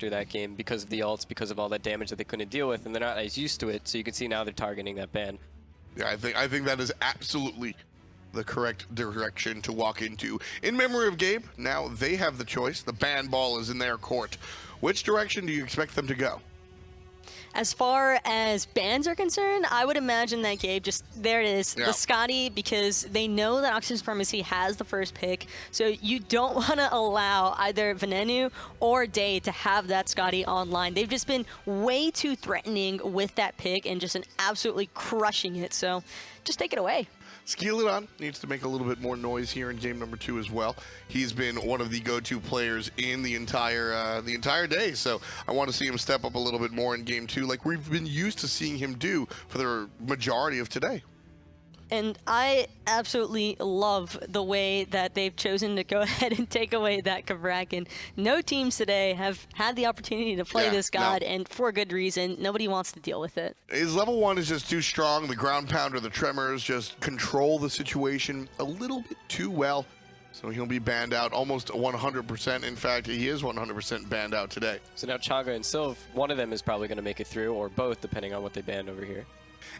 after that game because of the ults, because of all that damage that they couldn't deal with, and they're not as used to it. So you can see now they're targeting that ban. Yeah, I think that is absolutely the correct direction to walk into. In memory of Gabe, now they have the choice. The ban ball is in their court. Which direction do you expect them to go? As far as bans are concerned, I would imagine that Gabe just, there it is, Yeah. the Scotty, because they know that Oxygen Supremacy has the first pick, so you don't want to allow either Venenu or Day to have that Scotty online. They've just been way too threatening with that pick and just absolutely crushing it, so just take it away. Skeleton needs to make a little bit more noise here in game number 2 as well. He's been one of the go-to players in the entire day, so I want to see him step up a little bit more in game 2, like we've been used to seeing him do for the majority of today. And I absolutely love the way that they've chosen to go ahead and take away that Kavrakin. No teams today have had the opportunity to play this god, and for good reason. Nobody wants to deal with it. His level 1 is just too strong. The ground pounder, the tremors just control the situation a little bit too well. So he'll be banned out almost 100%. In fact, he is 100% banned out today. So now Changa and Sylv, one of them is probably going to make it through, or both, depending on what they banned over here.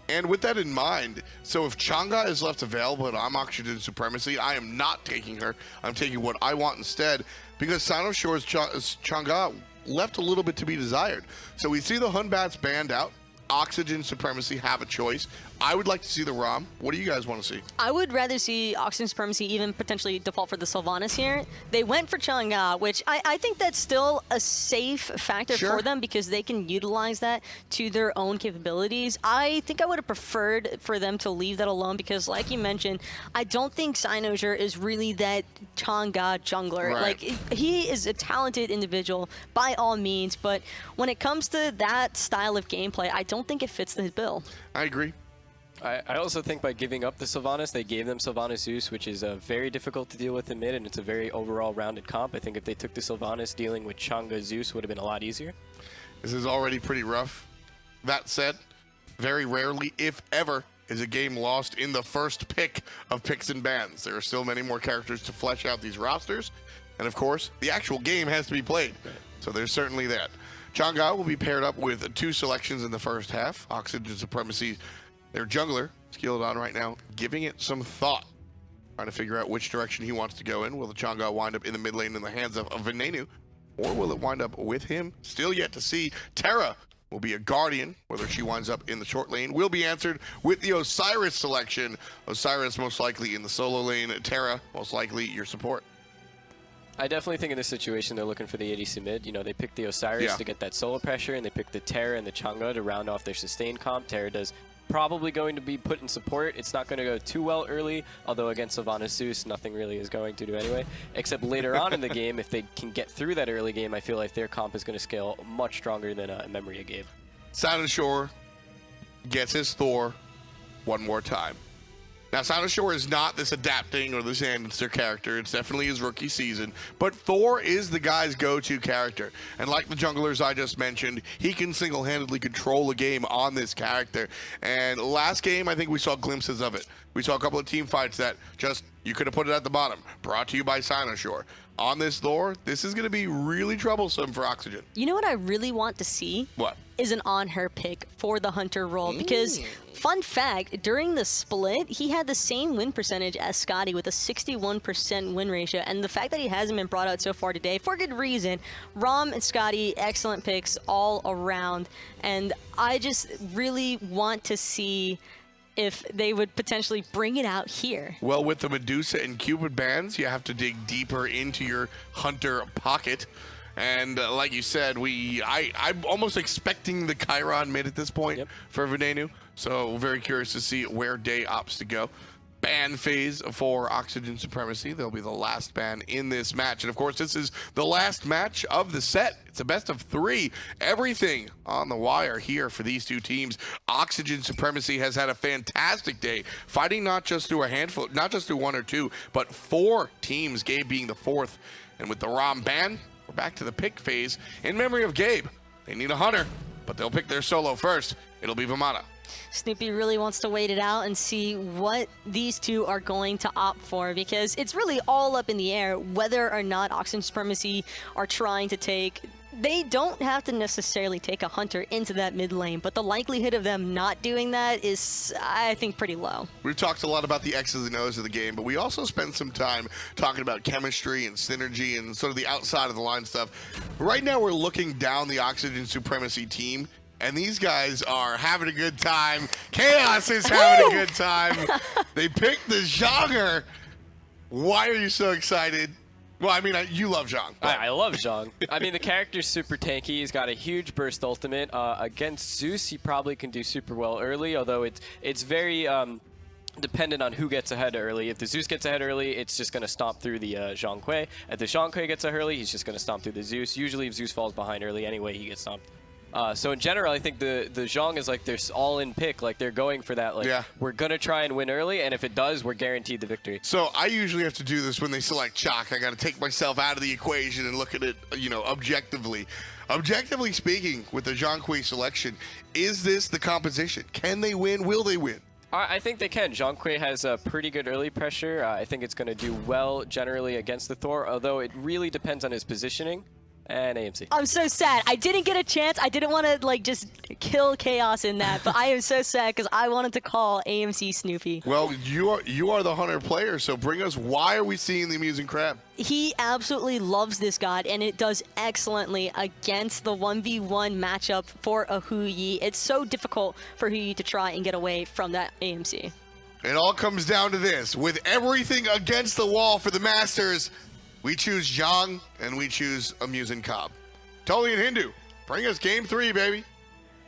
And with that in mind, so if Changa is left available and I'm Oxygen Supremacy, I am not taking her. I'm taking what I want instead, because Sinoshore's Changa left a little bit to be desired. So we see the Hunbats banned out. Oxygen Supremacy have a choice. I would like to see the ROM. What do you guys want to see? I would rather see Oxygen Supremacy even potentially default for the Sylvanas here. They went for Chang'e, which I think that's still a safe factor for them because they can utilize that to their own capabilities. I think I would have preferred for them to leave that alone because, like you mentioned, I don't think Cynosure is really that Chang'e jungler. Right. Like, he is a talented individual by all means, but when it comes to that style of gameplay, I don't think it fits the bill. I agree. I also think by giving up the Sylvanas, they gave them Sylvanas Zeus, which is very difficult to deal with in mid, and it's a very overall rounded comp. I think if they took the Sylvanas, dealing with Chang'e Zeus would have been a lot easier. This is already pretty rough. That said, very rarely, if ever, is a game lost in the first pick of picks and bans. There are still many more characters to flesh out these rosters, and of course, the actual game has to be played. So there's certainly that. Chang'e will be paired up with 2 selections in the first half. Oxygen Supremacy, their jungler, Skeleton right now, giving it some thought, trying to figure out which direction he wants to go in. Will the Chang'e wind up in the mid lane in the hands of Venenu, or will it wind up with him? Still yet to see. Terra will be a Guardian. Whether she winds up in the short lane will be answered with the Osiris selection. Osiris most likely in the solo lane. Terra most likely your support. I definitely think in this situation they're looking for the ADC mid. You know, they picked the Osiris to get that solo pressure, and they picked the Terra and the Chang'e to round off their sustain comp. Terra does probably going to be put in support. It's not going to go too well early, although against Sylvanas Zeus, nothing really is going to do anyway. Except later on in the game, if they can get through that early game, I feel like their comp is going to scale much stronger than Memory of Gabe. Sinosure gets his Thor one more time. Now, Sinosure is not this adapting or this answer character. It's definitely his rookie season. But Thor is the guy's go-to character. And like the junglers I just mentioned, he can single-handedly control a game on this character. And last game, I think we saw glimpses of it. We saw a couple of team fights that just, you could have put it at the bottom. Brought to you by Sinosure. On this Thor, this is going to be really troublesome for Oxygen. You know what I really want to see? What? Is an on her pick for the Hunter role because, fun fact, during the split, he had the same win percentage as Scotty with a 61% win ratio, and the fact that he hasn't been brought out so far today, for good reason. Rom and Scotty, excellent picks all around, and I just really want to see if they would potentially bring it out here. Well, with the Medusa and Cupid bans, you have to dig deeper into your Hunter pocket. And like you said, I'm almost expecting the Chiron mid at this point for Venenu. So very curious to see where Day opts to go. Ban phase for Oxygen Supremacy. They'll be the last ban in this match. And of course, this is the last match of the set. It's a best of 3. Everything on the wire here for these 2 teams. Oxygen Supremacy has had a fantastic day, fighting not just through a handful, not just through 1 or 2, but 4 teams, Gabe being the 4th. And with the ROM ban, we're back to the pick phase. In memory of Gabe, they need a Hunter, but they'll pick their solo first. It'll be Vamana. Snoopy really wants to wait it out and see what these 2 are going to opt for because it's really all up in the air whether or not Oxygen Supremacy are trying to take They don't have to necessarily take a hunter into that mid lane, but the likelihood of them not doing that is, I think, pretty low. We've talked a lot about the X's and O's of the game, but we also spent some time talking about chemistry and synergy and sort of the outside of the line stuff. Right now, we're looking down the Oxygen Supremacy team, and these guys are having a good time. Chaos is having a good time. They picked the Zhong'er. Why are you so excited? Well, I mean, you love Zhong. I love Zhong. I mean, the character's super tanky. He's got a huge burst ultimate. Against Zeus, he probably can do super well early, although it's very dependent on who gets ahead early. If the Zeus gets ahead early, it's just going to stomp through the Zhong Kui. If the Zhong Kui gets ahead early, he's just going to stomp through the Zeus. Usually, if Zeus falls behind early anyway, he gets stomped. So in general, I think the Zhong is like their all-in pick. Like they're going for that. Like we're gonna try and win early, and if it does, we're guaranteed the victory. So I usually have to do this when they select Chalk. I got to take myself out of the equation and look at it, you know, objectively. Objectively speaking, with the Zhong Kui selection, is this the composition? Can they win? Will they win? I think they can. Zhong Kui has a pretty good early pressure. I think it's going to do well generally against the Thor, although it really depends on his positioning. And AMC. I'm so sad. I didn't get a chance. I didn't want to like just kill Chaos in that, but I am so sad because I wanted to call AMC Snoopy. Well, you are the Hunter player, so bring us. Why are we seeing the Amusing Crab? He absolutely loves this god, and it does excellently against the 1v1 matchup for a Hu Yi. It's so difficult for Hu Yi to try and get away from that AMC. It all comes down to this: with everything against the wall for the Masters, we choose Zhong, and we choose Amusing Cobb. Tully and Hindu, bring us game 3, baby.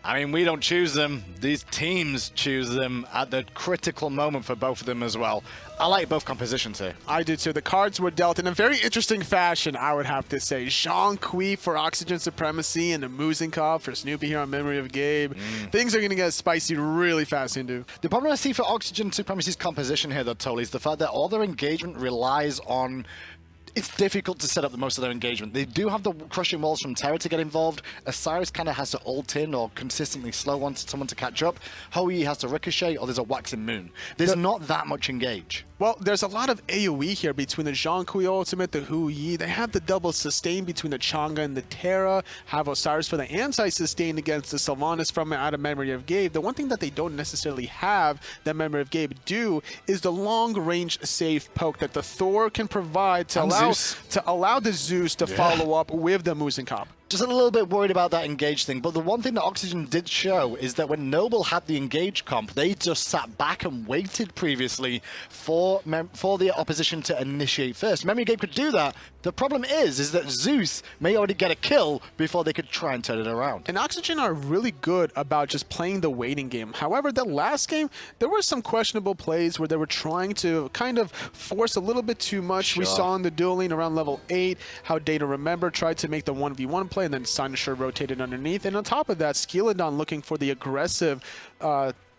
I mean, we don't choose them. These teams choose them at the critical moment for both of them as well. I like both compositions here. I do too. The cards were dealt in a very interesting fashion, I would have to say. Zhong Kui for Oxygen Supremacy and Amusing Cobb for Snoopy here on Memory of Gabe. Things are going to get spicy really fast, Hindu. The problem I see for Oxygen Supremacy's composition here, though, Tully, is the fact that all their engagement relies on... It's difficult to set up the most of their engagement. They do have the crushing walls from Terra to get involved. Osiris kind of has to ult in or consistently slow on someone to catch up. Hou-Yi has to ricochet or there's a waxing moon. There's not that much engage. Well, there's a lot of AoE here between the Zhong Kui ultimate, the Hu-Yi. They have the double sustain between the Chang'e and the Terra. Have Osiris for the anti-sustain against the Sylvanas from out of Memory of Gabe. The one thing that they don't necessarily have that Memory of Gabe do is the long-range safe poke that the Thor can provide to allow the Zeus to follow up with the Amusing Cobb. Just a little bit worried about that engage thing, but the one thing that Oxygen did show is that when Noble had the engage comp, they just sat back and waited previously for the opposition to initiate first. Memory Gabe could do that. The problem is that Zeus may already get a kill before they could try and turn it around. And Oxygen are really good about just playing the waiting game. However, the last game, there were some questionable plays where they were trying to kind of force a little bit too much. Sure. We saw in the dueling around level 8 how Data Remember tried to make the 1v1 play, and then Cynosure rotated underneath. And on top of that, Skeleton looking for the aggressive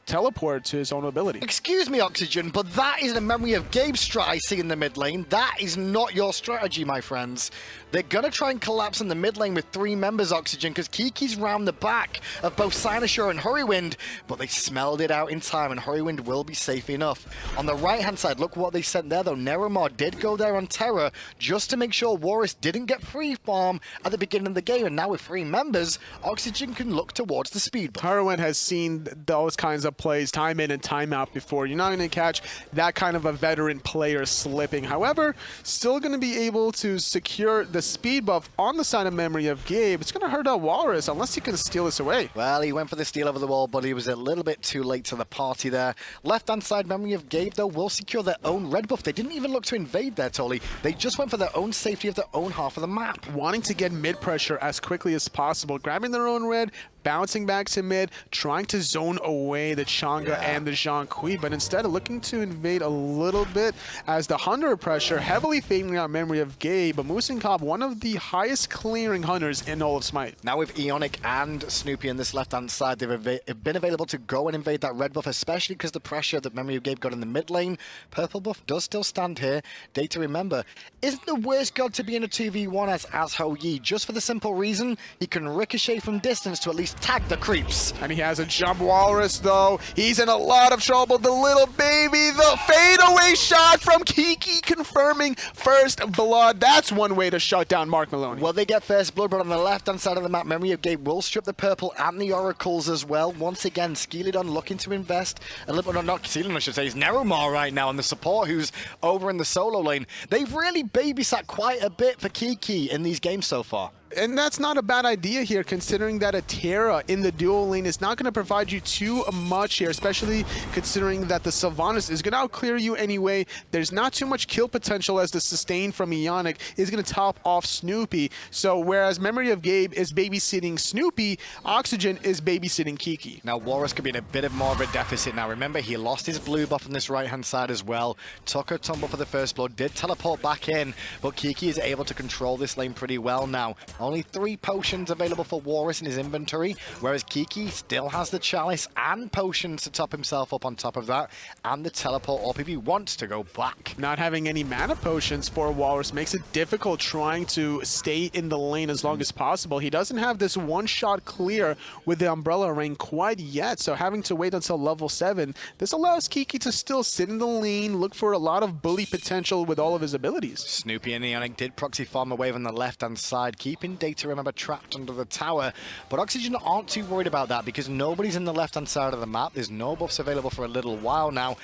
teleport to his own ability. Excuse me, Oxygen, but that is a Memory of Gabe strat I see in the mid lane. That is not your strategy, my friends. They're going to try and collapse in the mid lane with 3 members, Oxygen, because Kiki's round the back of both Cynosure and Hurrywind, but they smelled it out in time, and Hurrywind will be safe enough. On the right-hand side, look what they sent there, though. Neramar did go there on Terra just to make sure Warris didn't get free farm at the beginning of the game, and now with 3 members, Oxygen can look towards the speed buff. Hurrywind has seen those kinds of plays time in and time out before. You're not going to catch that kind of a veteran player slipping. However, still going to be able to secure the speed buff on the side of Memory of Gabe. It's going to hurt out Walrus unless he can steal this away. Well, he went for the steal over the wall, but he was a little bit too late to the party there. Left-hand side, Memory of Gabe, though, will secure their own red buff. They didn't even look to invade there, Tully. They just went for their own safety of their own half of the map. Wanting to get mid pressure as quickly as possible, grabbing their own red, bouncing back to mid, trying to zone away the Chang'e and the Zhong Kui, but instead of looking to invade a little bit as the Hunter pressure heavily favoring out Memory of Gabe. Amusing Cobb, one of the highest clearing Hunters in all of Smite. Now with Eonic and Snoopy in this left-hand side, they've been available to go and invade that red buff, especially because the pressure that Memory of Gabe got in the mid lane. Purple buff does still stand here. Data Remember isn't the worst god to be in a 2v1 as Hou-Yi, just for the simple reason he can ricochet from distance to at least Tag the creeps. And he has a jump walrus, though. He's in a lot of trouble. The little baby, the fadeaway shot from Kiki confirming first blood. That's one way to shut down Mark Maloney. Well, they get first blood, but on the left-hand side of the map, Memory of Gabe will strip the purple and the oracles as well. Once again, Skeleton looking to invest a little bit, not Skeleton, I should say, is Neromar right now, and the support who's over in the solo lane. They've really babysat quite a bit for Kiki in these games so far. And that's not a bad idea here, considering that a Terra in the dual lane is not going to provide you too much here, especially considering that the Sylvanas is going to outclear you anyway. There's not too much kill potential as the sustain from Ionic is going to top off Snoopy. So whereas Memory of Gabe is babysitting Snoopy, Oxygen is babysitting Kiki. Now, Walrus could be in a bit more of a deficit now. Remember, he lost his blue buff on this right-hand side as well. Took a tumble for the first blood, did teleport back in, but Kiki is able to control this lane pretty well now. Only 3 potions available for Walrus in his inventory, whereas Kiki still has the chalice and potions to top himself up on top of that, and the teleport up if he wants to go back. Not having any mana potions for Walrus makes it difficult trying to stay in the lane as long as possible. He doesn't have this one-shot clear with the Umbrella Ring quite yet, so having to wait until level 7, this allows Kiki to still sit in the lane, look for a lot of bully potential with all of his abilities. Snoopy and Ionic did proxy farm away on the left-hand side, keeping Data Remember trapped under the tower, but Oxygen aren't too worried about that because nobody's in the left-hand side of the map. There's no buffs available for a little while now,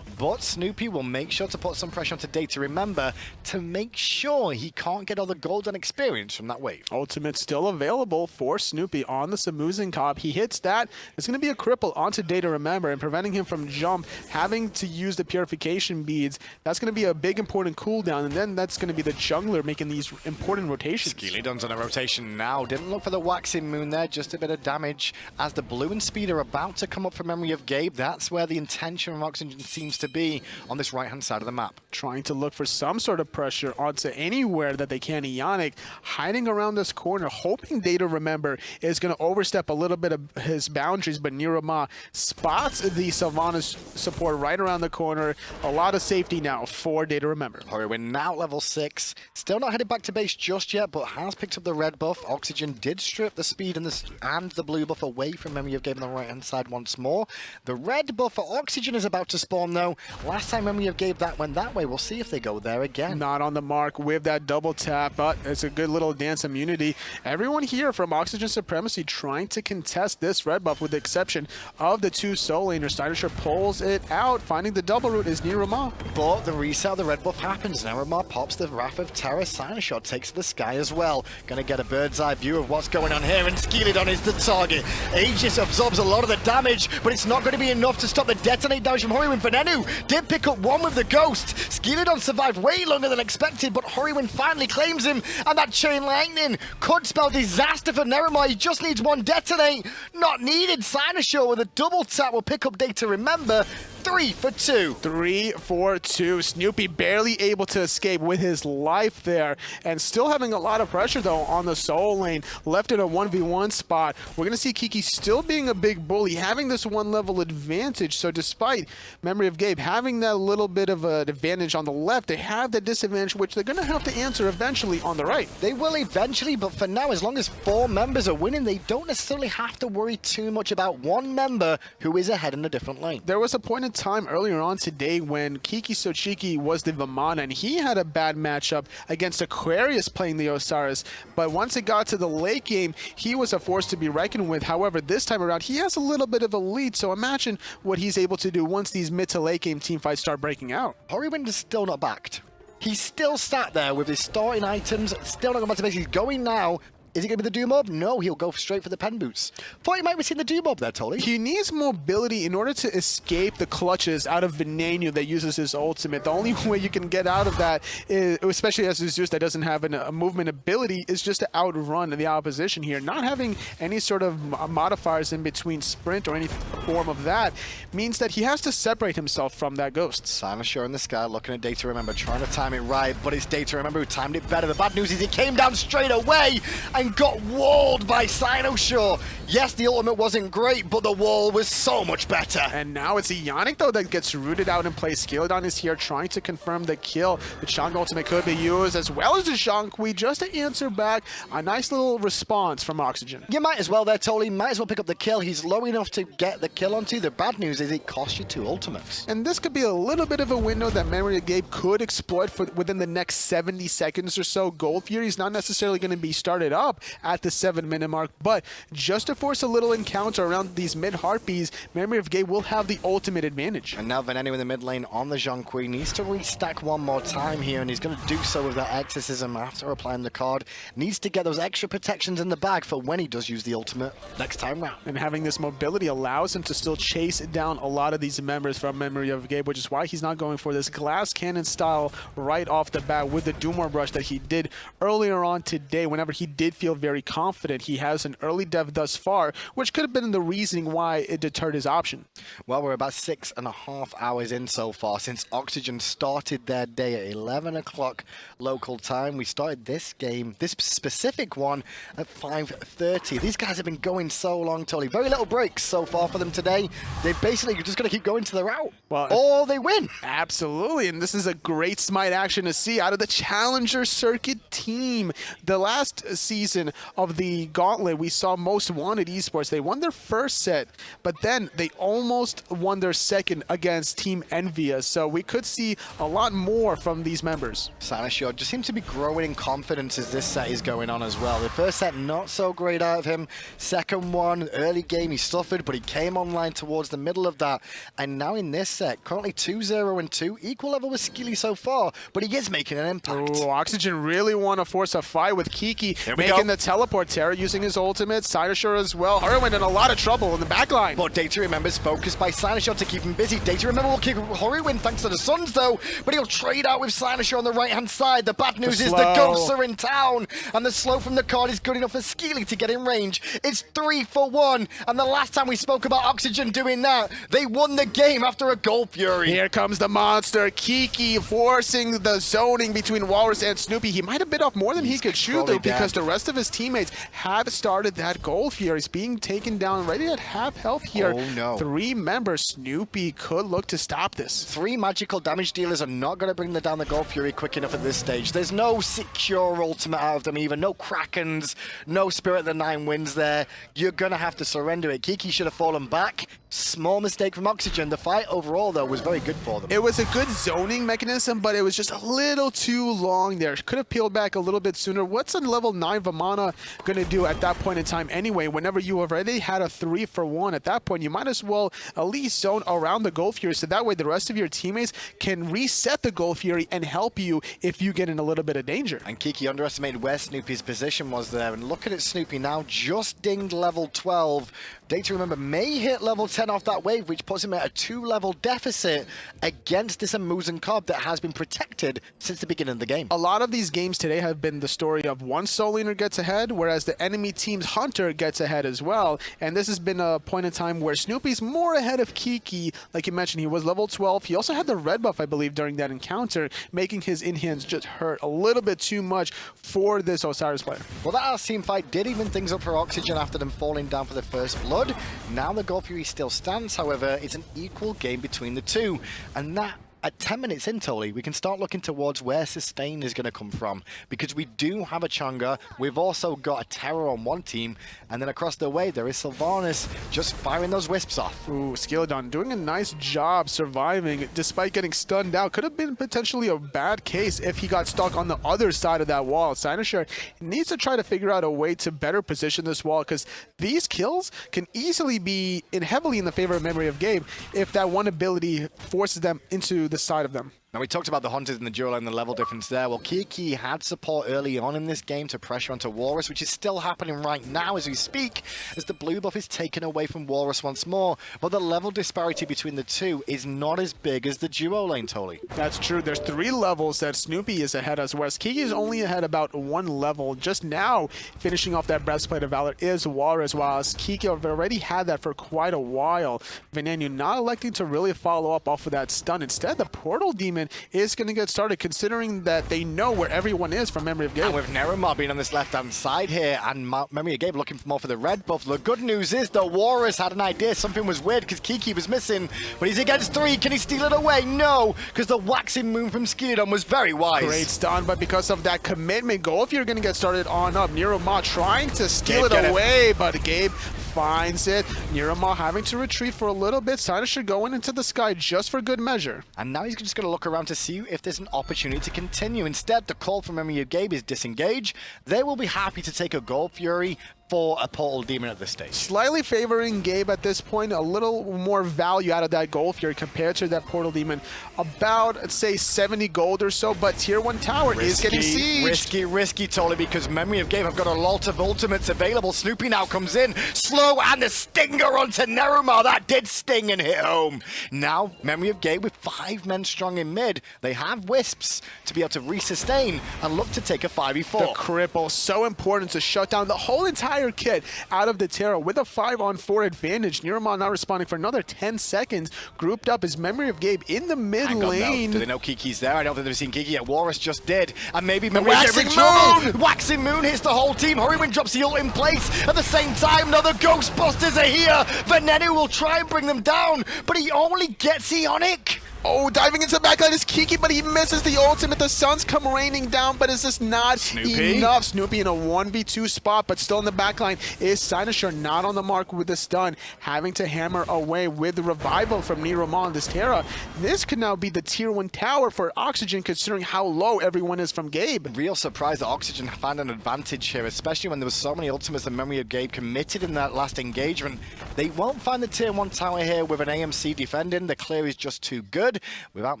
but Snoopy will make sure to put some pressure onto Data Remember to make sure he can't get all the golden experience from that wave. Ultimate still available for Snoopy on the Samuzin Cob. He hits that. It's going to be a cripple onto Data Remember and preventing him from jump, having to use the purification beads. That's going to be a big important cooldown, and then that's going to be the jungler making these important rotations. Skeleton's on a rotation now. Didn't look for the waxing moon there, just a bit of damage. As the blue and speed are about to come up for Memory of Gabe, that's where the intention of Oxygen seems to be on this right-hand side of the map. Trying to look for some sort of pressure onto anywhere that they can. Ionic hiding around this corner, hoping Data Remember is going to overstep a little bit of his boundaries, but Nirama spots the Sylvanas support right around the corner. A lot of safety now for Data Remember. Horrywin now level 6. Still not headed back to base just yet, but has picked up the red buff. Oxygen did strip the speed and the blue buff away from Memory of Gabe on the right-hand side once more. The red buff for Oxygen is about to spawn, though. Last time Memory of Gabe that went that way. We'll see if they go there again. Not on the mark with that double tap, but it's a good little dance immunity. Everyone here from Oxygen Supremacy trying to contest this red buff with the exception of the 2 soul laners. Cynosure pulls it out, finding the double root is Nirama. But the reset of the red buff happens. Nirama pops the Wrath of Terror. Cynosure takes the sky as well. Gonna get a bird's eye view of what's going on here, and Skeleton is the target. Aegis absorbs a lot of the damage, but it's not going to be enough to stop the detonate damage from Horrywin. Venenu did pick up one with the ghost. Skeleton survived way longer than expected, but Horrywin finally claims him, and that chain lightning could spell disaster for Neromar. He just needs one detonate. Not needed. Cynosure with a double tap will pick up Data Remember. 3 for 2. 3 for 2. Snoopy barely able to escape with his life there, and still having a lot of pressure though on the soul lane. Left in a 1v1 spot. We're gonna see Kiki still being a big bully, having this 1 level advantage. So despite Memory of Gabe having that little bit of an advantage on the left, they have the disadvantage which they're gonna have to answer eventually on the right. They will eventually, but for now, as long as 4 members are winning, they don't necessarily have to worry too much about 1 member who is ahead in a different lane. There was a point in time earlier on today when Kiki Sochiki was the Vamana, and he had a bad matchup against Aquarius playing the Osiris, but once it got to the late game, he was a force to be reckoned with. However, this time around, he has a little bit of a lead, so imagine what he's able to do once these mid to late game team fights start breaking out. Horrywin is still not backed. He's still sat there with his starting items, still not going back to base. He's going now. Is he going to be the Doom Orb? No, he'll go straight for the pen boots. Thought you might be seeing the Doom Orb there, Tolly. He needs mobility in order to escape the clutches out of Venenu that uses his ultimate. The only way you can get out of that, is, especially as Zeus that doesn't have a movement ability, is just to outrun the opposition here. Not having any sort of modifiers in between sprint or any form of that means that he has to separate himself from that ghost. Cynosure in the sky, looking at Data Remember, trying to time it right, but it's Data Remember who timed it better. The bad news is he came down straight away, and then got walled by Sinosure. Yes, the ultimate wasn't great, but the wall was so much better. And now it's Ionic, though, that gets rooted out in play. Skeleton is here trying to confirm the kill. The Chang'e ultimate could be used, as well as the Zhonghui, just to answer back. A nice little response from Oxygen. You might as well there, Tolly. Might as well pick up the kill. He's low enough to get the kill onto. The bad news is it costs you 2 ultimates. And this could be a little bit of a window that Memory of Gabe could exploit for within the next 70 seconds or so. Gold Fury is not necessarily going to be started up at the 7-minute mark, but just to force a little encounter around these mid-heartbeats, Memory of Gabe will have the ultimate advantage. And now Veneno in the mid lane on the Zhonghui needs to restack one more time here, and he's going to do so with that exorcism after applying the card. Needs to get those extra protections in the bag for when he does use the ultimate next time round. And having this mobility allows him to still chase down a lot of these members from Memory of Gabe, which is why he's not going for this glass cannon style right off the bat with the Doom Orb Rush that he did earlier on today. Whenever he did feel very confident, he has an early dev thus far, which could have been the reasoning why it deterred his option. Well, we're about 6.5 hours in so far since Oxygen started their day at 11 o'clock local time. We started this game, this specific one, at 5:30. These guys have been going so long, Tolly. Very little breaks so far for them today. They basically just going to keep going to the route, well, or they win. Absolutely, and this is a great Smite action to see out of the Challenger Circuit team. The last season of the Gauntlet, we saw Most Wanted Esports. They won their first set, but then they almost won their second against Team Envious. So we could see a lot more from these members. Sinosure just seems to be growing in confidence as this set is going on as well. The first set, not so great out of him. Second one, early game, he suffered, but he came online towards the middle of that. And now in this set, currently 2-0 and 2, equal level with Skilly so far, but he is making an impact. Ooh, Oxygen really want to force a fight with Kiki, making the teleport terror using his ultimate. Sinosure as well. Horrorwind in a lot of trouble in the backline. But Data Remember's focused by Sinosure to keep him busy. Data Remember will kick Horrorwind thanks to the Suns though, but he'll trade out with Sinosure on the right-hand side. The bad news is the ghosts are in town, and the slow from the card is good enough for Skilly to get in range. It's 3 for 1, and the last time we spoke about Oxygen doing that, they won the game after a Gold Fury. Here comes the monster, Kiki, forcing the zoning between Walrus and Snoopy. He might have bit off more than he could chew though, because the rest of his teammates have started that Gold Fury. He's being taken down, ready at half health here. Oh no. 3 members. Snoopy could look to stop this. 3 magical damage dealers are not going to bring down the Gold Fury quick enough at this stage. There's no secure ultimate out of them even. No Krakens, no Spirit of the 9 Winds there. You're going to have to surrender it. Kiki should have fallen back. Small mistake from Oxygen. The fight overall, though, was very good for them. It was a good zoning mechanism, but it was just a little too long there. Could have peeled back a little bit sooner. What's a level 9 Vamana going to do at that point in time anyway? Whenever you already had a 3 for 1, at that point, you might as well at least zone around the Gold Fury, so that way the rest of your teammates can reset the Gold Fury and help you if you get in a little bit of danger. And Kiki underestimated where Snoopy's position was there. And look at Snoopy now, just dinged level 12. Data Remember may hit level 10 off that wave, which puts him at a 2-level deficit against this Amuzen Cobb that has been protected since the beginning of the game. A lot of these games today have been the story of one soul laner gets ahead, whereas the enemy team's Hunter gets ahead as well. And this has been a point in time where Snoopy's more ahead of Kiki. Like you mentioned, he was level 12. He also had the red buff, I believe, during that encounter, making his in-hands just hurt a little bit too much for this Osiris player. Well, that last team fight did even things up for Oxygen after them falling down for the first blood. Now the Gold Fury still stands, however, it's an equal game between the two. And that, at 10 minutes in, Tolly, we can start looking towards where sustain is going to come from, because we do have a Chang'e, we've also got a Terror on one team, and then across the way there is Sylvanas just firing those wisps off. Ooh, Skeleton doing a nice job surviving despite getting stunned out. Could have been potentially a bad case if he got stuck on the other side of that wall. Sinosure needs to try to figure out a way to better position this wall, because these kills can easily be heavily in the favor of Memory of Gabe if that one ability forces them into the side of them. Now, we talked about the Hunters and the duel and the level difference there. Well, Kiki had support early on in this game to pressure onto Walrus, which is still happening right now as we speak, as the blue buff is taken away from Walrus once more. But the level disparity between the two is not as big as the duo lane, Tolly. That's true. There's 3 levels that Snoopy is ahead as, whereas Kiki is only ahead about 1 level. Just now, finishing off that Breastplate of Valor is Walrus, while Kiki have already had that for quite a while. Venenu not electing to really follow up off of that stun. Instead, the Portal Demon ultimate is going to get started, considering that they know where everyone is from Memory of Gabe. And with Neromar being on this left-hand side here, and Memory of Gabe looking more for the red buff. The good news is the Walrus had an idea. Something was weird because Kiki was missing, but he's against 3. Can he steal it away? No, because the waxing moon from Skidon was very wise. Great stun, but because of that commitment, Golf, you're going to get started on up. Neromar trying to steal Gabe, it away, but Gabe finds it. Neromar having to retreat for a little bit. Sinisher going into the sky just for good measure. And now he's just going to look around to see if there's an opportunity to continue. Instead, the call from Memory of Gabe is disengage. They will be happy to take a Gold Fury for a Portal Demon at this stage. Slightly favoring Gabe at this point, a little more value out of that Gold Fury compared to that Portal Demon. About, let's say, 70 gold or so, but Tier 1 tower is getting sieged. Risky, totally, because Memory of Gabe have got a lot of ultimates available. Snoopy now comes in, slow, and the stinger onto Neromar. That did sting and hit home. Now, Memory of Gabe with 5 men strong in mid. They have Wisps to be able to resustain and look to take a 5v4. The cripple, so important to shut down the whole entire kit out of the Terra with a 5-on-4 advantage. Neromar now responding for another 10 seconds. Grouped up is Memory of Gabe in the mid lane. Do they know Kiki's there? I don't think they've seen Kiki yet. Walrus just did. And maybe Memory Waxing Moon! Waxing Moon hits the whole team. Hurrywin drops the ult in place. At the same time, now the Ghostbusters are here. Venenu will try and bring them down, but he only gets Ionic. Oh, diving into the backline is Kiki, but he misses the ultimate. The suns come raining down, but is this not enough? Snoopy in a 1v2 spot, but still in the backline is Sinisher not on the mark with the stun, having to hammer away with the revival from Neromar on this Terra. This could now be the Tier 1 tower for Oxygen, considering how low everyone is from Gabe. Real surprise that Oxygen found an advantage here, especially when there was so many ultimates and Memory of Gabe committed in that last engagement. They won't find the Tier 1 tower here with an AMC defending. The clear is just too good. Without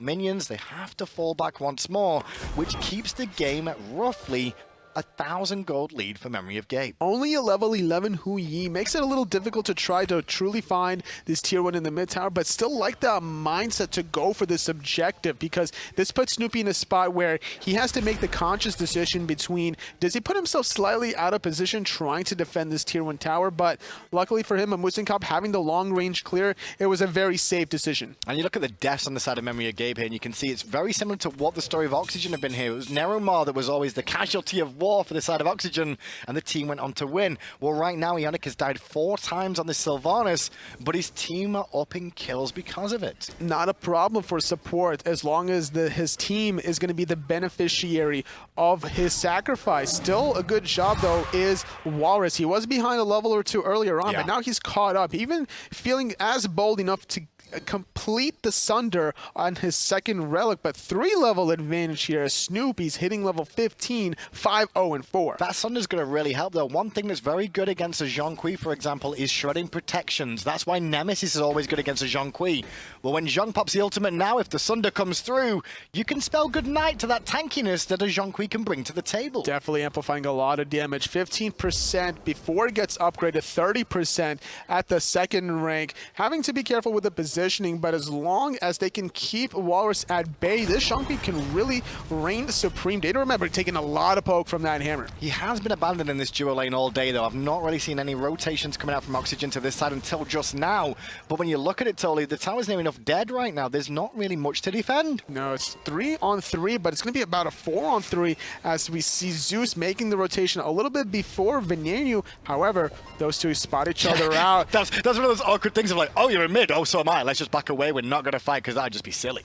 minions, they have to fall back once more, which keeps the game at roughly 1,000 gold lead for Memory of Gabe. Only a level 11 Hu Yi makes it a little difficult to try to truly find this Tier 1 in the mid tower, but still like the mindset to go for this objective, because this puts Snoopy in a spot where he has to make the conscious decision between, does he put himself slightly out of position trying to defend this Tier 1 tower, but luckily for him, Amusenkop having the long range clear, it was a very safe decision. And you look at the deaths on the side of Memory of Gabe here, and you can see it's very similar to what the story of Oxygen have been here. It was Neromar that was always the casualty of war for the side of Oxygen, and the team went on to win. Well, right now, Ionic has died 4 times on this Sylvanas, but his team are up in kills because of it. Not a problem for support, as long as his team is going to be the beneficiary of his sacrifice. Still a good job, though, is Walrus. He was behind a level or 2 earlier on, but now he's caught up, even feeling as bold enough to complete the Sunder on his second relic, but 3-level advantage here as Snoopy's hitting level 15, 5-0-4. That Sunder's going to really help, though. One thing that's very good against a Zhong Kui, for example, is shredding protections. That's why Nemesis is always good against a Zhong Kui. Well, when Zhong pops the ultimate now, if the Sunder comes through, you can spell goodnight to that tankiness that a Zhong Kui can bring to the table. Definitely amplifying a lot of damage. 15% before it gets upgraded, 30% at the second rank. Having to be careful with the positioning, but as long as they can keep Walrus at bay, this Zhong Kui can really reign supreme. Data, remember, taking a lot of poke from that hammer. He has been abandoned in this duo lane all day, though. I've not really seen any rotations coming out from Oxygen to this side until just now. But when you look at it, Tolly, the tower's near enough dead right now. There's not really much to defend. No, it's 3-on-3, but it's going to be about a 4-on-3 as we see Zeus making the rotation a little bit before Venenu. However, those two spot each other out. That's one of those awkward things of like, oh, you're in mid, oh, so am I. Let's just back away. We're not going to fight because that'd just be silly.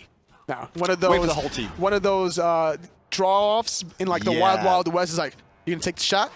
Now, one of those, wait for the whole team. One of those draw-offs in like the Wild West is like, you gonna take the shot?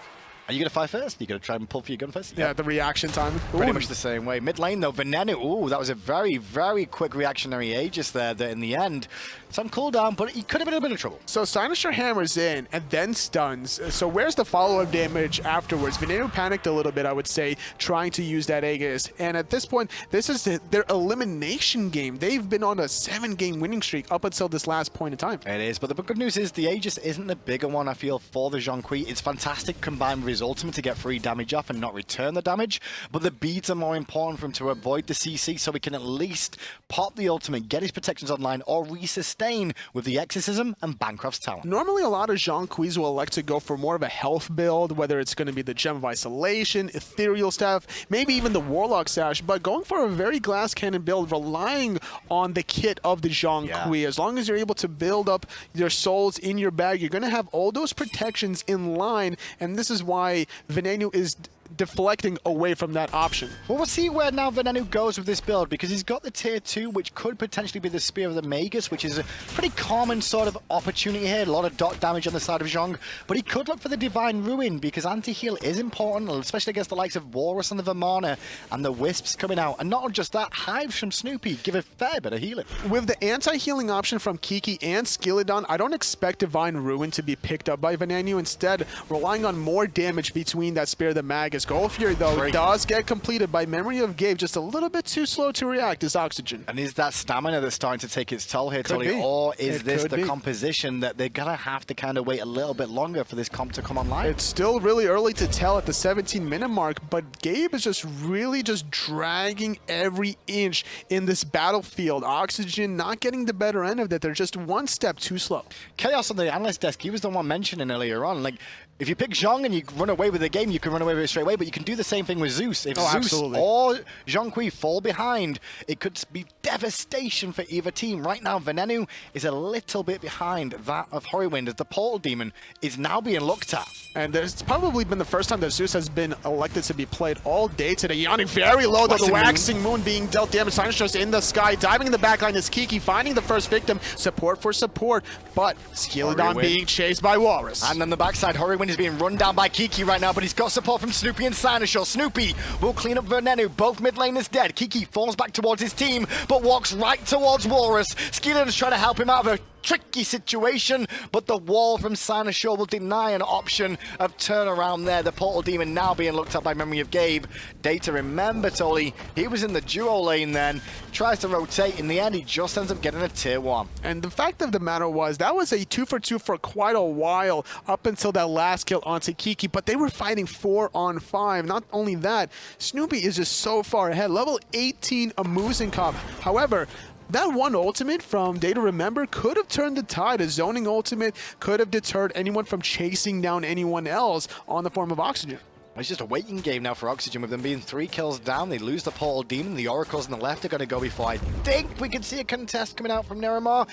Are you going to fight first? Are you going to try and pull for your gun first? Yeah, the reaction time. Pretty much the same way. Mid lane, though, Venenu. Ooh, that was a very, very quick reactionary Aegis there that in the end, it's on cooldown, but he could have been in a bit of trouble. So Sinisher hammers in and then stuns. So where's the follow-up damage afterwards? Venenu panicked a little bit, I would say, trying to use that Aegis. And at this point, this is their elimination game. They've been on a 7-game winning streak up until this last point in time. It is, but the good news is the Aegis isn't the bigger one, I feel, for the Zhong Kui. It's fantastic combined with his his ultimate to get free damage off and not return the damage, but the beads are more important for him to avoid the CC, so he can at least pop the ultimate, get his protections online, or resustain with the Exorcism and Bancroft's Talent. Normally, a lot of Zhang Kui's will elect to go for more of a health build, whether it's going to be the Gem of Isolation, Ethereal Staff, maybe even the Warlock Sash, but going for a very Glass Cannon build, relying on the kit of the Zhang Kui. As long as you're able to build up your souls in your bag, you're going to have all those protections in line, and this is why Veneno is deflecting away from that option. Well, we'll see where now Veneno goes with this build, because he's got the tier 2, which could potentially be the Spear of the Magus, which is a pretty common sort of opportunity here. A lot of dot damage on the side of Zhang, but he could look for the Divine Ruin, because anti-heal is important, especially against the likes of Walrus and the Vamana and the Wisps coming out. And not just that, Hives from Snoopy give a fair bit of healing. With the anti-healing option from Kiki and Skilladon, I don't expect Divine Ruin to be picked up by Veneno. Instead, relying on more damage between that Spear of the Magus. Gold Fury, though, does get completed by Memory of Gabe, just a little bit too slow to react as Oxygen. And is that stamina that's starting to take its toll here, Tolly? Or is this the composition that they're going to have to kind of wait a little bit longer for this comp to come online? It's still really early to tell at the 17-minute mark, but Gabe is just really just dragging every inch in this battlefield. Oxygen not getting the better end of that. They're just one step too slow. Chaos on the analyst desk, he was the one mentioning earlier on, like, if you pick Zhang and you run away with the game, you can run away with it straight away, but you can do the same thing with Zeus. If Zeus or Zhang Kui fall behind, it could be devastation for either team. Right now, Veneno is a little bit behind that of Horrorwind, as the Portal Demon is now being looked at. And it's probably been the first time that Zeus has been elected to be played all day today. Yawning very low, though, the Waxing Moon being dealt damage. Silence just in the sky, diving in the backline is Kiki, finding the first victim. Support for support, but Skilladon being chased by Walrus. And on the backside, Horrorwind is being run down by Kiki right now, but he's got support from Snoopy and Cynosure. Snoopy will clean up Veneno. Both mid laners dead. Kiki falls back towards his team, but walks right towards Walrus. Skilladon's trying to help him out of a tricky situation, but the wall from Cynosure will deny an option of turnaround there. The Portal Demon now being looked at by Memory of Gabe. Data, remember, Tolly, he was in the duo lane then, tries to rotate. In the end, he just ends up getting a tier 1. And the fact of the matter was, that was a 2-for-2 for quite a while, up until that last kill onto Kiki, but they were fighting 4-on-5. Not only that, Snoopy is just so far ahead. Level 18 a Musenkopf. However, that one ultimate from Data Remember could have turned the tide. A zoning ultimate could have deterred anyone from chasing down anyone else on the form of Oxygen. It's just a waiting game now for Oxygen. With them being 3 kills down, they lose the Portal Demon. The Oracles on the left are going to go before I think we can see a contest coming out from Neramar.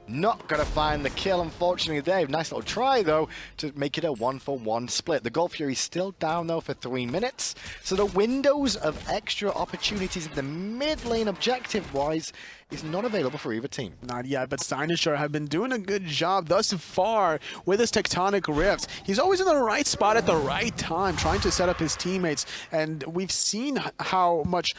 Not going to find the kill, unfortunately, there. Nice little try, though, to make it a 1-for-1 split. The Gold Fury's still down, though, for 3 minutes. So the windows of extra opportunities in the mid lane objective-wise is not available for either team. Not yet, but Cynosure have been doing a good job thus far with his Tectonic Rifts. He's always in the right spot at the right time, trying to set up his teammates, and we've seen how much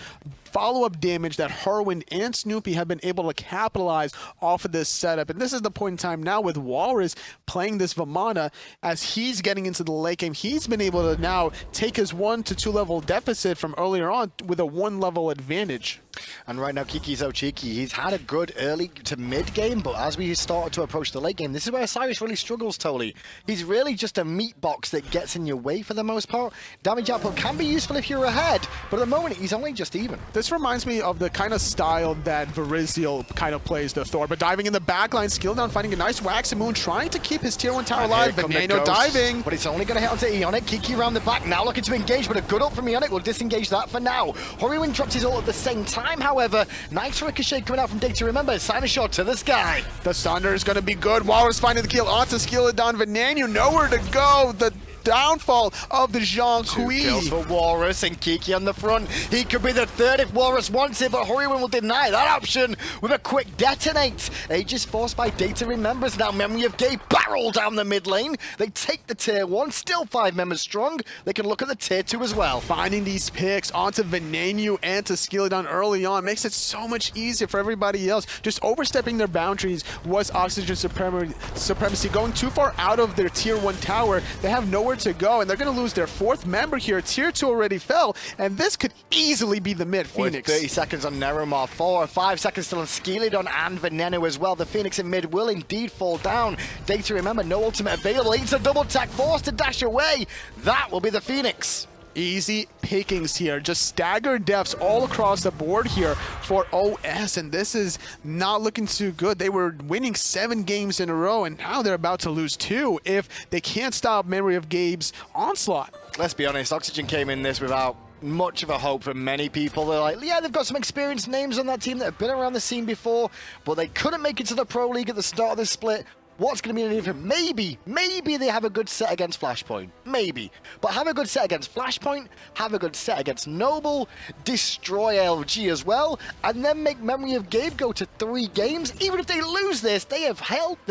follow-up damage that Horrorwind and Snoopy have been able to capitalize off of this setup. And this is the point in time now with Walrus playing this Vamana. As he's getting into the late game, he's been able to now take his 1 to 2 level deficit from earlier on with a 1 level advantage. And right now, Kiki's so cheeky. He's had a good early to mid game, but as we started to approach the late game, this is where Cyrus really struggles, Tolly. He's really just a meat box that gets in your way for the most part. Damage output can be useful if you're ahead, but at the moment, he's only just even. This reminds me of the kind of style that Verizial kind of plays the Thor, but diving in the backline, Skilladon finding a nice Waxing Moon, trying to keep his tier 1 tower alive. Veneno diving. But it's only going to hit onto Eonic. Kiki around the back, now looking to engage, but a good ult from Eonic will disengage that for now. Horrorwind drops his ult at the same time, however. Nice ricochet coming out from Data Remember. Cynosure to the sky. The Thunder is going to be good. Walrus finding the kill onto Skilladon. Veneno nowhere to go. The downfall of the Zhang Kui. 2 kills for Walrus and Kiki on the front. He could be the 3rd if Walrus wants it, but Horrorwind will deny that option with a quick detonate. Aegis forced by Data Remembers. Now Memory of Gabe barrel down the mid lane. They take the tier 1, still 5 members strong. They can look at the tier 2 as well. Finding these picks onto Veneno and to Skilladon early on makes it so much easier for everybody else. Just overstepping their boundaries was Oxygen supremacy. Going too far out of their tier 1 tower, they have nowhere more to go, and they're going to lose their 4th member here. Tier 2 already fell, and this could easily be the mid Phoenix. With 30 seconds on Neromar, 4 or 5 seconds still on Skeleton and Veneno as well. The Phoenix in mid will indeed fall down. Data, remember, no ultimate available. It's a double tech, forced to dash away. That will be the Phoenix. Easy pickings here, just staggered deaths all across the board here for OS, and this is not looking too good. They were winning 7 games in a row, and now they're about to lose 2 if they can't stop Memory of Gabe's onslaught. Let's be honest, Oxygen came in this without much of a hope for many people. They're like, yeah, they've got some experienced names on that team that have been around the scene before, but they couldn't make it to the Pro League at the start of this split. What's going to be any different? Maybe they have a good set against Flashpoint. Maybe. But have a good set against Flashpoint, have a good set against Noble, destroy LG as well, and then make Memory of Gabe go to 3 games. Even if they lose this, they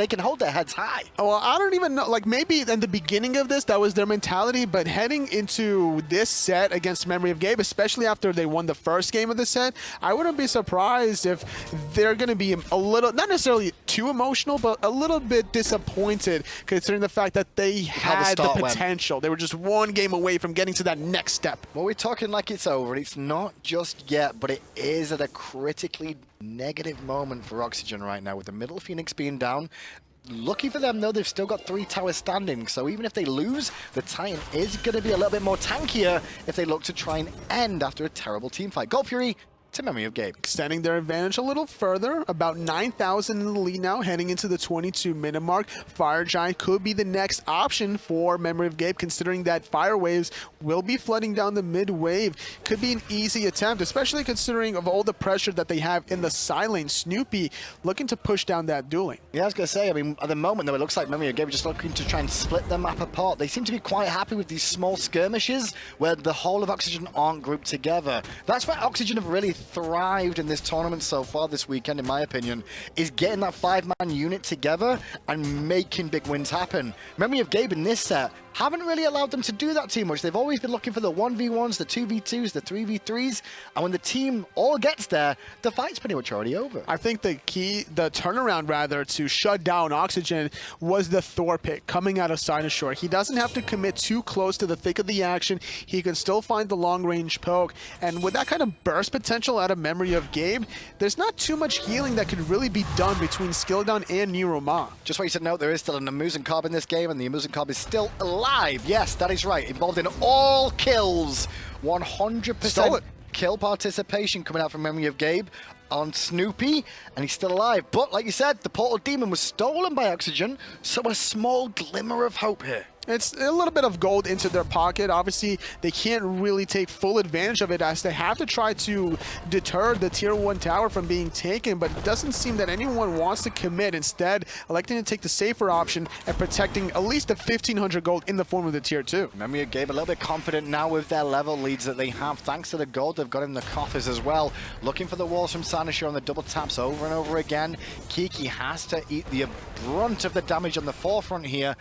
can hold their heads high. Well, I don't even know. Like, maybe in the beginning of this, that was their mentality, but heading into this set against Memory of Gabe, especially after they won the first game of the set, I wouldn't be surprised if they're going to be a little, not necessarily too emotional, but a little bit disappointed considering the fact that they had the potential. They were just 1 game away from getting to that next step. Well, we're talking like it's over, and it's not just yet, but it is at a critically negative moment for Oxygen right now, with the middle Phoenix being down. Lucky for them, though, they've still got 3 towers standing, so even if they lose, the Titan is going to be a little bit more tankier if they look to try and end after a terrible team fight. Gold Fury to Memory of Gabe. Extending their advantage a little further, about 9,000 in the lead now, heading into the 22-minute mark. Fire Giant could be the next option for Memory of Gabe, considering that Fire Waves will be flooding down the mid wave. Could be an easy attempt, especially considering of all the pressure that they have in the side lane. Snoopy looking to push down that dueling. Yeah, I was going to say, I mean, at the moment, though, it looks like Memory of Gabe are just looking to try and split the map apart. They seem to be quite happy with these small skirmishes where the whole of Oxygen aren't grouped together. That's where Oxygen have really thrived in this tournament so far this weekend, in my opinion, is getting that 5-man unit together and making big wins happen. Memory of Gabe in this set haven't really allowed them to do that too much. They've always been looking for the 1v1s, the 2v2s, the 3v3s, and when the team all gets there, the fight's pretty much already over. I think the turnaround rather, to shut down Oxygen was the Thor pick coming out of Sinashore. He doesn't have to commit too close to the thick of the action. He can still find the long-range poke, and with that kind of burst potential out of Memory of Gabe, there's not too much healing that could really be done between Skeleton and Neromar. Just what you said, note, there is still an Amusen Cobb in this game, and the Amusen Cobb is still alive. Yes, that is right. Involved in all kills. 100% kill participation coming out from Memory of Gabe on Snoopy, and he's still alive. But like you said, the Portal Demon was stolen by Oxygen, so a small glimmer of hope here. It's a little bit of gold into their pocket. Obviously, they can't really take full advantage of it, as they have to try to deter the Tier 1 tower from being taken, but it doesn't seem that anyone wants to commit. Instead, electing to take the safer option and protecting at least the 1,500 gold in the form of the Tier 2. Memory of Gabe a little bit confident now with their level leads that they have, thanks to the gold they've got in the coffers as well. Looking for the walls from Sinashore on the double taps over and over again. Kiki has to eat the brunt of the damage on the forefront here,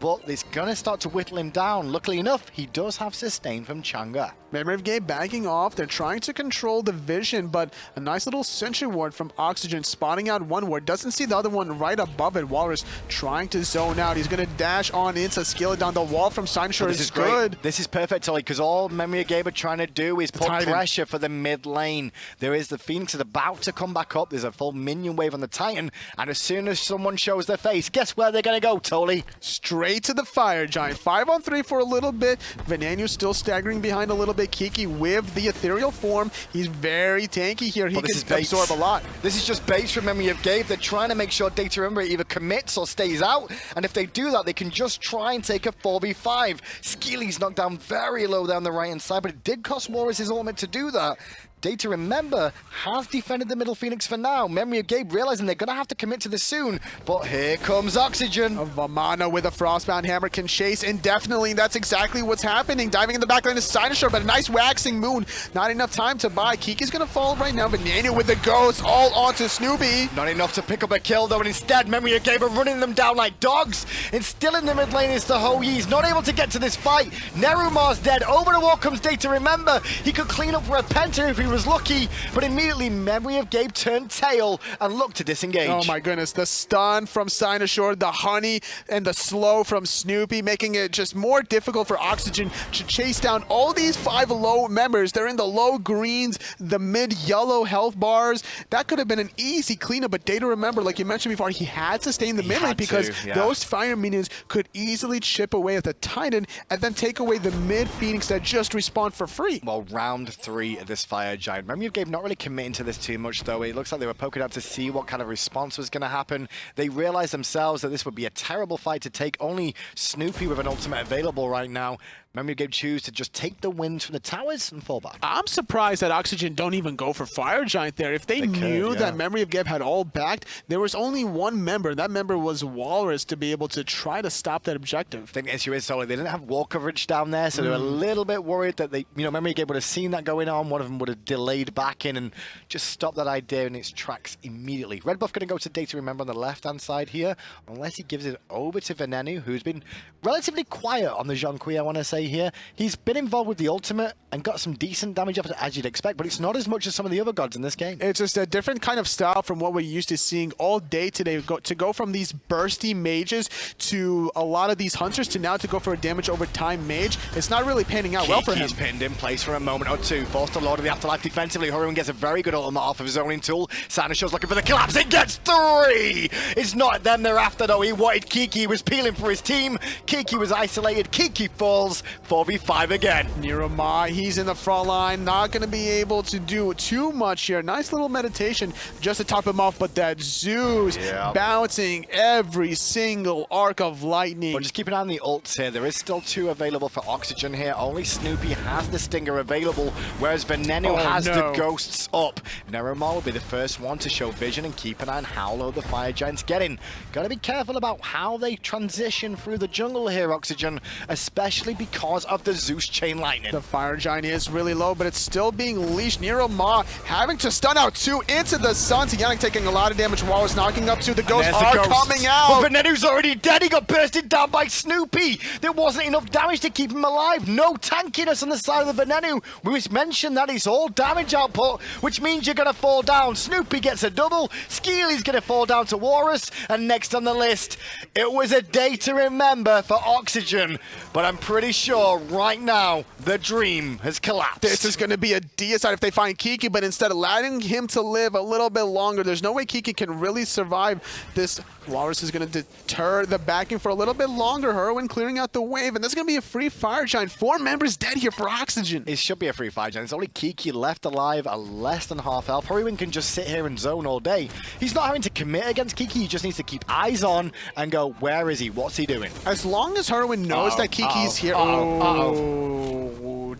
but it's going to start to whittle him down. Luckily enough, he does have sustain from Chang'e. Memory of Gabe backing off. They're trying to control the vision, but a nice little sentry ward from Oxygen, spotting out one ward. Doesn't see the other one right above it. Walrus trying to zone out. He's going to dash on into Skeleton. The wall from Sinashore is good. This is perfect, Ollie, because all Memory of Gabe are trying to do is put pressure for the mid lane. There is the Phoenix is about to come back up. There's a full minion wave on the Titan, and as soon as someone shows their face, guess where they're going to go, Tolly? Straight to the Fire Giant. 5-on-3 for a little bit. Veneno still staggering behind a little bit. Kiki with the ethereal form. He's very tanky here. He can absorb a lot. This is just base from Memory of Gabe. They're trying to make sure Data Remember either commits or stays out, and if they do that, they can just try and take a 4v5. Skilly's knocked down very low down the right-hand side, but it did cost Walrus his ultimate to do that. Data Remember has defended the middle Phoenix for now. Memory of Gabe realizing they're going to have to commit to this soon, but here comes Oxygen. Vamana with a Frostbound Hammer can chase indefinitely. That's exactly what's happening. Diving in the back lane is Sinashore, but a nice waxing moon. Not enough time to buy. Kiki's going to fall right now. Veneno with the ghost all onto Snoopy. Not enough to pick up a kill though, and instead Memory of Gabe are running them down like dogs. And still in the mid lane is the Ho-Yi. He's not able to get to this fight. Nerumar's dead. Over the wall comes Data Remember. He could clean up for a Penta if he was lucky, but immediately Memory of Gabe turned tail and looked to disengage. Oh my goodness, the stun from Sinashore, the honey and the slow low from Snoopy, making it just more difficult for Oxygen to chase down all these 5 low members. They're in the low greens, the mid-yellow health bars. That could have been an easy cleanup, but Data, remember, like you mentioned before, he had to stay in the mid lane because those fire minions could easily chip away at the Titan and then take away the mid Phoenix that just respawned for free. Well, round 3 of this Fire Giant. Remember, Gabe not really committing to this too much, though. It looks like they were poking out to see what kind of response was going to happen. They realized themselves that this would be a terrible fight to take. Only Snoopy with an ultimate available right now. Memory of Gabe choose to just take the wins from the towers and fall back. I'm surprised that Oxygen don't even go for Fire Giant there. If they knew that Memory of Gabe had all backed, there was only one member, and that member was Walrus, to be able to try to stop that objective. I think the issue is, they didn't have wall coverage down there, so they were a little bit worried that they, Memory of Gabe would have seen that going on. One of them would have delayed back in and just stopped that idea in its tracks immediately. Red buff going to go to Data Remember on the left-hand side here, unless he gives it over to Venenu, who's been relatively quiet on the Jean-Qui, I want to say here. He's been involved with the ultimate and got some decent damage up as you'd expect, but it's not as much as some of the other gods in this game. It's just a different kind of style from what we're used to seeing all day today. To go from these bursty mages to a lot of these hunters to now to go for a damage over time mage, it's not really panning out well for him. He's pinned in place for a moment or two. Forced to Lord of the Afterlife defensively. Hurricane gets a very good ultimate off of his zoning tool. Sanishaw's looking for the collapse. It gets 3! It's not them they're after, though. He wanted Kiki. He was peeling for his team. Kiki was isolated. Kiki falls. 4v5 again. Niroma, he's in the front line. Not going to be able to do too much here. Nice little meditation just to top him off, but that Zeus bouncing every single arc of lightning. Well, just keep an eye on the ults here. There is still 2 available for Oxygen here. Only Snoopy has the Stinger available, whereas Venenu has the Ghosts up. Neromar will be the first one to show vision and keep an eye on how low the Fire Giant's getting. Got to be careful about how they transition through the jungle here, Oxygen, especially because of the Zeus Chain Lightning. The Fire Giant is really low, but it's still being leashed. Niroma having to stun out 2 into the sun. Tianic taking a lot of damage. Wallace knocking up 2. The ghosts are coming out. But Venenu's already dead. He got bursted down by Snoopy. There wasn't enough damage to keep him alive. No tankiness on the side of the Venenu. We mentioned that it's all damage output, which means you're going to fall down. Snoopy gets a double. Skeely's going to fall down to Walrus. And next on the list, it was a day to remember for Oxygen. But I'm pretty sure right now, the dream has collapsed. This is going to be a deicide if they find Kiki, but instead of allowing him to live a little bit longer, there's no way Kiki can really survive this. Walrus is going to deter the backing for a little bit longer. Herwin clearing out the wave, and this is going to be a free Fire Giant. 4 members dead here for Oxygen. It should be a free Fire Giant. There's only Kiki left alive, a less than half health. Herwin can just sit here and zone all day. He's not having to commit against Kiki. He just needs to keep eyes on and go, where is he? What's he doing? As long as Herwin knows that Kiki's here.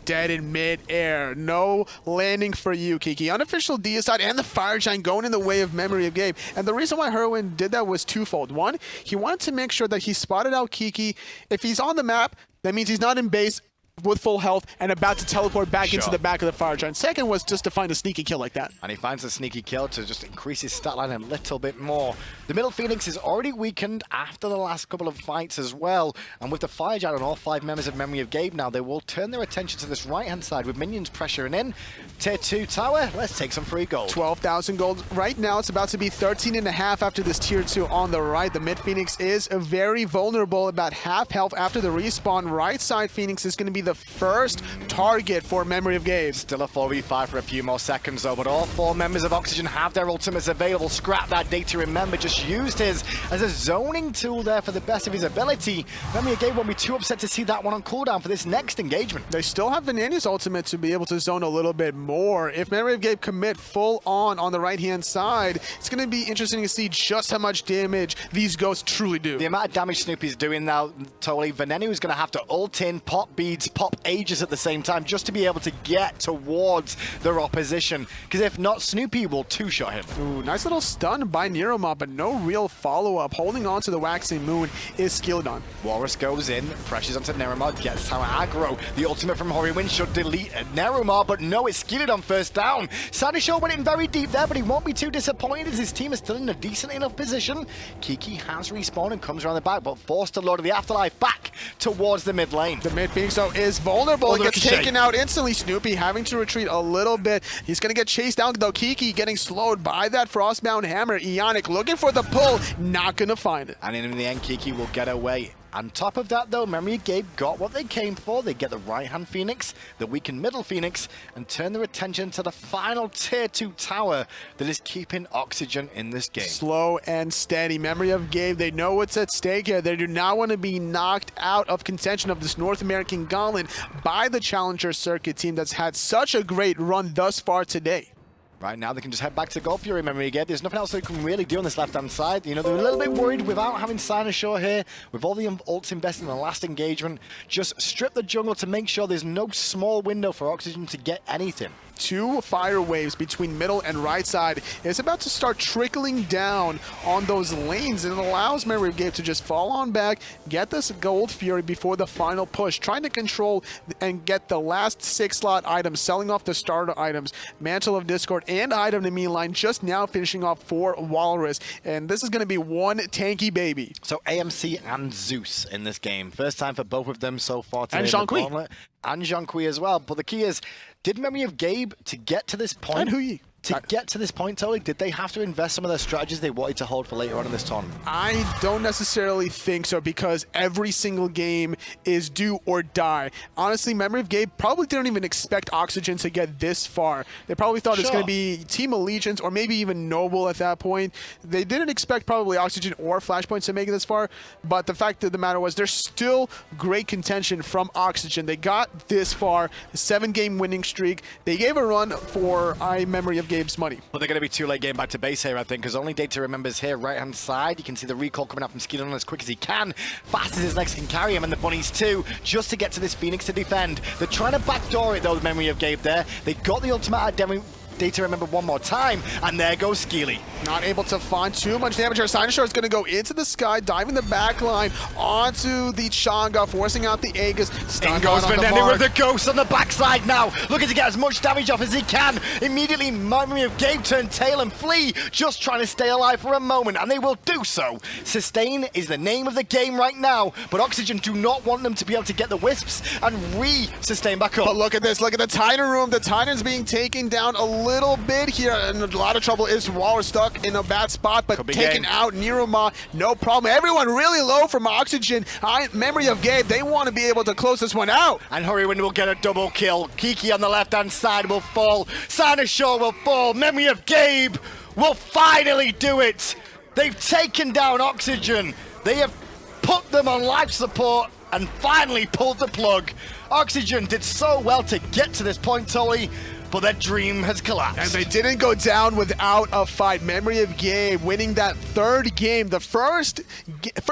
Dead in mid-air. No landing for you, Kiki. Unofficial deicide and the Fire Giant going in the way of Memory of Gabe. And the reason why Herwin did that was twofold. One, he wanted to make sure that he spotted out Kiki. If he's on the map, that means he's not in base with full health and about to teleport back into the back of the Fire Giant. Second was just to find a sneaky kill like that. And he finds a sneaky kill to just increase his stat line a little bit more. The middle Phoenix is already weakened after the last couple of fights as well. And with the Fire Giant on all 5 members of Memory of Gabe now, they will turn their attention to this right-hand side with minions pressuring in. Tier 2 tower, let's take some free gold. 12,000 gold. Right now, it's about to be 13.5 after this Tier 2 on the right. The mid Phoenix is very vulnerable, about half health after the respawn. Right side Phoenix is going to be the first target for Memory of Gabe. Still a 4v5 for a few more seconds though, but all 4 members of Oxygen have their ultimates available. Scrap that Data Remember, just used his as a zoning tool there for the best of his ability. Memory of Gabe won't be too upset to see that one on cooldown for this next engagement. They still have Venani's ultimate to be able to zone a little bit more. If Memory of Gabe commit full on the right-hand side, it's going to be interesting to see just how much damage these ghosts truly do. The amount of damage Snoopy's doing now, totally, Venenu is going to have to ult in, pop beads, pop Aegis at the same time, just to be able to get towards their opposition. Because if not, Snoopy will two-shot him. Ooh, nice little stun by Niroma, but no real follow-up. Holding on to the Waxing Moon is Skilledon. Walrus goes in, pressures onto Neromar, gets tower aggro. The ultimate from Horrywin should delete Neromar, but no, it's Skilledon first down. Sadishaw went in very deep there, but he won't be too disappointed as his team is still in a decent enough position. Kiki has respawned and comes around the back, but forced to Lord of the Afterlife back towards the mid lane. The mid Phoenix, though, is vulnerable. He gets taken out instantly. Snoopy having to retreat a little bit. He's going to get chased down, though. Kiki getting slowed by that Frostbound Hammer. Ionic looking for the pull, not going to find it. And in the end, Kiki will get away. On top of that, though, Memory of Gabe got what they came for. They get the right-hand Phoenix, the weakened middle Phoenix, and turn their attention to the final Tier 2 tower that is keeping Oxygen in this game. Slow and steady. Memory of Gabe, they know what's at stake here. They do not want to be knocked out of contention of this North American Gauntlet by the Challenger Circuit team that's had such a great run thus far today. Right now, they can just head back to Gold Fury, Memory again. There's nothing else they can really do on this left-hand side. You know, they're a little bit worried without having Sinosure here, with all the ults invested in the last engagement. Just strip the jungle to make sure there's no small window for Oxygen to get anything. 2 fire waves between middle and right side. It's about to start trickling down on those lanes, and it allows Memory of Gabe to just fall on back, get this Gold Fury before the final push, trying to control and get the last 6 slot items, selling off the starter items, Mantle of Discord, and Item to Me line, just now finishing off for Walrus. And this is going to be one tanky baby. So AMC and Zeus in this game. First time for both of them so far today. And Jean-Qui. And Jean-Qui as well. But the key is, did Memory of Gabe, to get to this point... And Hui. To get to this point, Totally, did they have to invest some of their strategies they wanted to hold for later on in this tournament? I don't necessarily think so, because every single game is do or die. Honestly, Memory of Gabe probably didn't even expect Oxygen to get this far. They probably thought it's going to be Team Allegiance or maybe even Noble at that point. They didn't expect probably Oxygen or Flashpoint to make it this far, but the fact of the matter was there's still great contention from Oxygen. They got this far, a 7-game winning streak. They gave a run for Memory of Gabe's money. But they're going to be too late getting back to base here, I think, because only Data remembers here, right-hand side. You can see the recall coming out from Skidon as quick as he can, fast as his legs can carry him, and the bunnies too, just to get to this Phoenix to defend. They're trying to backdoor it, though, the Memory of Gabe there. They got the ultimate out of Data remember one more time, and there goes Skeely. Not able to find too much damage here. Sinosure is going to go into the sky, diving the back line onto the Chang'e, forcing out the Aegis. In goes Venenu with the Ghost on the backside now, looking to get as much damage off as he can. Immediately, Memory of Gabe turn tail and flee, just trying to stay alive for a moment, and they will do so. Sustain is the name of the game right now, but Oxygen do not want them to be able to get the Wisps and re-sustain back up. But look at this, look at the Titan room. The Titan's being taken down a little bit here, and a lot of trouble. Is Waller stuck in a bad spot, but taken out. Niruma, no problem. Everyone really low from Oxygen. Memory of Gabe, they want to be able to close this one out. And Hurrywin will get a double kill. Kiki on the left-hand side will fall. Sinosure will fall. Memory of Gabe will finally do it. They've taken down Oxygen. They have put them on life support and finally pulled the plug. Oxygen did so well to get to this point, Tully, but their dream has collapsed. And they didn't go down without a fight. Memory of Gabe winning that 3rd game, the first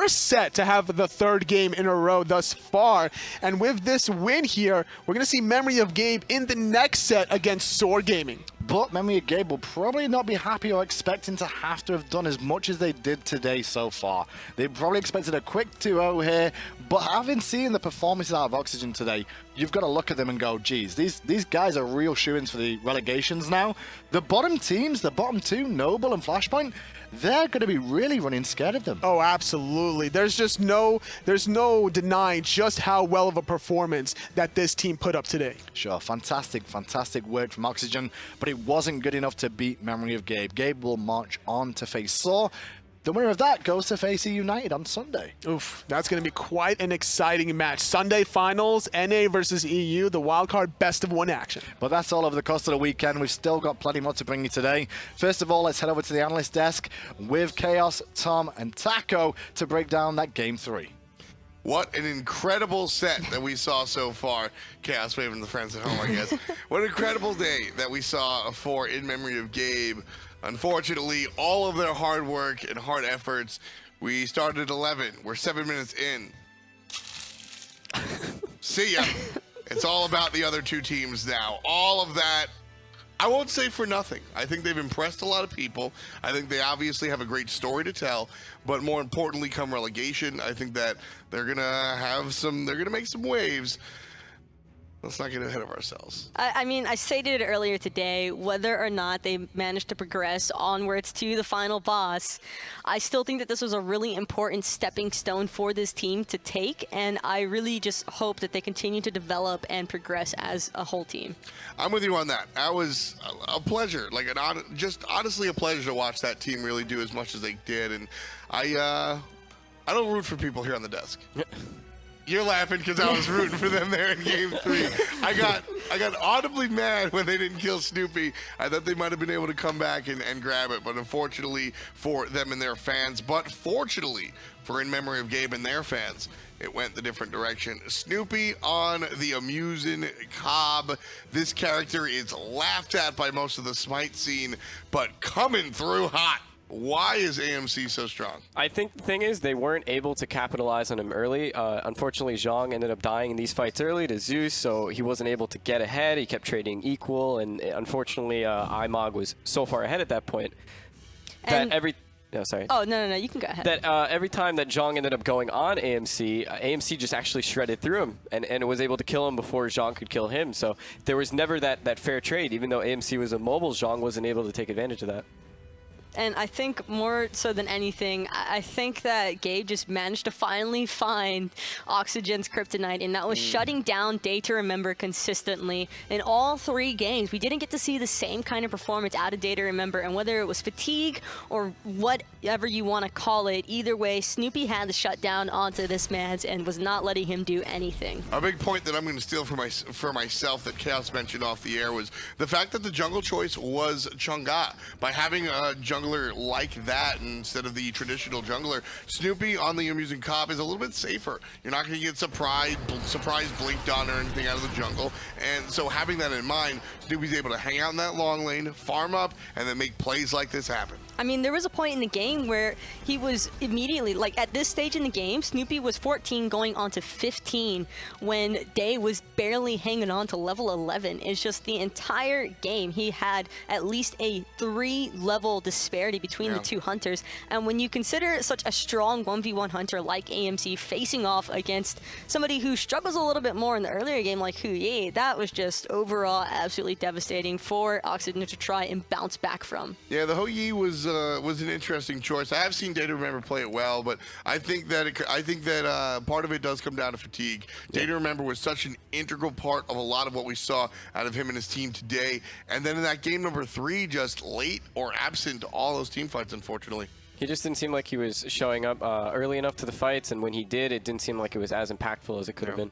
set to have the 3rd game in a row thus far. And with this win here, we're going to see Memory of Gabe in the next set against Soar Gaming. But Memory of Gabe will probably not be happy or expecting to have to have done as much as they did today so far. They probably expected a quick 2-0 here, but having seen the performances out of Oxygen today, you've got to look at them and go, geez, these guys are real shoo-ins for the relegations now. The bottom teams, the bottom 2, Noble and Flashpoint, they're going to be really running scared of them. Oh, absolutely. There's no denying just how well of a performance that this team put up today. Sure, fantastic work from Oxygen, but it wasn't good enough to beat Memory of Gabe. Gabe will march on to face Soar. The winner of that goes to face United on Sunday. Oof, that's going to be quite an exciting match. Sunday finals, NA versus EU, the wildcard best of 1 action. But that's all over the course of the weekend. We've still got plenty more to bring you today. First of all, let's head over to the analyst desk with Chaos, Tom, and Taco to break down that Game 3. What an incredible set that we saw so far. Chaos waving the friends at home, I guess. What an incredible day that we saw for In Memory of Gabe. Unfortunately, all of their hard work and hard efforts, we started at 11. We're 7 minutes in. See ya. It's all about the other 2 teams now. All of that, I won't say for nothing. I think they've impressed a lot of people. I think they obviously have a great story to tell. But more importantly, come relegation, I think that they're going to make some waves. Let's not get ahead of ourselves. I mean, I stated it earlier today, whether or not they managed to progress onwards to the final boss, I still think that this was a really important stepping stone for this team to take, and I really just hope that they continue to develop and progress as a whole team. I'm with you on that. That was a pleasure, just honestly a pleasure to watch that team really do as much as they did, and I I don't root for people here on the desk. You're laughing because I was rooting for them there in Game 3. I got audibly mad when they didn't kill Snoopy. I thought they might have been able to come back and grab it, but unfortunately for them and their fans, but fortunately for In Memory of Gabe and their fans, it went the different direction. Snoopy on the amusing cob. This character is laughed at by most of the Smite scene, but coming through hot. Why is AMC so strong? I think the thing is they weren't able to capitalize on him early. Unfortunately, Zhang ended up dying in these fights early to Zeus, so he wasn't able to get ahead. He kept trading equal, and unfortunately, IMOG was so far ahead at that point that No, sorry. Oh, no, you can go ahead. That every time that Zhang ended up going on AMC, AMC just actually shredded through him and was able to kill him before Zhang could kill him. So there was never that fair trade. Even though AMC was immobile, Zhang wasn't able to take advantage of that. And I think more so than anything, I think that Gabe just managed to finally find Oxygen's kryptonite, and that was shutting down Day to Remember consistently in all 3 games. We didn't get to see the same kind of performance out of Day to Remember, and whether it was fatigue or whatever you want to call it, either way, Snoopy had the shutdown onto this man's and was not letting him do anything. A big point that I'm going to steal for myself that Chaos mentioned off the air was the fact that the jungle choice was Chang'e. By having a jungler like that instead of the traditional jungler, Snoopy on the amusing cob is a little bit safer. You're not going to get surprise blinked on or anything out of the jungle, and so having that in mind, Snoopy's able to hang out in that long lane, farm up, and then make plays like this happen. I mean, there was a point in the game where he was immediately, like at this stage in the game, Snoopy was 14 going on to 15 when Day was barely hanging on to level 11. It's just the entire game, he had at least a 3-level disparity between the 2 hunters. And when you consider such a strong 1v1 hunter like AMC facing off against somebody who struggles a little bit more in the earlier game like Hu Yi, that was just overall absolutely devastating for Oxygen to try and bounce back from. Yeah, the Hu Yi was an interesting choice. I have seen Day to Remember play it well, but I think that part of it does come down to fatigue. Day to Remember was such an integral part of a lot of what we saw out of him and his team today, and then in that game number 3, just late or absent all those team fights, unfortunately. He just didn't seem like he was showing up early enough to the fights, and when he did, it didn't seem like it was as impactful as it could have been.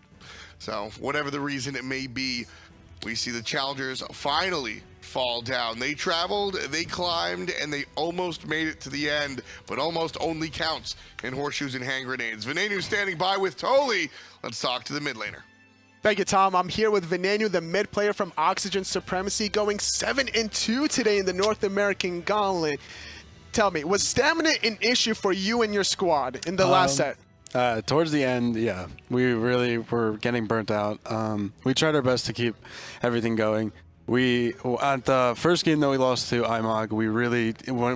So whatever the reason it may be, we see the challengers finally fall down. They traveled, they climbed, and they almost made it to the end, but almost only counts in horseshoes and hand grenades. Venenu standing by with Toli. Let's talk to the mid laner. Thank you, Tom. I'm here with Venenu, the mid player from Oxygen Supremacy, going 7-2 today in the North American Gauntlet. Tell me, was stamina an issue for you and your squad in the last set? Towards the end, yeah, we really were getting burnt out. We tried our best to keep everything going. At the first game that we lost to IMOG,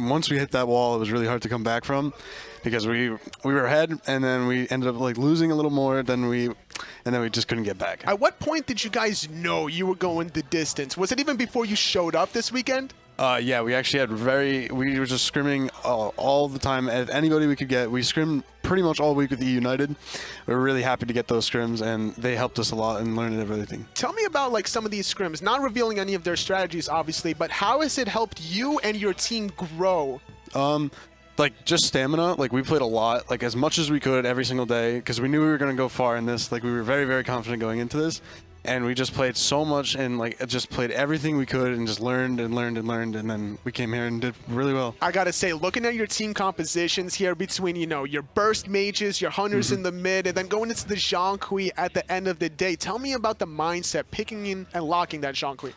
once we hit that wall, it was really hard to come back from, because we were ahead, and then we ended up like losing a little more, and then we just couldn't get back. At what point did you guys know you were going the distance? Was it even before you showed up this weekend? Yeah, we actually we were just scrimming all the time at anybody we could get. We scrimmed pretty much all week with E United. We were really happy to get those scrims, and they helped us a lot in learning everything. Tell me about like some of these scrims, not revealing any of their strategies, obviously, but how has it helped you and your team grow? Like just stamina. Like we played a lot, like as much as we could every single day, because we knew we were going to go far in this. Like we were very, very confident going into this. And we just played so much and like just played everything we could and just learned and learned and learned, and then we came here and did really well. I gotta say, looking at your team compositions here between, you know, your burst mages, your hunters in the mid, and then going into the Zhang Kui at the end of the day, tell me about the mindset picking in and locking that Zhang Kui.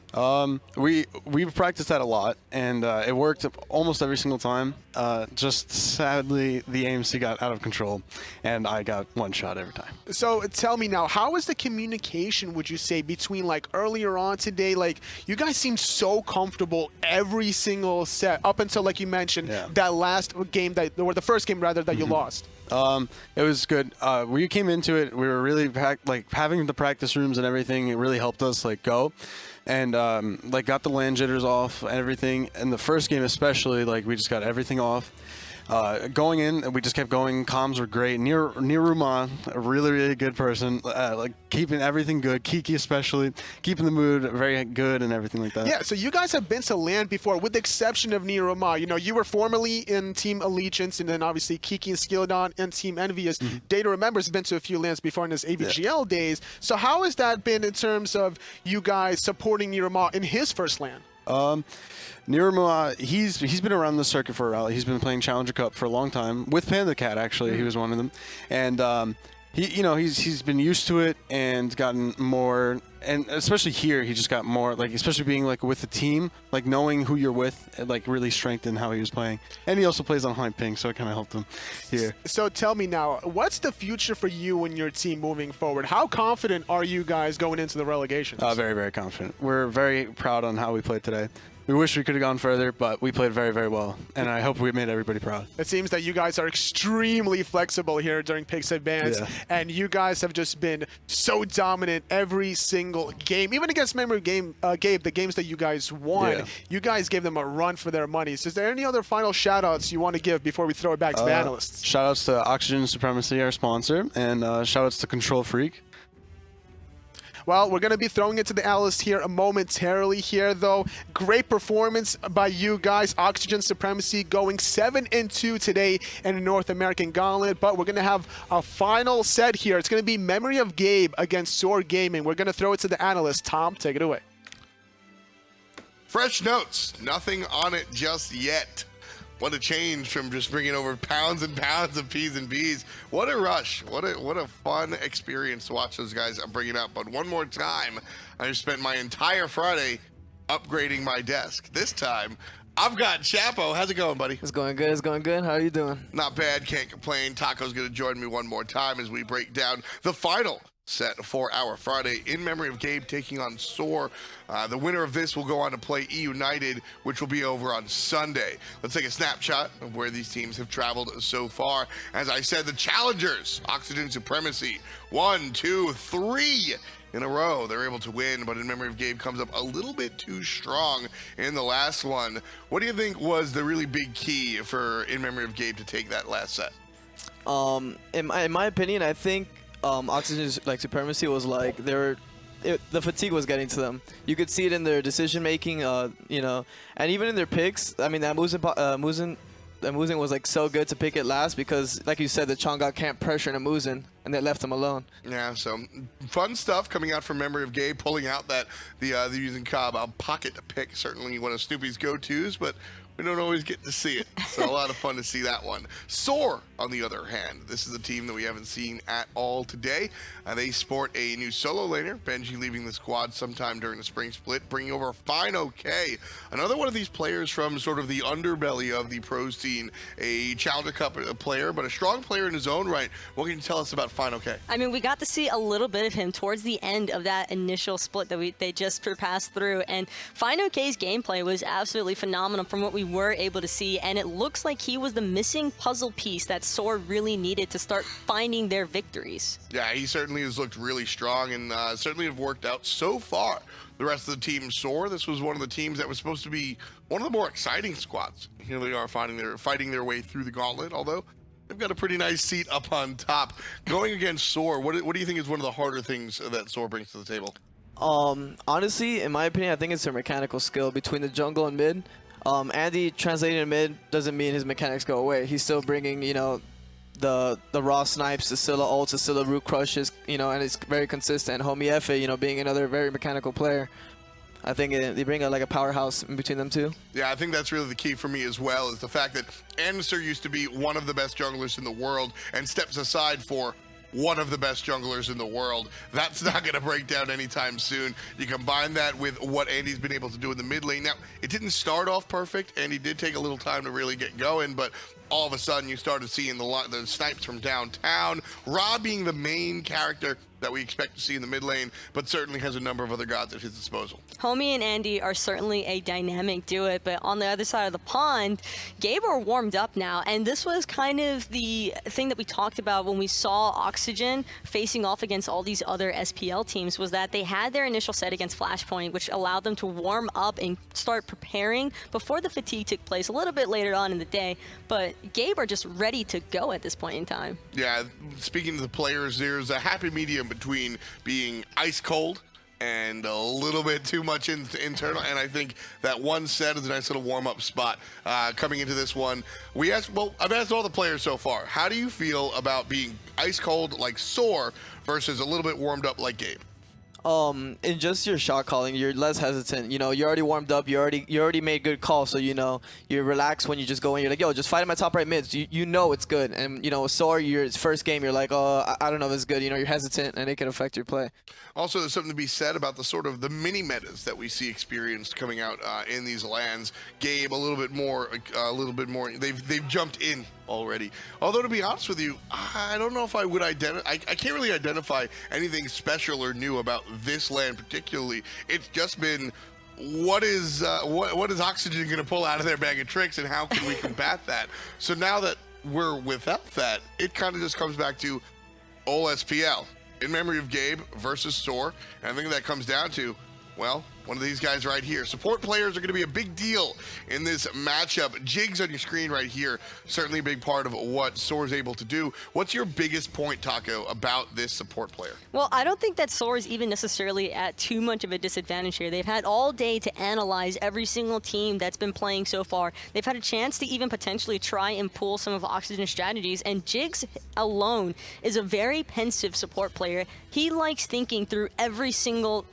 We've practiced that a lot, and it worked almost every single time. Just sadly, the AMC got out of control, and I got one shot every time. So tell me now, how is the communication, would you say, between like earlier on today? Like you guys seemed so comfortable every single set up until, like you mentioned, that last game or the first game rather that you lost. It was good. We came into it, we were really packed, like having the practice rooms and everything, it really helped us like go. And like got the land jitters off and everything. And the first game especially, like we just got everything off. Going in, we just kept going. Comms were great. Niruma, a really, really good person, like keeping everything good. Kiki especially, keeping the mood very good and everything like that. Yeah, so you guys have been to LAN before, with the exception of Niruma. You know, you were formerly in Team Allegiance, and then obviously Kiki and Skilladon and Team Envious. Data Remembers has been to a few LANs before in his AVGL days. So how has that been in terms of you guys supporting Niruma in his first LAN? Niruma, he's been around the circuit for a while. He's been playing Challenger Cup for a long time with Panda Cat. Actually, he was one of them, and he's been used to it and gotten more. And especially here, he just got more, like, especially being like with the team, like knowing who you're with, like really strengthened how he was playing. And he also plays on high ping, so it kind of helped him here. So tell me now, what's the future for you and your team moving forward? How confident are you guys going into the relegations? Very, very confident. We're very proud on how we played today. We wish we could have gone further, but we played very, very well, and I hope we made everybody proud. It seems that you guys are extremely flexible here during Pix Advance, and you guys have just been so dominant every single game. Even against Memory Game, Gabe, the games that you guys won, you guys gave them a run for their money. So is there any other final shout-outs you want to give before we throw it back to the analysts? Shout-outs to Oxygen Supremacy, our sponsor, and shout-outs to Control Freak. Well, we're going to be throwing it to the analyst here momentarily here, though. Great performance by you guys. Oxygen Supremacy going 7-2 today in the North American Gauntlet, but we're going to have a final set here. It's going to be Memory of Gabe against Soar Gaming. We're going to throw it to the analyst. Tom, take it away. Fresh notes. Nothing on it just yet. What a change from just bringing over pounds and pounds of P's and B's. What a rush. What a fun experience to watch those guys bringing up. But one more time, I spent my entire Friday upgrading my desk. This time, I've got Chapo. How's it going, buddy? It's going good. It's going good. How are you doing? Not bad. Can't complain. Taco's going to join me one more time as we break down the final set for our Friday in memory of Gabe taking on Soar. The winner of this will go on to play E-United, which will be over on Sunday. Let's take a snapshot of where these teams have traveled so far. As I said, the challengers, Oxygen Supremacy, 1, 2, 3 in a row. They're able to win, but in memory of Gabe comes up a little bit too strong in the last one. What do you think was the really big key for in memory of Gabe to take that last set? In my opinion, I think Oxygen's Supremacy was like the fatigue was getting to them. You could see it in their decision making, you know, and even in their picks. I mean, that Muzen was like so good to pick it last because, like you said, the Chang'e can't pressure in a Muzen, and they left him alone. Yeah, so fun stuff coming out from memory of Gabe, pulling out that the using Cobb pocket pick, certainly one of Snoopy's go-tos, but we don't always get to see it. So a lot of fun to see that one. Soar, on the other hand, this is a team that we haven't seen at all today. They sport a new solo laner, Benji leaving the squad sometime during the spring split, bringing over Fine OK, another one of these players from sort of the underbelly of the pro scene, a Challenger Cup player, but a strong player in his own right. What can you tell us about Fine OK? I mean, we got to see a little bit of him towards the end of that initial split that they just passed through, and Fine OK's gameplay was absolutely phenomenal from what we were able to see, and it looks like he was the missing puzzle piece that Soar really needed to start finding their victories. Yeah, he certainly has looked really strong and certainly have worked out so far. The rest of the team Soar, this was one of the teams that was supposed to be one of the more exciting squads. Here they are fighting their way through the gauntlet, although they've got a pretty nice seat up on top. Going against Soar, what do you think is one of the harder things that Soar brings to the table? Honestly, in my opinion, I think it's their mechanical skill between the jungle and mid. Andy translating to mid doesn't mean his mechanics go away. He's still bringing, you know, the raw snipes, the Scylla ults, the Scylla root crushes, you know, and it's very consistent. Homie Efe, you know, being another very mechanical player. I think they bring like a powerhouse in between them two. Yeah, I think that's really the key for me as well, is the fact that Answer used to be one of the best junglers in the world and steps aside for one of the best junglers in the world. That's not going to break down anytime soon. You combine that with what Andy's been able to do in the mid lane. Now, it didn't start off perfect. Andy did take a little time to really get going, but all of a sudden you started seeing the snipes from downtown. Ra being the main character that we expect to see in the mid lane, but certainly has a number of other gods at his disposal. Homie and Andy are certainly a dynamic duet, but on the other side of the pond, Gabe are warmed up now, and this was kind of the thing that we talked about when we saw Oxygen facing off against all these other SPL teams, was that they had their initial set against Flashpoint, which allowed them to warm up and start preparing before the fatigue took place a little bit later on in the day, but Gabe are just ready to go at this point in time. Yeah, speaking to the players, there's a happy medium between being ice cold and a little bit too much internal, and I think that one set is a nice little warm-up spot coming into this one. I've asked all the players so far, how do you feel about being ice cold like Soar versus a little bit warmed up like Gabe? In just your shot calling, you're less hesitant. You know, you're already warmed up. You already made good calls. So, you know, you're relaxed when you just go in. You're like, yo, just fight in my top right mids. You know it's good. And, you know, Soar, your first game, you're like, oh, I don't know if it's good. You know, you're hesitant, and it can affect your play. Also, there's something to be said about the sort of the mini metas that we see experienced coming out in these LANs. Gabe, a little bit more. They've jumped in already. Although, to be honest with you, I don't know if I would identify. I can't really identify anything special or new about this LAN particularly. It's just been what is Oxygen going to pull out of their bag of tricks, and how can we combat that? So now that we're without that, it kind of just comes back to all SPL. In memory of Gabe versus Soar, and I think that comes down to, well, one of these guys right here. Support players are going to be a big deal in this matchup. Jigs on your screen right here, certainly a big part of what Soar's able to do. What's your biggest point, Taco, about this support player? Well, I don't think that Soar is even necessarily at too much of a disadvantage here. They've had all day to analyze every single team that's been playing so far. They've had a chance to even potentially try and pull some of Oxygen's strategies, and Jigs alone is a very pensive support player. He likes thinking through every single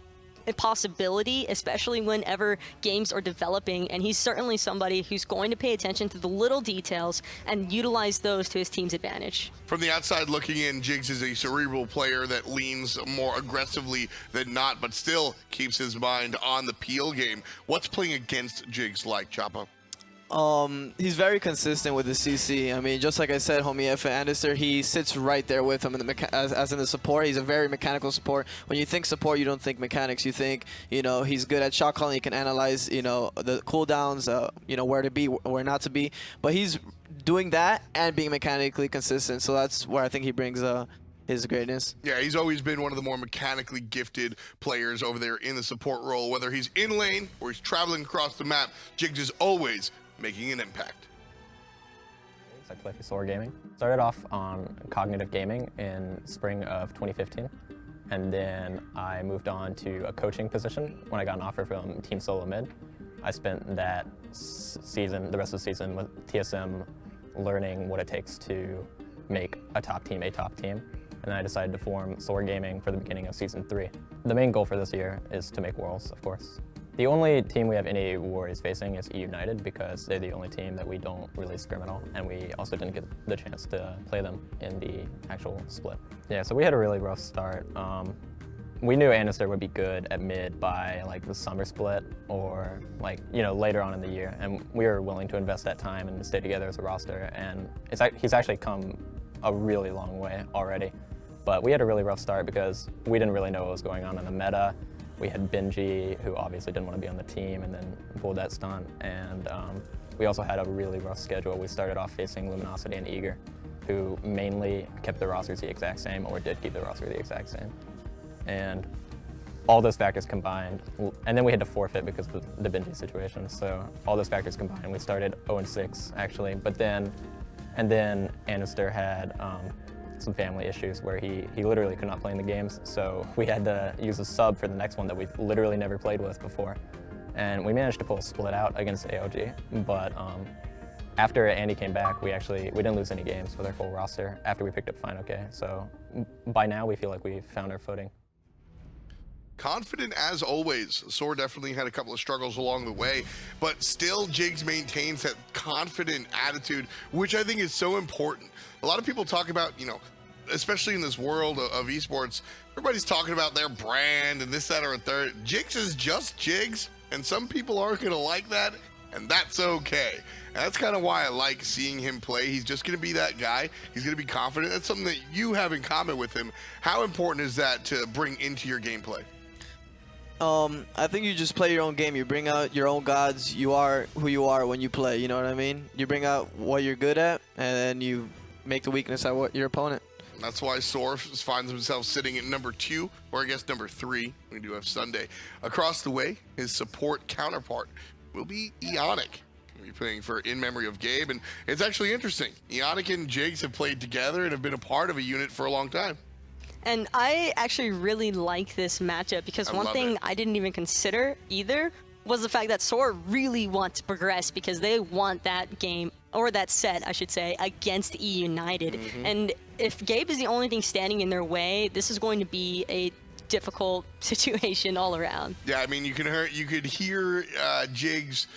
possibility, especially whenever games are developing, and he's certainly somebody who's going to pay attention to the little details and utilize those to his team's advantage. From the outside looking in, Jigs is a cerebral player that leans more aggressively than not, but still keeps his mind on the peel game. What's playing against Jigs like, Choppa? He's very consistent with the CC. I mean, just like I said, homie F. Anderson, he sits right there with him in the as in the support. He's a very mechanical support. When you think support, you don't think mechanics. You think, you know, he's good at shot calling. He can analyze, you know, the cooldowns, you know, where to be, where not to be. But he's doing that and being mechanically consistent. So that's where I think he brings his greatness. Yeah, he's always been one of the more mechanically gifted players over there in the support role. Whether he's in lane or he's traveling across the map, Jigs is always making an impact. I play for Soar Gaming. Started off on cognitive gaming in spring of 2015, and then I moved on to a coaching position when I got an offer from Team Solo Mid. I spent that season, the rest of the season, with TSM learning what it takes to make a top team, and then I decided to form Soar Gaming for the beginning of Season 3. The main goal for this year is to make Worlds, of course. The only team we have any worries facing is United, because they're the only team that we don't really scrim at all, and we also didn't get the chance to play them in the actual split. Yeah, so we had a really rough start. We knew Anister would be good at mid by like the summer split, or like, you know, later on in the year, and we were willing to invest that time and stay together as a roster, and he's actually come a really long way already. But we had a really rough start because we didn't really know what was going on in the meta. We had Benji, who obviously didn't want to be on the team, and then pulled that stunt. And we also had a really rough schedule. We started off facing Luminosity and Eager, who mainly kept the rosters the exact same, or did keep the roster the exact same. And all those factors combined, and then we had to forfeit because of the Benji situation. So all those factors combined, we started 0-6 actually. But then Anister had some family issues where he literally could not play in the games, so we had to use a sub for the next one that we've literally never played with before. And we managed to pull a split out against AOG, but after Andy came back, we didn't lose any games with our full roster after we picked up Fine OK. So by now we feel like we found our footing. Confident as always. Soar definitely had a couple of struggles along the way, but still Jigs maintains that confident attitude, which I think is so important. A lot of people talk about, you know, especially in this world of esports, everybody's talking about their brand and this, that, or a third. Jigs is just Jigs, and some people aren't going to like that. and that's okay. And that's kind of why I like seeing him play. He's just going to be that guy. He's going to be confident. That's something that you have in common with him. How important is that to bring into your gameplay? I think you just play your own game. You bring out your own gods. You are who you are when you play. You know what I mean? You bring out what you're good at, and then you make the weakness at what your opponent. That's why Soar finds himself sitting at number 2, or I guess number 3. We do have Sunday. Across the way, his support counterpart will be Ionic. He'll be playing for In Memory of Gabe, and it's actually interesting. Ionic and Jigs have played together and have been a part of a unit for a long time. And I actually really like this matchup because one thing I didn't even consider either was the fact that Soar really wants to progress because they want that game, or that set, I should say, against E United. And if Gabe is the only thing standing in their way, this is going to be a difficult situation all around. Yeah, I mean, you could hear Jigs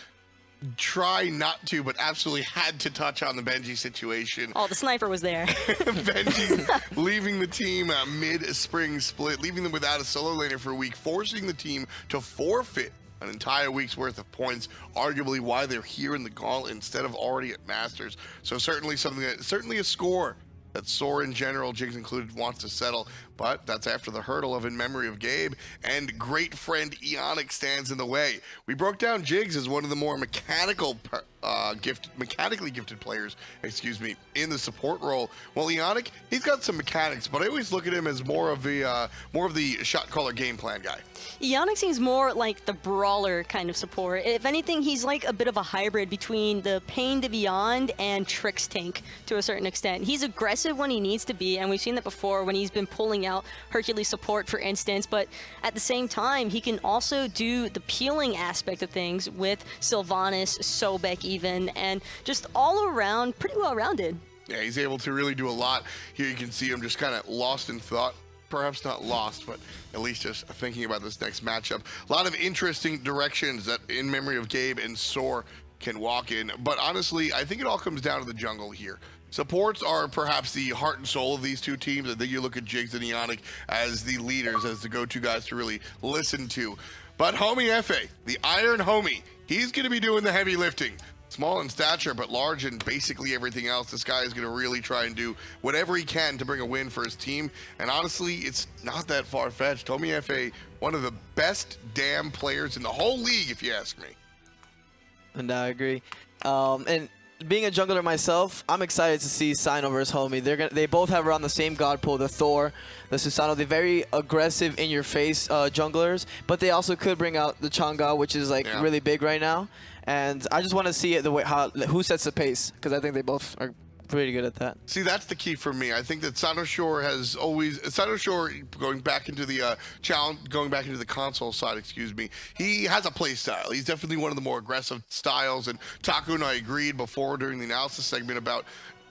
try not to, but absolutely had to touch on the Benji situation. Oh, the sniper was there. Benji leaving the team mid-spring split, leaving them without a solo laner for a week, forcing the team to forfeit an entire week's worth of points, arguably why they're here in the Gauntlet instead of already at Masters. So certainly certainly a score that Soar in general, Jigs included, wants to settle, but that's after the hurdle of In Memory of Gabe, and great friend Ionic stands in the way. We broke down Jigs as one of the more mechanically gifted players, in the support role. Well, Ionic, he's got some mechanics, but I always look at him as more of the shot caller game plan guy. Ionic seems more like the brawler kind of support. If anything, he's like a bit of a hybrid between the Pain to Beyond and Trix tank to a certain extent. He's aggressive when he needs to be, and we've seen that before when he's been pulling out Hercules support, for instance, but at the same time, he can also do the peeling aspect of things with Sylvanas, Sobek even, and just all around pretty well-rounded. Yeah, he's able to really do a lot. Here you can see him just kind of lost in thought. Perhaps not lost, but at least just thinking about this next matchup. A lot of interesting directions that In Memory of Gabe and Soar can walk in. But honestly, I think it all comes down to the jungle here. Supports are perhaps the heart and soul of these two teams. I think you look at Jigs and Ionic as the leaders, as the go-to guys to really listen to. But Homie Efe, the Iron Homie, he's going to be doing the heavy lifting. Small in stature, but large in basically everything else. This guy is going to really try and do whatever he can to bring a win for his team. And honestly, it's not that far-fetched. Homie Efe, one of the best damn players in the whole league, if you ask me. And I agree. And being a jungler myself, I'm excited to see Sino versus Homie. They both have around the same god pool, the Thor, the Susano. They're very aggressive, in-your-face junglers, but they also could bring out the Chang'e, which is like really big right now. And I just want to see it the way who sets the pace, because I think they both are pretty good at that. See, that's the key for me. I think that Sanoshore has always going back into the console side, he has a play style. He's definitely one of the more aggressive styles, and Taku and I agreed before during the analysis segment about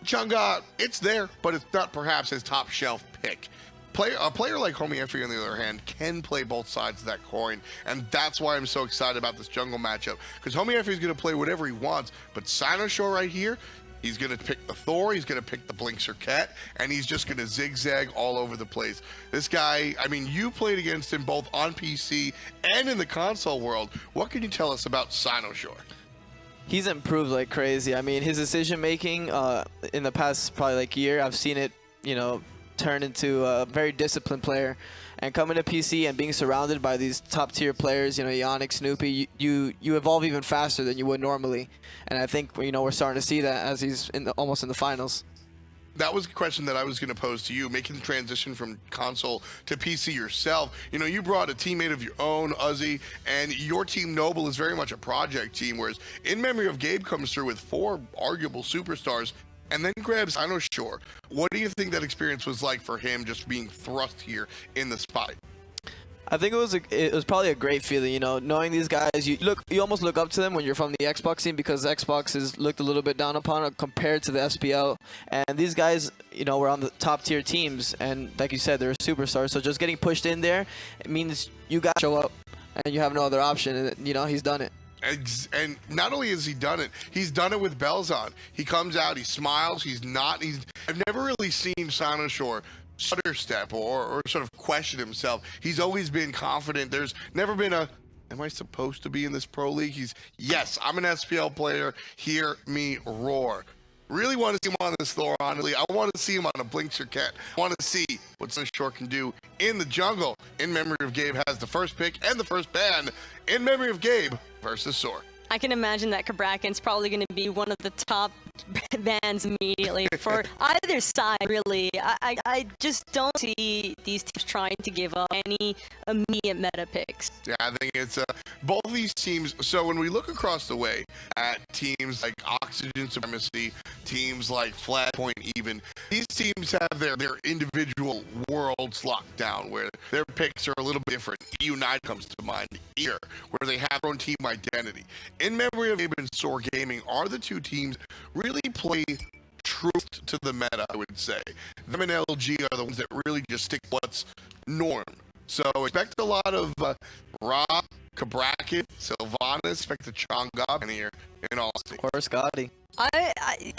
Chang'e. It's there, but it's not perhaps his top shelf pick. A player like Homie Efe, on the other hand, can play both sides of that coin, and that's why I'm so excited about this jungle matchup, because Homie Efe is going to play whatever he wants, but Sanoshore right here, he's going to pick the Thor, he's going to pick the Blinkster Cat, and he's just going to zigzag all over the place. This guy, I mean, you played against him both on PC and in the console world. What can you tell us about Sanoshore? He's improved like crazy. I mean, his decision making in the past probably like year, I've seen it, turn into a very disciplined player. And coming to PC and being surrounded by these top tier players, Ionic, Snoopy, you evolve even faster than you would normally. And I think we're starting to see that as he's almost in the finals. That was a question that I was going to pose to you, making the transition from console to PC yourself. You brought a teammate of your own, Uzi, and your team Noble is very much a project team, whereas In Memory of Gabe comes through with 4 arguable superstars and then grabs Sanoshore. What do you think that experience was like for him, just being thrust here in the spotlight? I think it was probably a great feeling, knowing these guys. You almost look up to them when you're from the Xbox scene, because Xbox is looked a little bit down upon compared to the SPL. And these guys, were on the top tier teams, and like you said, they're superstars. So just getting pushed in there, it means you got to show up, and you have no other option. And he's done it. And not only has he done it, he's done it with bells on. He comes out, he smiles, I've never really seen Sanoshore stutter step or sort of question himself. He's always been confident. There's never been am I supposed to be in this pro league? Yes, I'm an SPL player. Hear me roar. Really want to see him on this Thor, honestly. I want to see him on a Blinkster Cat. I want to see what Sunshore can do in the jungle. In Memory of Gabe has the first pick and the first ban. In Memory of Gabe versus Soar. I can imagine that Kabrakan's probably going to be one of the top bans immediately for either side, really. I just don't see these teams trying to give up any immediate meta picks. Yeah, I think it's both of these teams. So when we look across the way at teams like Oxygen Supremacy, teams like Flashpoint even, these teams have their individual worlds locked down where their picks are a little bit different. Unite comes to mind here, where they have their own team identity. In Memory of Gabe and Soar Gaming are the two teams really play truth to the meta, I would say. Them and LG are the ones that really just stick what's norm. So expect a lot of Rob, Kabrakan, Sylvanas, expect the Chang'e in here in Austin. Or Scotty.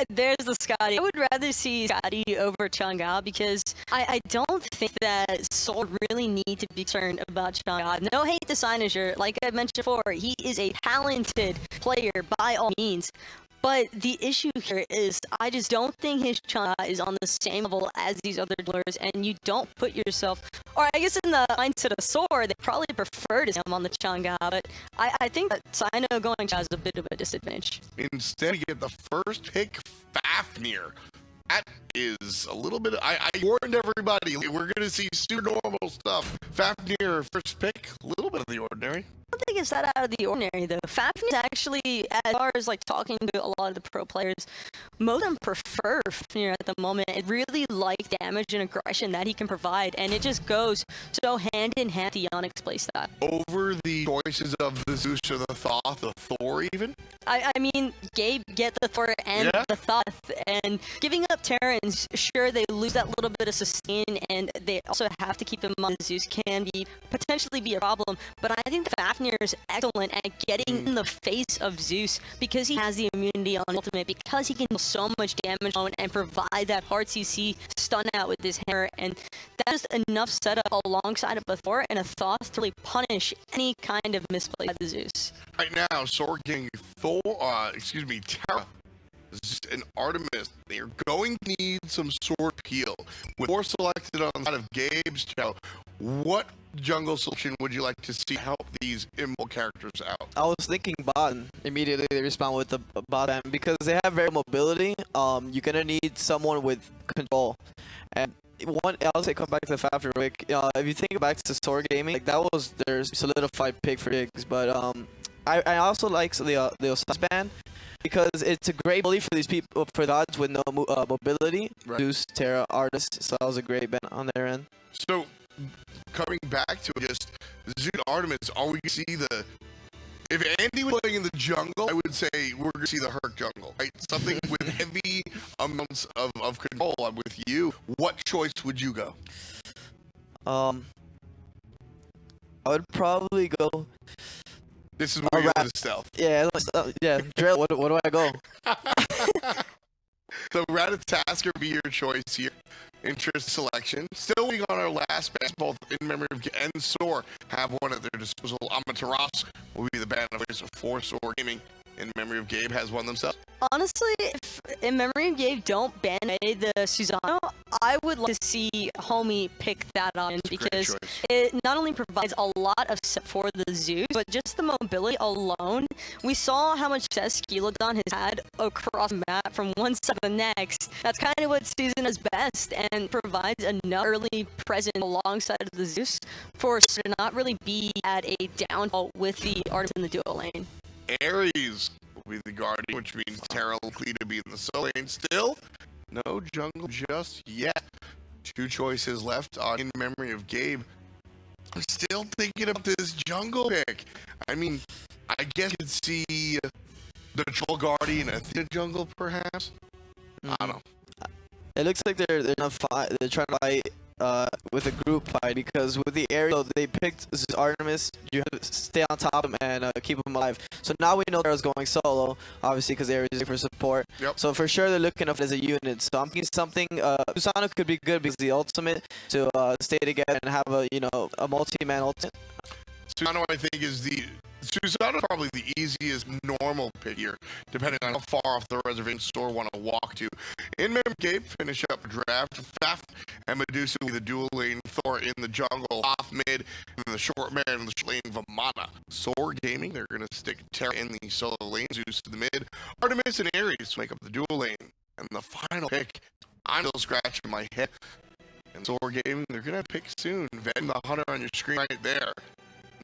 There's the Scotty. I would rather see Scotty over Chang'e because I don't think that Soul really need to be concerned about Chang'e. No hate to Sinosure. Like I mentioned before, he is a talented player by all means. But the issue here is I just don't think his Chang'e is on the same level as these other players, and you don't put yourself, or I guess in the mindset of Soar, they probably prefer to see him on the Chang'e, but I think that Sino going Chang'e is a bit of a disadvantage. Instead, you get the first pick, Fafnir. That is a little bit. I warned everybody. We're going to see super normal stuff. Fafnir, first pick, a little bit of the ordinary. I don't think it's that out of the ordinary, though. Fafnir is actually, as far as like talking to a lot of the pro players, most of them prefer Fafnir at the moment. It really like damage and aggression that he can provide, and it just goes so hand in hand with the Onyx playstyle. Over the choices of the Zeus or the Thoth, the Thor even? I mean, Gabe get the Thor and the Thoth, and giving up Terrans, sure, they lose that little bit of sustain, and they also have to keep in mind Zeus can potentially be a problem, but I think Fafnir is excellent at getting in the face of Zeus because he has the immunity on ultimate, because he can do so much damage on and provide that hard CC stun out with his hammer, and that is enough setup alongside of a Thor and a Thoth to really punish any kind of misplay by the Zeus. Right now, Soar getting Terra, and Artemis, they're going to need some sword peel. With more selected on the side of Gabe's channel, what jungle solution would you like to see help these immobile characters out? I was thinking bot. Immediately they respond with the bot ban because they have very mobility. You're gonna need someone with control. And I'll say come back to the Fafnir real quick. If you think back to Soar Gaming, like that was their solidified pick for Diggs. But I also like the Osiris ban because it's a great bully for these people, for the odds with no mobility. Right. Zeus, Terra, Artist. So that was a great ban on their end. So, coming back to just Zeus Artemis, are we going to see if Andy was playing in the jungle, I would say we're going to see the Herc jungle, right? Something with heavy amounts of control. I'm with you. What choice would you go? I would probably go. This is where you go to stealth. Yeah, Drill, what do I go? So Ratatasker be your choice here. Interest selection. Still waiting on our last ban. Both In Memory of Gabe and Soar have one at their disposal. Amaterasu will be the ban of for Soar Gaming. In Memory of Gabe has one themselves. Honestly, if In Memory of Gabe don't ban the Susano, I would like to see Homie pick that option because it not only provides a lot of set for the Zeus, but just the mobility alone. We saw how much success Skilodon has had across the map from one side to the next. That's kind of what Season is best and provides enough early presence alongside of the Zeus for us to not really be at a downfall with the Artemis in the duo lane. Ares will be the Guardian, which means Terra likely to be in the solo lane. Still, no jungle just yet. Two choices left on In Memory of Gabe. I'm still thinking about this jungle pick. I mean, I guess you could see the Troll Guardian Athena jungle, perhaps. I don't know. It looks like they're trying to fight with a group fight because with the aerial they picked Artemis. You have to stay on top of him and keep him alive. So now we know Terra's going solo, obviously because Ares is for support. Yep. So for sure they're looking at it as a unit. So I'm thinking something. Susano could be good because the ultimate to stay together and have a multi-man ultimate. Susano, I think, is probably the easiest normal pick here, depending on how far off the reservation Soar want to walk to. In memory, Gabe finish up draft. Faf and Medusa with the dual lane. Thor in the jungle. Off mid. And the short man in the short lane. Vamana. Soar Gaming, they're going to stick Terra in the solo lane. Zeus to the mid. Artemis and Ares to make up the dual lane. And the final pick, I'm still scratching my head. And Soar Gaming, they're going to pick soon. Ven the Hunter on your screen right there.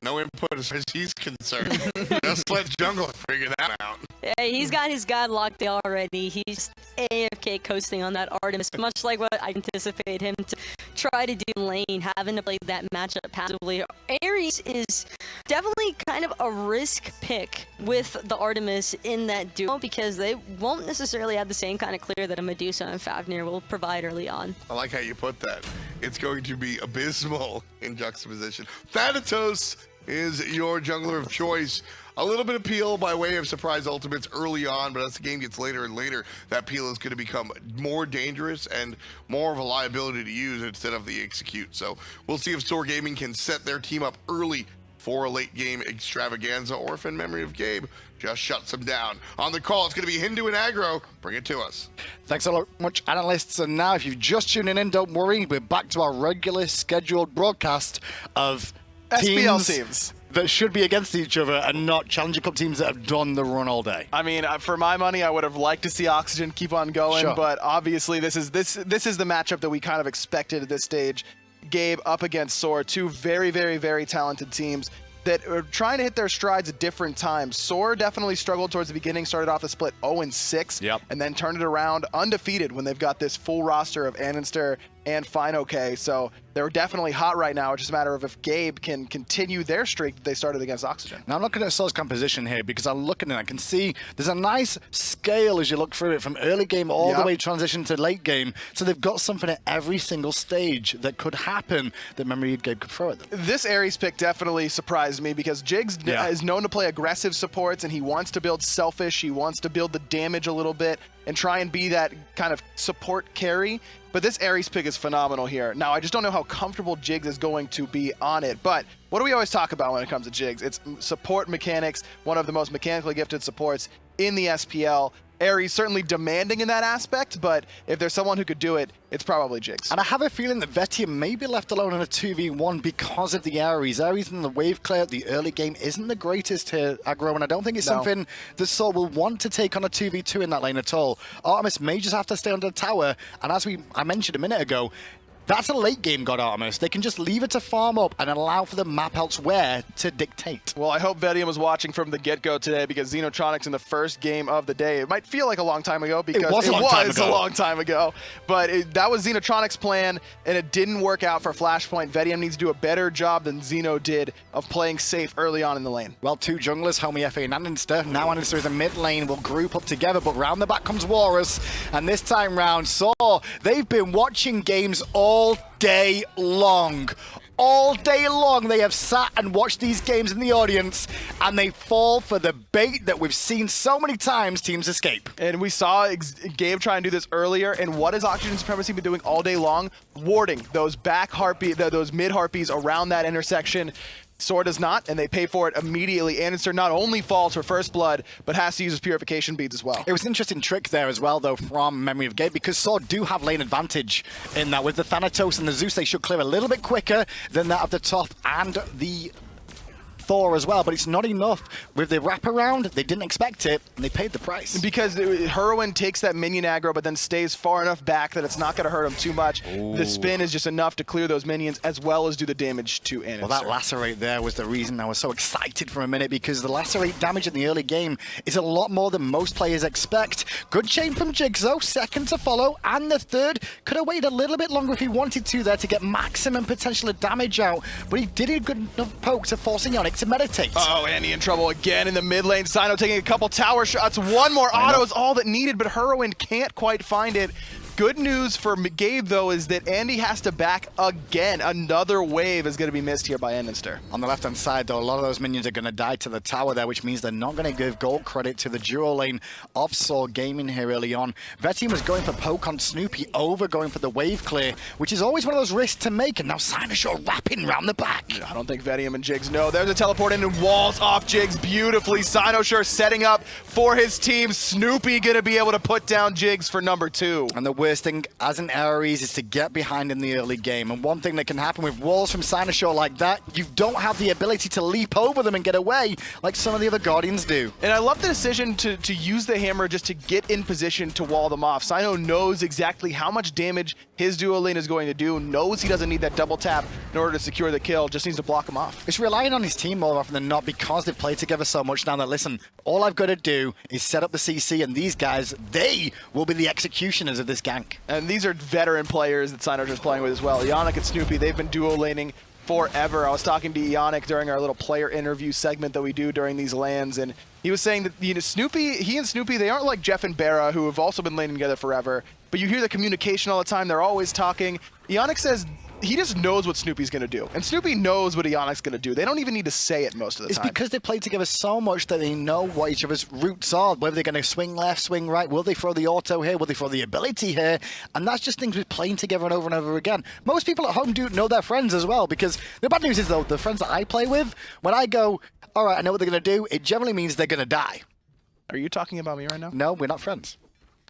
No input as far as he's concerned. Just let Jungle figure that out. Yeah, he's got his god locked in already. He's AFK coasting on that Artemis, much like what I anticipate him to try to do in lane, having to play that matchup passively. Ares is definitely kind of a risk pick with the Artemis in that duo because they won't necessarily have the same kind of clear that a Medusa and Fafnir will provide early on. I like how you put that. It's going to be abysmal in juxtaposition. Thanatos is your jungler of choice. A little bit of peel by way of surprise ultimates early on, but as the game gets later and later, that peel is going to become more dangerous and more of a liability to use instead of the execute. So we'll see if Soar Gaming can set their team up early for a late game extravaganza, or if in memory of Gabe just shuts them down. On the call, it's going to be Hindu and Aggro. Bring it to us. Thanks a lot much, analysts. And now, if you've just tuning in, don't worry. We're back to our regular scheduled broadcast of SPL teams that should be against each other and not Challenger Cup teams that have done the run all day. I mean, for my money, I would have liked to see Oxygen keep on going, Sure. but obviously this is the matchup that we kind of expected at this stage. Gabe up against Soar, two very, very, very talented teams that are trying to hit their strides at different times. Soar definitely struggled towards the beginning, started off the split 0-6, and then turned it around undefeated when they've got this full roster of Annenster and Fine OK. So they're definitely hot right now. It's just a matter of if Gabe can continue their streak that they started against Oxygen. Now I'm looking at Soul's composition here because I'm looking and I can see there's a nice scale as you look through it from early game all the way transition to late game. So they've got something at every single stage that could happen that Memory Gabe could throw at them. This Ares pick definitely surprised me because Jigs is known to play aggressive supports and he wants to build selfish, he wants to build the damage a little bit and try and be that kind of support carry. But this Ares pick is phenomenal here. Now, I just don't know how comfortable Jigs is going to be on it. But what do we always talk about when it comes to Jigs? It's support mechanics, one of the most mechanically gifted supports in the SPL. Ares certainly demanding in that aspect, but if there's someone who could do it, it's probably Jigs. And I have a feeling that Vetium may be left alone in a 2v1 because of the Ares. Ares in the wave clear at the early game isn't the greatest here, Aggro, and I don't think it's something that Soul will want to take on a 2v2 in that lane at all. Artemis may just have to stay under the tower, and as I mentioned a minute ago, that's a late game god Artemis. They can just leave it to farm up and allow for the map elsewhere to dictate. Well, I hope Vetium was watching from the get-go today because Xenotronics in the first game of the day, it might feel like a long time ago because it was a long time ago, but that was Xenotronics' plan and it didn't work out for Flashpoint. Vetium needs to do a better job than Xeno did of playing safe early on in the lane. Well, two junglers, Homie FA and Annenster. Now Annenster is a mid lane, will group up together, but round the back comes Walrus, and this time round, Soar, they've been watching games all day long. All day long they have sat and watched these games in the audience and they fall for the bait that we've seen so many times teams escape. And we saw Gabe try and do this earlier, and what has Oxygen Supremacy been doing all day long? Warding those back heartbeat, those mid heartbeats around that intersection. Soar does not, and they pay for it immediately. Annenster not only falls for first blood, but has to use his purification beads as well. It was an interesting trick there as well, though, from Memory of Gabe, because Soar do have lane advantage in that. With the Thanatos and the Zeus, they should clear a little bit quicker than that of the top and the Thor as well, but it's not enough. With the wraparound, they didn't expect it, and they paid the price. Because Heroin takes that minion aggro, but then stays far enough back that it's not going to hurt him too much. Ooh. The spin is just enough to clear those minions, as well as do the damage to Annenster. Well, that lacerate there was the reason I was so excited for a minute, because the lacerate damage in the early game is a lot more than most players expect. Good chain from Jigs, though, second to follow, and the third could have waited a little bit longer if he wanted to there to get maximum potential of damage out, but he did a good enough poke to forcing Onyx to meditate. Oh, Andy in trouble again in the mid lane. Sino taking a couple tower shots. One more auto is all that needed, but Heroin can't quite find it. Good news for Gabe, though, is that Andy has to back again. Another wave is going to be missed here by Enninster. On the left-hand side, though, a lot of those minions are going to die to the tower there, which means they're not going to give gold credit to the duo lane of Saw Gaming here early on. Vetium was going for poke on Snoopy over going for the wave clear, which is always one of those risks to make, and now Sinosure wrapping round the back. I don't think Vetium and Jigs know. There's a teleport in and walls off Jigs beautifully. Sinosure setting up for his team. Snoopy going to be able to put down Jigs for number 2. And the worst thing as an Ares is to get behind in the early game. And one thing that can happen with walls from Sinosure like that, you don't have the ability to leap over them and get away like some of the other Guardians do. And I love the decision to use the hammer just to get in position to wall them off. Sino knows exactly how much damage his duo lane is going to do, knows he doesn't need that double tap in order to secure the kill, just needs to block him off. It's relying on his team more often than not because they've played together so much now that, listen, all I've got to do is set up the CC, and these guys, they will be the executioners of this gank. And these are veteran players that Sinosure is playing with as well. Ionic and Snoopy, they've been duo laning forever. I was talking to Ionic during our little player interview segment that we do during these LANs, and he was saying that he and Snoopy, they aren't like Jeff and Barra, who have also been laning together forever, but you hear the communication all the time. They're always talking. Ionic says he just knows what Snoopy's going to do, and Snoopy knows what Ionic's going to do. They don't even need to say it most of the time. It's because they play together so much that they know what each other's routes are, whether they're going to swing left, swing right, will they throw the auto here, will they throw the ability here, and that's just things with playing together and over again. Most people at home do know their friends as well, because the bad news is, though, the friends that I play with, when I go, all right, I know what they're going to do, it generally means they're going to die. Are you talking about me right now? No, we're not friends.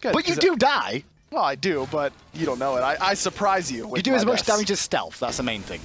Good, but you do die. Well, I do, but you don't know it. I surprise you with You do as much best. damage as stealth. That's the main thing.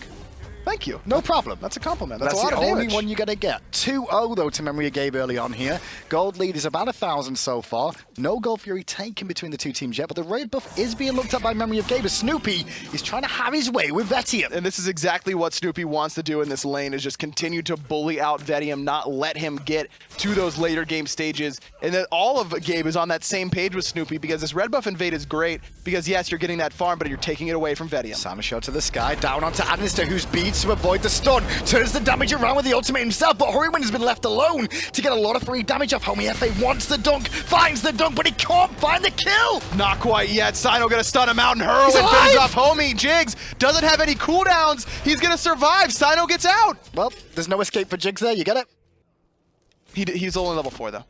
Thank you. No problem. That's a compliment. That's a the lot of damage. only one you're going to get. 2-0, though, to Memory of Gabe early on here. Gold lead is about 1,000 so far. No Gold Fury taken between the two teams yet, but the raid buff is being looked at by Memory of Gabe as Snoopy is trying to have his way with Vetium. And this is exactly what Snoopy wants to do in this lane, is just continue to bully out Vetium, not let him get to those later game stages. And then all of Gabe is on that same page with Snoopy, because this red buff invade is great, because yes, you're getting that farm, but you're taking it away from Vetium. Sinosure to the sky, down onto Adnister, who's beads to avoid the stun. Turns the damage around with the ultimate himself, but Hurrywin has been left alone to get a lot of free damage off. Homie FA wants the dunk, finds the dunk, but he can't find the kill! Not quite yet. Sino gonna stun him out, and Hurrywin finishes off Homie. Jigs doesn't have any cooldowns. He's gonna survive. Sino gets out. Well, there's no escape for Jigs there, you get it? He's only level 4, though.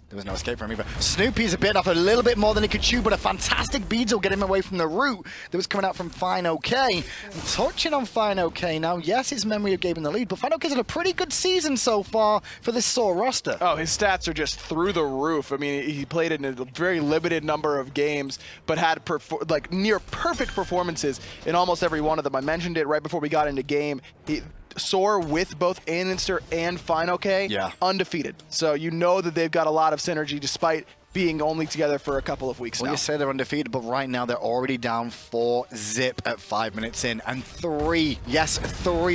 There was no escape from him either. Snoopy's a bit off a little bit more than he could chew, but a fantastic beads will get him away from the root that was coming out from Fine OK. And touching on Fine OK now, yes, it's Memory of Gabe in the lead, but Fine OK's had a pretty good season so far for this Saw roster. Oh, his stats are just through the roof. I mean, he played in a very limited number of games, but had like near perfect performances in almost every one of them. I mentioned it right before we got into game. Soar with both Enninster and Fine OK, undefeated. So you know that they've got a lot of synergy despite being only together for a couple of weeks now. Well, you say they're undefeated, but right now they're already down 4-0 at 5 minutes in. And 3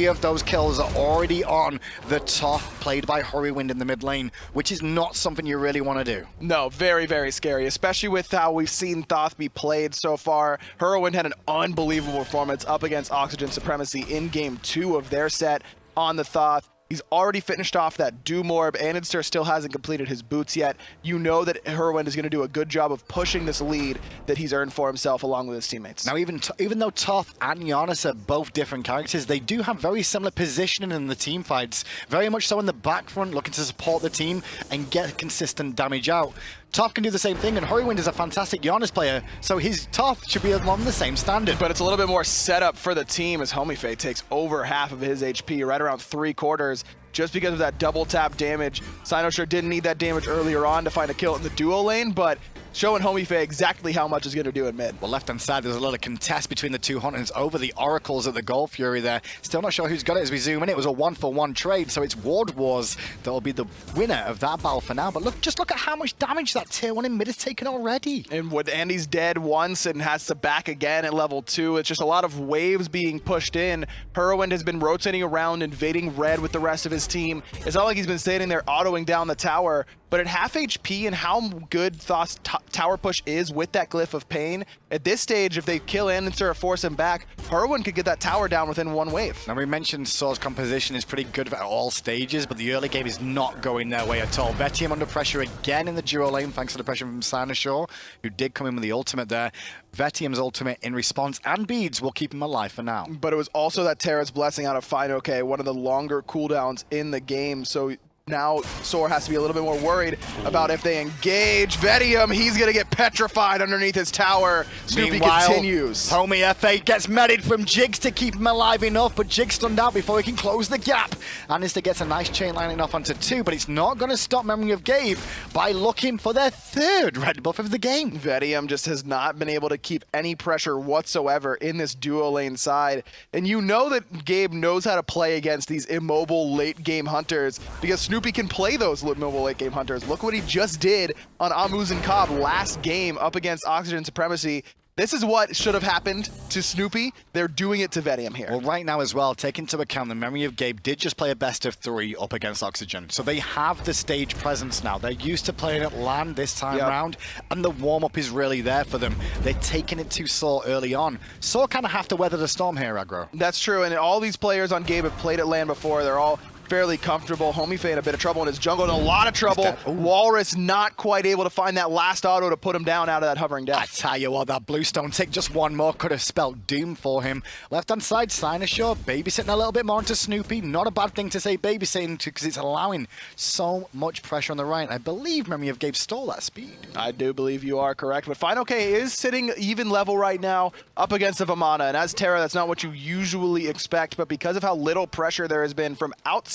of those kills are already on the top, played by Hurrywind in the mid lane, which is not something you really want to do. No, very, very scary, especially with how we've seen Thoth be played so far. Hurrywind had an unbelievable performance up against Oxygen Supremacy in Game 2 of their set on the Thoth. He's already finished off that Doom Orb. Enninster still hasn't completed his boots yet. You know that Hurrywin is going to do a good job of pushing this lead that he's earned for himself along with his teammates. Now, even though Toth and Giannis are both different characters, they do have very similar positioning in the team fights. Very much so in the back front, looking to support the team and get consistent damage out. Toth can do the same thing, and Hurrywind is a fantastic Giannis player, so his Toth should be on the same standard. But it's a little bit more set up for the team as Homie takes over half of his HP, right around 3/4, just because of that double tap damage. Sinosure didn't need that damage earlier on to find a kill in the duo lane, but showing Homie exactly how much is going to do in mid. Well, left-hand side, there's a lot of contest between the two Hunters over the Oracles at the Gold Fury there. Still not sure who's got it as we zoom in. It was a 1-for-1 trade, so it's Ward Wars that will be the winner of that battle for now. But look, just look at how much damage that tier 1 in mid has taken already. And when Andy's dead once and has to back again at level 2, it's just a lot of waves being pushed in. Hurrywin has been rotating around, invading red with the rest of his team. It's not like he's been standing there autoing down the tower, but at half HP and how good Thoth's tower push is with that Glyph of Pain, at this stage, if they kill Aninster or force him back, Herwin could get that tower down within one wave. Now, we mentioned Soar's composition is pretty good at all stages, but the early game is not going their way at all. Vetium under pressure again in the duo lane, thanks to the pressure from Cynosure, who did come in with the ultimate there. Vetium's ultimate in response and beads will keep him alive for now. But it was also that Terra's Blessing out of FineOK, one of the longer cooldowns in the game, so now Soar has to be a little bit more worried about if they engage Vetium, he's going to get petrified underneath his tower. Snoopy continues. Homie FA gets medied from Jigs to keep him alive enough, but Jigs stunned out before he can close the gap. Anister gets a nice chain lining off onto 2, but it's not going to stop Memory of Gabe by looking for their 3rd red buff of the game. Vetium just has not been able to keep any pressure whatsoever in this duo lane side. And you know that Gabe knows how to play against these immobile late game hunters because Snoopy can play those mobile late game hunters. Look what he just did on Amuz and Cobb last game up against Oxygen Supremacy. This is what should have happened to Snoopy. They're doing it to Vetium here. Well, right now as well, take into account the Memory of Gabe did just play a best of 3 up against Oxygen. So they have the stage presence now. They're used to playing at LAN this time round, and the warm-up is really there for them. They're taking it to Soar early on. Soar kind of have to weather the storm here, Aggro. That's true, and all these players on Gabe have played at LAN before. They're all fairly comfortable. Homie Faye in a bit of trouble in his jungle, in a lot of trouble. Walrus not quite able to find that last auto to put him down out of that hovering death. I tell you what, that Bluestone tick, just one more, could have spelled doom for him. Left-hand side, Cynosure, babysitting a little bit more into Snoopy. Not a bad thing to say babysitting because it's allowing so much pressure on the right. I believe Memory of Gabe stole that speed. I do believe you are correct, but FineOK is sitting even level right now up against the Vamana, and as Terra, that's not what you usually expect, but because of how little pressure there has been from outside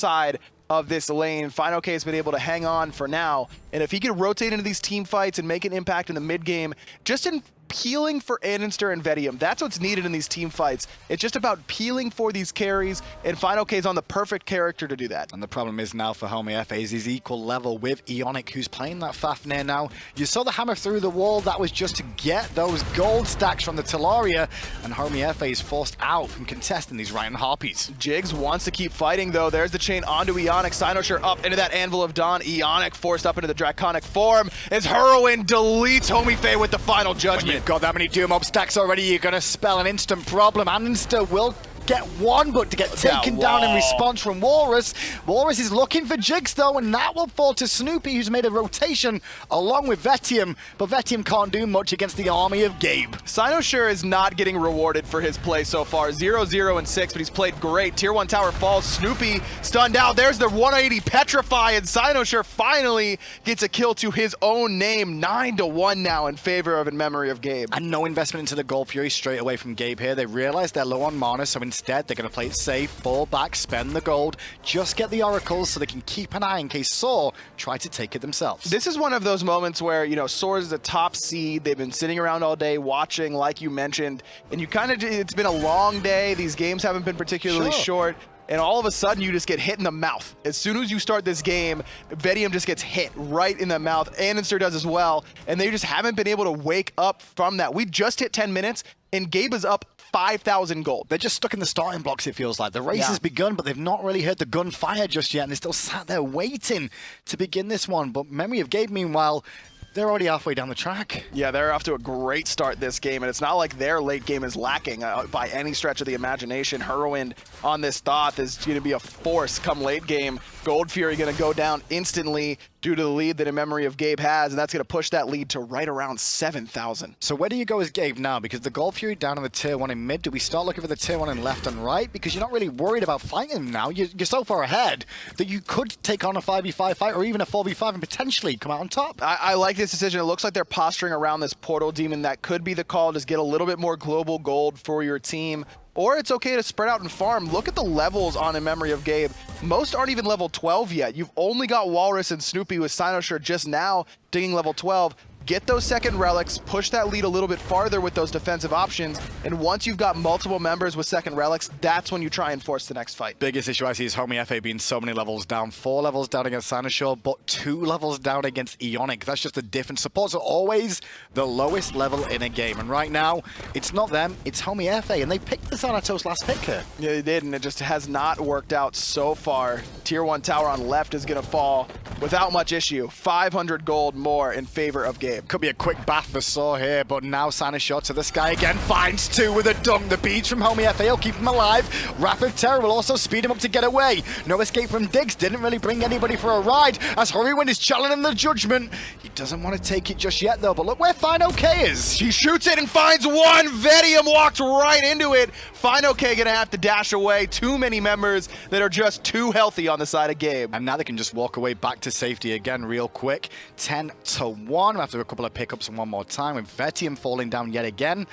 of this lane, FineOK has been able to hang on for now, and if he could rotate into these team fights and make an impact in the mid game, just in peeling for Aninster and Vetium. That's what's needed in these team fights. It's just about peeling for these carries, and FineOK is on the perfect character to do that. And the problem is now for Homie FA is he's equal level with Ionic, who's playing that Fafnir now. You saw the hammer through the wall. That was just to get those gold stacks from the Talaria, and Homie FA is forced out from contesting these Ryan Harpies. Jigs wants to keep fighting, though. There's the chain onto Ionic. Cynosure up into that Anvil of Dawn. Ionic forced up into the Draconic form as Herwin deletes Homie Faye with the final judgment. You've got that many Doom Mob stacks already, you're going to spell an instant problem. Aninster will get one, but to get taken down in response from Walrus. Walrus is looking for Jigs, though, and that will fall to Snoopy, who's made a rotation along with Vetium, but Vetium can't do much against the army of Gabe. Cynosure is not getting rewarded for his play so far. 0-0-6, but he's played great. Tier 1 tower falls. Snoopy stunned out. There's the 180 Petrify, and Cynosure finally gets a kill to his own name. 9-1 now in favor of In Memory of Gabe. And no investment into the Gold Fury straight away from Gabe here. They realize they're low on mana, so instead they're going to play it safe, fall back, spend the gold, just get the oracles so they can keep an eye in case Soar try to take it themselves. This is one of those moments where, you know, Soar is the top seed. They've been sitting around all day watching, like you mentioned, and you kind of, it's been a long day. These games haven't been particularly short. And all of a sudden, you just get hit in the mouth. As soon as you start this game, Vetium just gets hit right in the mouth. Aninster does as well. And they just haven't been able to wake up from that. We just hit 10 minutes, and Gabe is up 5,000 gold. They're just stuck in the starting blocks, it feels like. The race has begun, but they've not really heard the gunfire just yet, and they're still sat there waiting to begin this one. But Memory of Gabe, meanwhile, they're already halfway down the track. Yeah, they're off to a great start this game, and it's not like their late game is lacking by any stretch of the imagination. Herwin on this Thoth is going to be a force come late game. Gold Fury going to go down instantly due to the lead that In Memory of Gabe has, and that's going to push that lead to right around 7,000. So where do you go as Gabe now? Because the Gold Fury down in the tier 1 in mid, do we start looking for the tier 1 in left and right? Because you're not really worried about fighting him now. You're so far ahead that you could take on a 5v5 fight or even a 4v5 and potentially come out on top. I like this decision. It looks like they're posturing around this Portal Demon. That could be the call. Just get a little bit more global gold for your team. Or it's okay to spread out and farm. Look at the levels on In Memory of Gabe. Most aren't even level 12 yet. You've only got Walrus and Snoopy with Cynosure just now digging level 12. get those second relics, push that lead a little bit farther with those defensive options, and once you've got multiple members with second relics, that's when you try and force the next fight. Biggest issue I see is Homie FA being so many levels down. 4 levels down against Sanashore, but 2 levels down against Ionic. That's just a difference. Supports are always the lowest level in a game, and right now, it's not them, it's Homie FA, and they picked the Thanatos last pick here. Yeah, they did, and it just has not worked out so far. Tier 1 tower on left is going to fall without much issue. 500 gold more in favor of Gabe. Could be a quick bath for Saw here, but now Sanashore to the sky again, finds 2 with a dunk. The beats from Homie FA will keep him alive. Wrath of Terror will also speed him up to get away. No escape from Diggs, didn't really bring anybody for a ride, as Hurrywind is challenging the judgment. He doesn't want to take it just yet though, but look where Fine OK is. He shoots it and finds one. Vedium walked right into it. Fine OK gonna have to dash away. Too many members that are just too healthy on the side of Gabe. And now they can just walk away back to safety again real quick. 10-1 after a couple of pickups and one more time, with Vetium falling down yet again.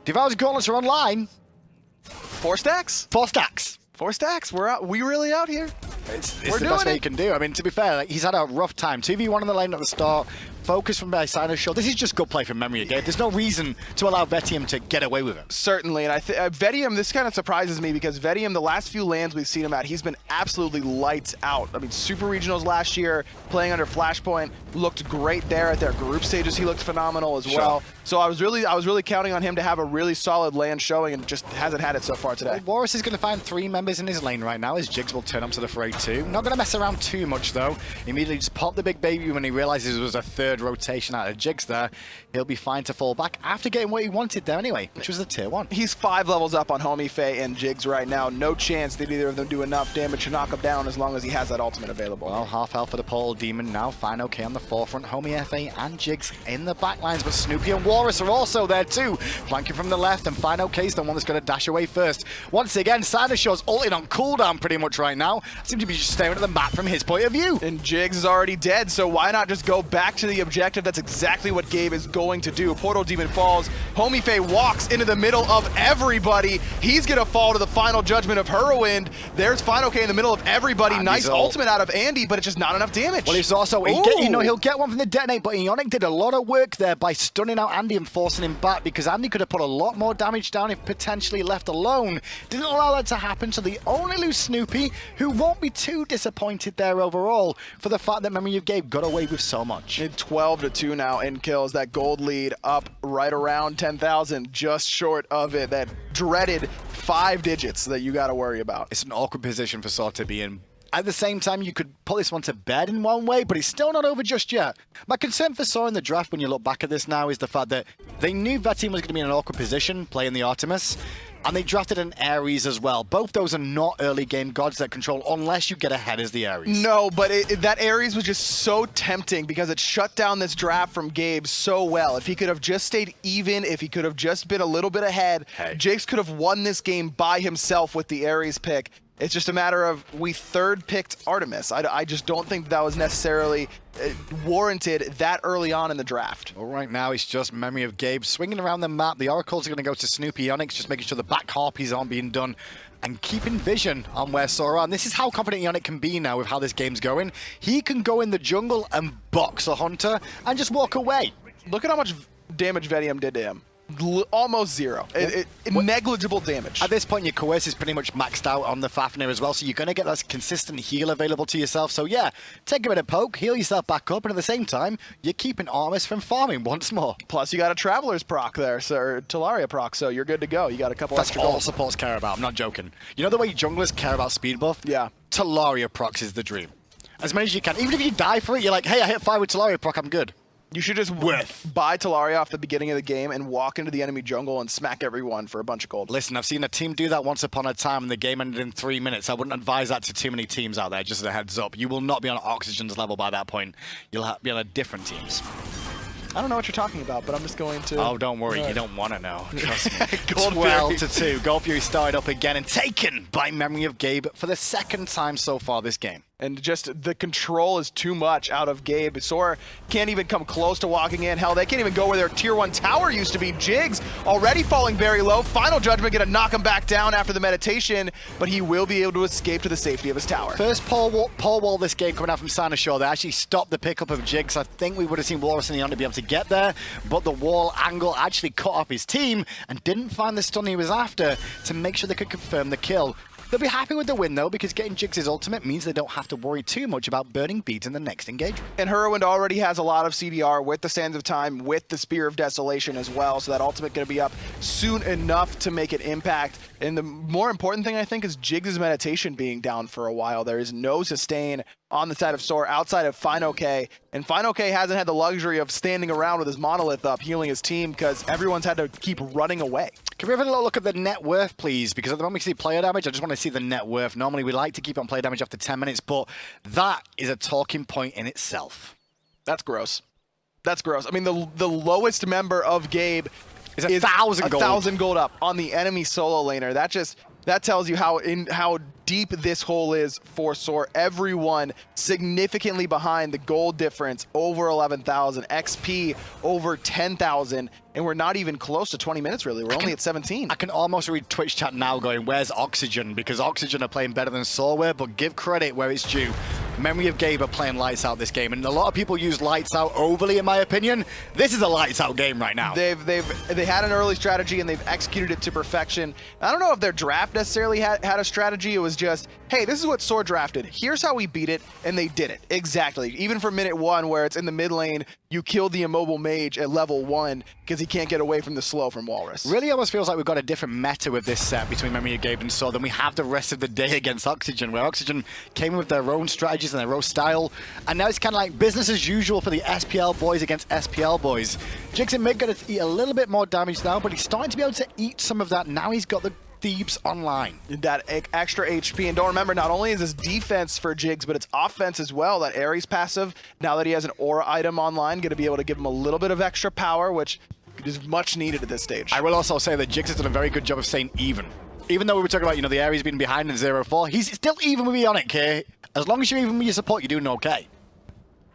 Devour's Gauntlets are online. 4 stacks? 4 stacks. 4 stacks. We're out. We really out here. It's the best way you can do. I mean, to be fair, like, he's had a rough time. 2v1 in the lane at the start. Focus from behind Sanashore. This is just good play from memory again. There's no reason to allow Vetium to get away with it. Certainly, and I think Vetium, this kind of surprises me because Vetium, the last few lands we've seen him at, he's been absolutely lights out. I mean, Super Regionals last year, playing under Flashpoint, looked great there. At their group stages, he looked phenomenal as well. So I was really counting on him to have a really solid land showing, and just hasn't had it so far today. Well, Warris is going to find 3 members in his lane right now, as Jigs will turn up to the fray too. Not going to mess around too much though. Immediately just pop the big baby when he realizes there was a 3rd rotation out of Jigs there. He'll be fine to fall back after getting what he wanted there anyway, which was the tier 1. He's 5 levels up on Homie Faye and Jigs right now. No chance that either of them do enough damage to knock him down as long as he has that ultimate available. Well, half health for the Portal Demon now. Fine OK on the forefront. Homie FA and Jigs in the backlines, but Snoopy and Walrus are also there too. Flanking from the left, and Fine OK's the one that's going to dash away first. Once again, Sanashore's ulting on cooldown pretty much right now. Seems to be just staring at the map from his point of view. And Jigs is already dead, so why not just go back to the objective? That's exactly what Gabe is going to do. Portal Demon falls. Homie Faye walks into the middle of everybody. He's going to fall to the final judgment of Hurrywind. There's Fine OK in the middle of everybody. And nice ultimate out of Andy, but it's just not enough damage. Well, he's also, he'll get one from the detonate, but Ionic did a lot of work there by stunning out Andy and forcing him back, because Andy could have put a lot more damage down if potentially left alone. Didn't allow that to happen, so they only lose Snoopy, who won't be too disappointed there overall for the fact that Memory of Gabe got away with so much. 12-2 now in kills. That gold lead up right around 10,000, just short of it. That dreaded 5 digits that you got to worry about. It's an awkward position for Saw to be in. At the same time, you could put this one to bed in one way, but it's still not over just yet. My concern for Saw in the draft, when you look back at this now, is the fact that they knew Vetium was going to be in an awkward position playing the Artemis, and they drafted an Ares as well. Both those are not early game gods that control unless you get ahead as the Ares. No, but that Ares was just so tempting because it shut down this draft from Gabe so well. If he could have just stayed even, if he could have just been a little bit ahead, Jakes could have won this game by himself with the Ares pick. It's just a matter of we 3rd picked Artemis. I just don't think that was necessarily warranted that early on in the draft. Well, right now it's just Memory of Gabe swinging around the map. The Oracles are going to go to Snoopy Onyx, just making sure the back harpies aren't being done and keeping vision on where Saw are. And this is how confident Ionic can be now with how this game's going. He can go in the jungle and box a hunter and just walk away. Look at how much damage Vetium did to him. Almost 0. Negligible damage. At this point, your Coerce is pretty much maxed out on the Fafnir as well, so you're going to get that consistent heal available to yourself. So yeah, take a bit of poke, heal yourself back up, and at the same time, you're keeping Artemis from farming once more. Plus, you got a Traveler's proc there, or Talaria proc, so you're good to go. You got a couple That's extra all gold. supports care about. I'm not joking. You know the way junglers care about speed buff? Yeah. Talaria procs is the dream. As many as you can. Even if you die for it, you're like, hey, I hit 5 with Talaria proc, I'm good. You should just buy Talaria off the beginning of the game and walk into the enemy jungle and smack everyone for a bunch of gold. Listen, I've seen a team do that once upon a time and the game ended in 3 minutes. I wouldn't advise that to too many teams out there, just as a heads up. You will not be on Oxygen's level by that point. You'll be on a different teams. I don't know what you're talking about, but I'm just going to... Oh, don't worry. You don't want to know. Trust me. 12-2. Gold Fury started up again and taken by Memory of Gabe for the 2nd time so far this game. And just the control is too much out of Gabe. Soar can't even come close to walking in. Hell, they can't even go where their tier 1 tower used to be. Jigs already falling very low. Final Judgment gonna knock him back down after the meditation, but he will be able to escape to the safety of his tower. First pole wall this game coming out from Sanashore. They actually stopped the pickup of Jigs. I think we would have seen Walrus and Eon to be able to get there, but the wall angle actually cut off his team and didn't find the stun he was after to make sure they could confirm the kill. They'll be happy with the win, though, because getting Jigs' ultimate means they don't have to worry too much about burning beads in the next engagement. And Hurwind already has a lot of CDR with the Sands of Time, with the Spear of Desolation as well, so that ultimate going to be up soon enough to make an impact. And the more important thing, I think, is Jigs' meditation being down for a while. There is no sustain on the side of Soar outside of FinoK, and FinoK hasn't had the luxury of standing around with his Monolith up healing his team because everyone's had to keep running away. Can we have a little look at the net worth, please? Because at the moment we see player damage, I just want to see the net worth. Normally we like to keep on player damage after 10 minutes, but that is a talking point in itself. That's gross. That's gross. I mean, the lowest member of Gabe is 1,000 gold. 1,000 gold up on the enemy solo laner. That tells you how deep this hole is for Soar. Everyone significantly behind the gold difference, over 11,000, XP over 10,000, and we're not even close to 20 minutes, really. We're only at 17. I can almost read Twitch chat now going, where's Oxygen? Because Oxygen are playing better than Soar were, but give credit where it's due. Memory of Gabe are playing lights out this game, and a lot of people use lights out overly, in my opinion. This is a lights out game right now. They had an early strategy, and they've executed it to perfection. I don't know if their draft necessarily had a strategy. It was just, hey, this is what Soar drafted. Here's how we beat it, and they did it. Exactly. Even for minute 1, where it's in the mid lane, you killed the immobile mage at level 1 because he can't get away from the slow from Walrus. Really almost feels like we've got a different meta with this set between Memory of Gabe and Soar than we have the rest of the day against Oxygen, where Oxygen came in with their own strategies and their own style, and now it's kind of like business as usual for the SPL boys against SPL boys. Jigs and Mid going to eat a little bit more damage now, but he's starting to be able to eat some of that. Now he's got the Thebes online. That extra HP, and don't remember, not only is this defense for Jigs, but it's offense as well. That Ares passive, now that he has an aura item online, going to be able to give him a little bit of extra power, which is much needed at this stage. I will also say that Jigs has done a very good job of staying even. Even though we were talking about, the Ares being behind in 0-4, he's still even with Ionic, okay? As long as you're even with your support, you're doing okay.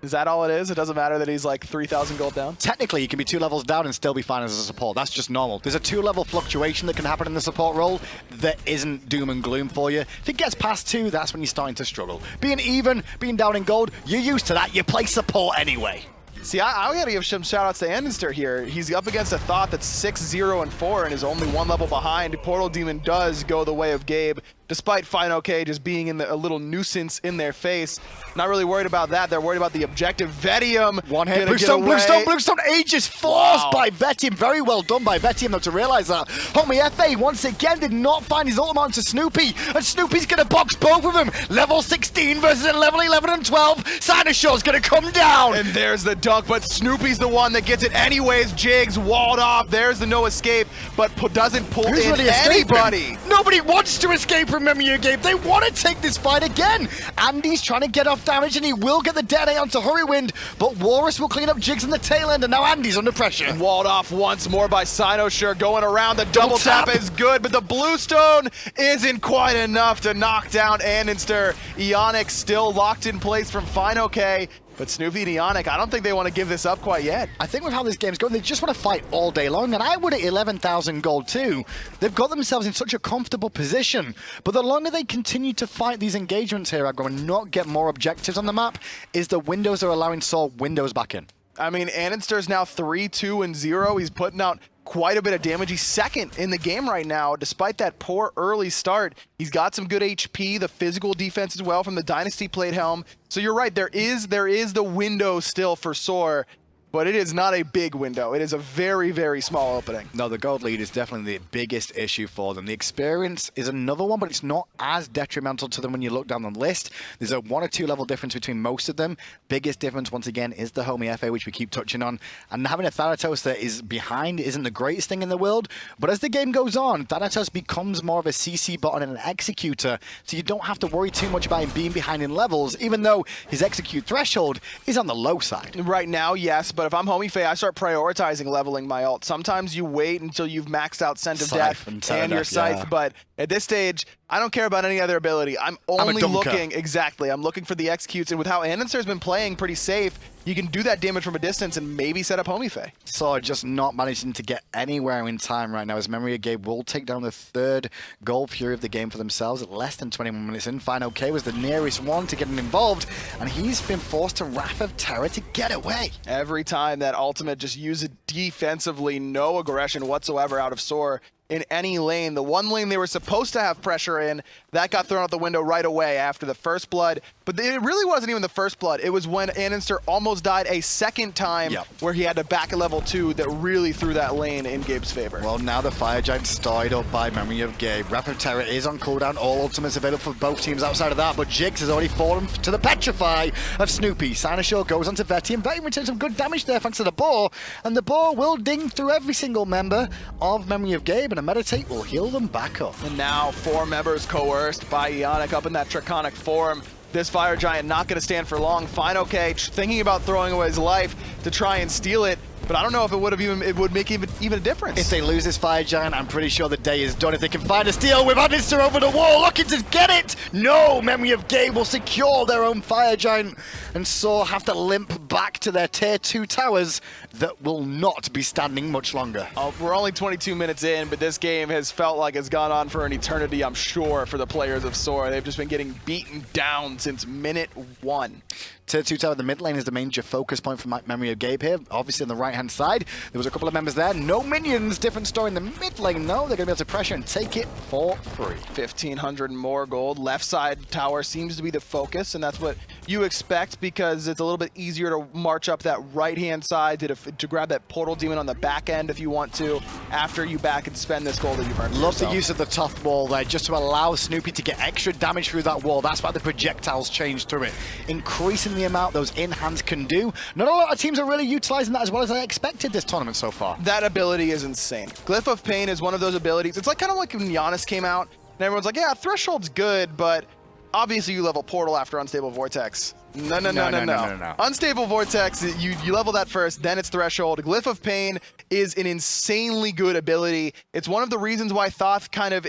Is that all it is? It doesn't matter that he's like 3,000 gold down? Technically, he can be 2 levels down and still be fine as a support. That's just normal. There's a 2-level fluctuation that can happen in the support role that isn't doom and gloom for you. If it gets past 2, that's when you're starting to struggle. Being even, being down in gold, you're used to that. You play support anyway. See, I gotta give some shout-outs to Andenster here. He's up against a Thought that's 6-0-4 and is only 1 level behind. Portal Demon does go the way of Gabe, despite FinoK just being a little nuisance in their face. Not really worried about that. They're worried about the objective. Vetium. One hit. Bluestone. Aegis forced by Vetium. Very well done by Vetium, though, to realize that. Homie FA, once again, did not find his ultimate onto Snoopy. And Snoopy's going to box both of them. Level 16 versus level 11 and 12. Sinashore's going to come down. And there's the dunk, but Snoopy's the one that gets it anyways. Jigs walled off. There's the no escape, but doesn't pull in anybody. Nobody wants to escape from Memory of Gabe. They want to take this fight again. Andy's trying to get off damage, and he will get the detonate onto Hurrywind, but Walrus will clean up Jigs in the tail end, and now Andy's under pressure. And walled off once more by Sinosure, going around. The double tap is good, but the Bluestone isn't quite enough to knock down Andenster. Ionic still locked in place from FinoK. But Snoopy and Ionic, I don't think they want to give this up quite yet. I think with how this game's going, they just want to fight all day long, and I would at 11,000 gold too. They've got themselves in such a comfortable position, but the longer they continue to fight these engagements here, Aggro, and not get more objectives on the map, is the windows are allowing Soul windows back in. I mean, Andenster's now 3-2-0. He's putting out quite a bit of damage. He's second in the game right now, despite that poor early start. He's got some good HP, the physical defense as well from the Dynasty Plate Helm. So you're right, there is the window still for Soar, but it is not a big window. It is a very, very small opening. No, the gold lead is definitely the biggest issue for them. The experience is another one, but it's not as detrimental to them when you look down the list. There's a 1 or 2 level difference between most of them. Biggest difference, once again, is the homie FA, which we keep touching on. And having a Thanatos that is behind isn't the greatest thing in the world, but as the game goes on, Thanatos becomes more of a CC bot and an executor, so you don't have to worry too much about him being behind in levels, even though his execute threshold is on the low side. Right now, yes, but if I'm homie Faye, I start prioritizing leveling my ult. Sometimes you wait until you've maxed out Scent of Death and your Scythe, but at this stage, I don't care about any other ability. I'm only dunker. looking, exactly, I'm looking for the executes, and with how Ananser's been playing pretty safe, you can do that damage from a distance and maybe set up Homie Faye. So just not managing to get anywhere in time right now as Memory of Gabe will take down the third Gold Fury of the game for themselves at less than 21 minutes in. Fine OK was the nearest one to getting involved, and he's been forced to Wrath of Terror to get away. Every time that ultimate, just use it defensively, no aggression whatsoever out of Soar in any lane. The one lane they were supposed to have pressure in, that got thrown out the window right away after the first blood. But it really wasn't even the first blood. It was when Ananster almost died a second time where he had to back at level 2 that really threw that lane in Gabe's favor. Well, now the Fire Giant started up by Memory of Gabe. Wrath of Terror is on cooldown. All ultimates available for both teams outside of that, but Jigs has already fallen to the Petrify of Snoopy. Cynosure goes onto Veti, and Veti returns some good damage there thanks to the boar, and the boar will ding through every single member of Memory of Gabe, and a Meditate will heal them back up. And now 4 members coerced by Ionic up in that Draconic form. This Fire Giant not going to stand for long. Fine OK, thinking about throwing away his life to try and steal it. But I don't know if it would make even a difference. If they lose this Fire Giant, I'm pretty sure the day is done. If they can find a steal with Ananster over the wall, looking to get it. No, Memory of Gabe will secure their own Fire Giant, and so have to limp back to their tier 2 towers that will not be standing much longer. We're only 22 minutes in, but this game has felt like it's gone on for an eternity, I'm sure, for the players of Soar. They've just been getting beaten down since minute 1. Tier 2 tower, the mid lane is the major focus point for Memory of Gabe here. Obviously on the right-hand side, there was a couple of members there. No minions, different story in the mid lane though. They're going to be able to pressure and take it for free. 1,500 more gold. Left side tower seems to be the focus, and that's what you expect because it's a little bit easier to march up that right-hand side to grab that portal demon on the back end if you want to, after you back and spend this gold that you've earned. Love the use of the tough wall there, just to allow Snoopy to get extra damage through that wall. That's why the projectiles changed through it, increasing the amount those in-hands can do. Not a lot of teams are really utilizing that as well as I expected this tournament so far. That ability is insane. Glyph of Pain is one of those abilities. It's like kind of like when Giannis came out, and everyone's like, yeah, Threshold's good, but obviously you level Portal after Unstable Vortex. No. Unstable Vortex, you level that first, then it's Threshold. Glyph of Pain is an insanely good ability. It's one of the reasons why Thoth kind of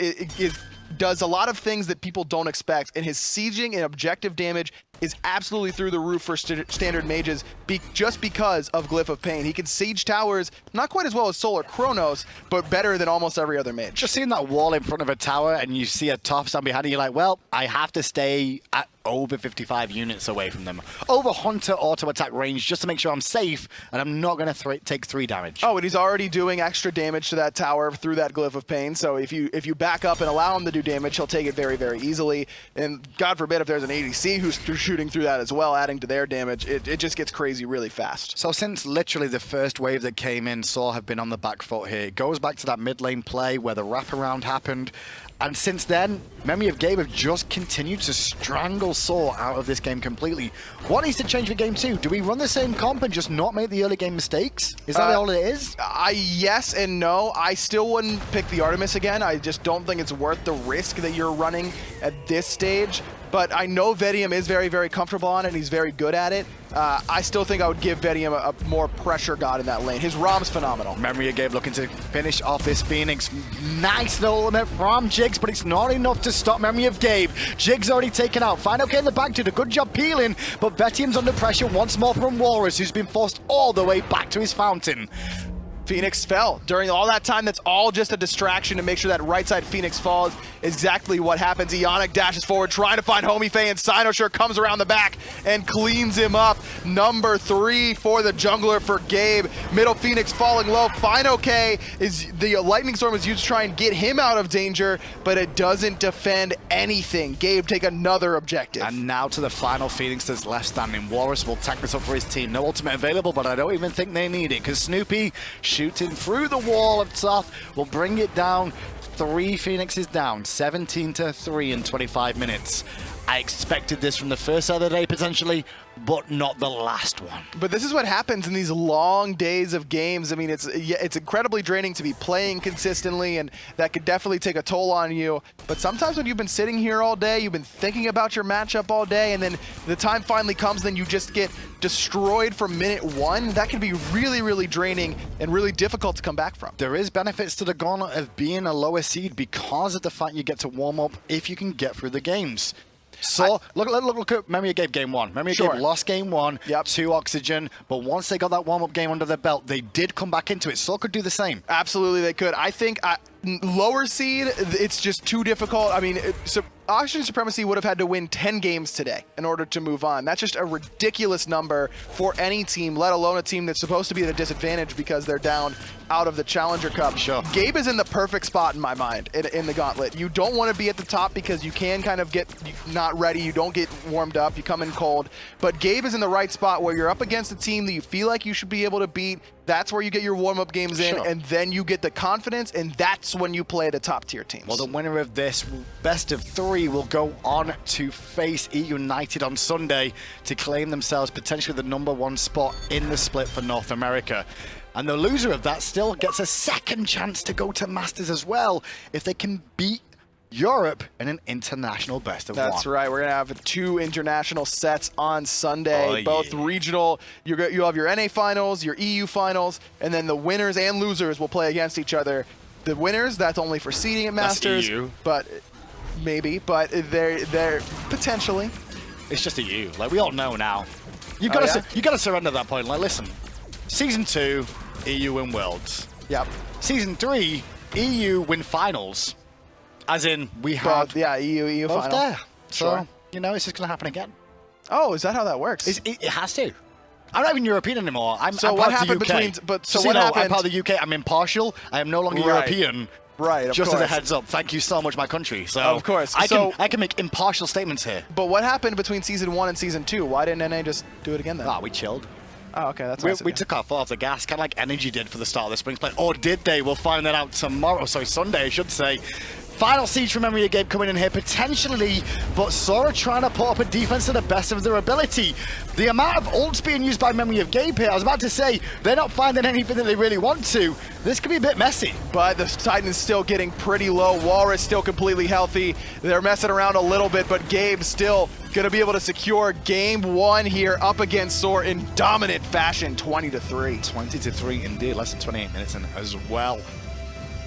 does a lot of things that people don't expect, and his sieging and objective damage is absolutely through the roof for standard mages just because of Glyph of Pain. He can siege towers, not quite as well as Solar Chronos, but better than almost every other mage. Just seeing that wall in front of a tower and you see a Tough stand behind it, you're like, well, I have to stay at over 55 units away from them. Over Hunter auto attack range just to make sure I'm safe and I'm not going to take 3 damage. Oh, and he's already doing extra damage to that tower through that Glyph of Pain, so if you back up and allow him to do damage, he'll take it very, very easily. And God forbid if there's an ADC who's shooting through that as well, adding to their damage, it just gets crazy really fast. So since literally the first wave that came in, Saw have been on the back foot here. It goes back to that mid lane play where the wraparound happened. And since then, Memory of Gabe have just continued to strangle Saw out of this game completely. What needs to change for game 2? Do we run the same comp and just not make the early game mistakes? Is that all it is? Yes and no. I still wouldn't pick the Artemis again. I just don't think it's worth the risk that you're running at this stage. But I know Vedium is very, very comfortable on it, and he's very good at it. I still think I would give Vedium a more pressure god in that lane. His ROM's phenomenal. Memory of Gabe looking to finish off this Phoenix. Nice little ultimate from Jigs, but it's not enough to stop Memory of Gabe. Jigs already taken out. Fine OK in the back, did a good job peeling, but Vetium's under pressure once more from Walrus, who's been forced all the way back to his fountain. Phoenix fell. During all that time, that's all just a distraction to make sure that right side Phoenix falls. Exactly what happens. Ionic dashes forward, trying to find Homie Faye, and Cynosure comes around the back and cleans him up. Number 3 for the jungler for Gabe. Middle Phoenix falling low. Fine OK is the Lightning Storm is used to try and get him out of danger, but it doesn't defend anything. Gabe take another objective. And now to the final Phoenix that's left standing. Walrus will tack this up for his team. No ultimate available, but I don't even think they need it, because Snoopy shooting through the wall of Tough will bring it down. 3 Phoenixes down, 17-3 in 25 minutes. I expected this from the first side of the day, potentially, but not the last one. But this is what happens in these long days of games. I mean, it's incredibly draining to be playing consistently, and that could definitely take a toll on you. But sometimes when you've been sitting here all day, you've been thinking about your matchup all day, and then the time finally comes, then you just get destroyed from minute one. That can be really, really draining and really difficult to come back from. There is benefits to the Gauntlet of being a lower seed because of the fact you get to warm up if you can get through the games. So, look at Memory of Gabe game 1. Memory of Gabe lost game 1, 2 oxygen, but once they got that warm-up game under their belt, they did come back into it. So could do the same. Absolutely, they could. I think lower seed, it's just too difficult. I mean, Oxygen Supremacy would have had to win 10 games today in order to move on. That's just a ridiculous number for any team, let alone a team that's supposed to be at a disadvantage because they're down out of the Challenger Cup. Sure. Gabe is in the perfect spot in my mind in the Gauntlet. You don't want to be at the top because you can kind of get not ready, you don't get warmed up, you come in cold. But Gabe is in the right spot where you're up against a team that you feel like you should be able to beat. That's where you get your warm-up games in, and then you get the confidence, and that's when you play the top-tier teams. Well, the winner of this best of 3 will go on to face E United on Sunday to claim themselves potentially the #1 spot in the split for North America. And the loser of that still gets a second chance to go to Masters as well if they can beat Europe in an international best of 1. That's right. We're going to have 2 international sets on Sunday, both regional. You'll have your NA finals, your EU finals, and then the winners and losers will play against each other. The winners, that's only for seeding at Masters, but maybe, but they're potentially. It's just a U. Like, we all know now. You gotta surrender at that point. Like, listen, Season 2, EU win Worlds. Yep. Season 3, EU win finals. As in, we have EU both final. there. So, Sure. you know, it's just going to happen again. Oh, is that how that works? It has to. I'm not even European anymore. I'm So part what of the happened UK. between? But so Just so what you know, happened? I'm part of the UK. I'm impartial. I am no longer Right. European. Right. Of Just course. as a heads up. Thank you so much, my country. So Of course. I So- can make impartial statements here. But what happened between Season 1 and Season 2? Why didn't NA just do it again then? Ah, we chilled. Oh, okay. That's nice of We you. took our foot off the gas, kind of like Energy did for the start of the spring split. Or did they? We'll find that out tomorrow. Sorry, Sunday, I should say. Final siege from Memory of Gabe coming in here, potentially, but Sora trying to put up a defense to the best of their ability. The amount of ults being used by Memory of Gabe here, I was about to say, they're not finding anything that they really want to. This could be a bit messy. But the Titan is still getting pretty low. Walrus still completely healthy. They're messing around a little bit, but Gabe's still going to be able to secure game 1 here up against Sora in dominant fashion, 20-3. 20-3 indeed, less than 28 minutes in as well.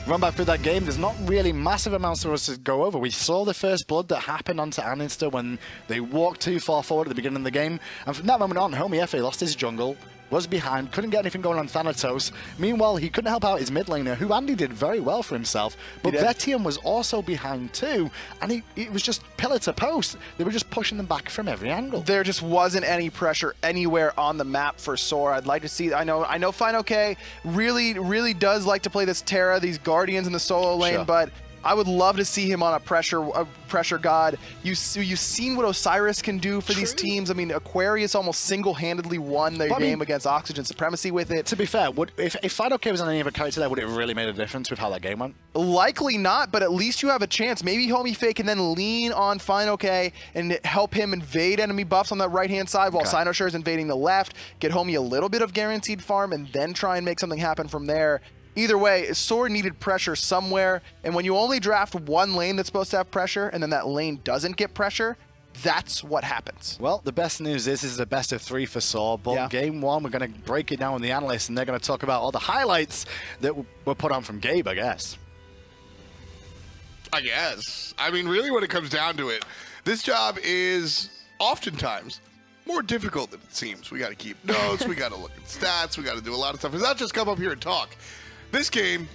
Run back through that game, there's not really massive amounts for us to go over. We saw the first blood that happened onto Anister when they walked too far forward at the beginning of the game. And from that moment on, Homie FA lost his jungle, was behind, couldn't get anything going on Thanatos. Meanwhile, he couldn't help out his mid laner, who Andy did very well for himself. But Vetium was also behind too, and it was just pillar to post. They were just pushing them back from every angle. There just wasn't any pressure anywhere on the map for Sora. I'd like to see, I know FineOK really does like to play this Terra, these Guardians in the solo lane, but I would love to see him on a pressure god. You've seen what Osiris can do for these teams. I mean, Aquarius almost single-handedly won their game against Oxygen Supremacy with it. To be fair, if FineOK was on any other character there, would it really made a difference with how that game went? Likely not, but at least you have a chance. Maybe Homie Faye can then lean on FineOK and help him invade enemy buffs on that right-hand side while Cynosure is invading the left, get Homie a little bit of guaranteed farm, and then try and make something happen from there. Either way, Sora needed pressure somewhere, and when you only draft one lane that's supposed to have pressure, and then that lane doesn't get pressure, that's what happens. Well, the best news is this is a best of 3 for Sora, but game 1, we're going to break it down with the analysts, and they're going to talk about all the highlights that were put on from Gabe, I guess. I mean, really when it comes down to it, this job is oftentimes more difficult than it seems. We got to keep notes, we got to look at stats, we got to do a lot of stuff. It's not just come up here and talk. This game,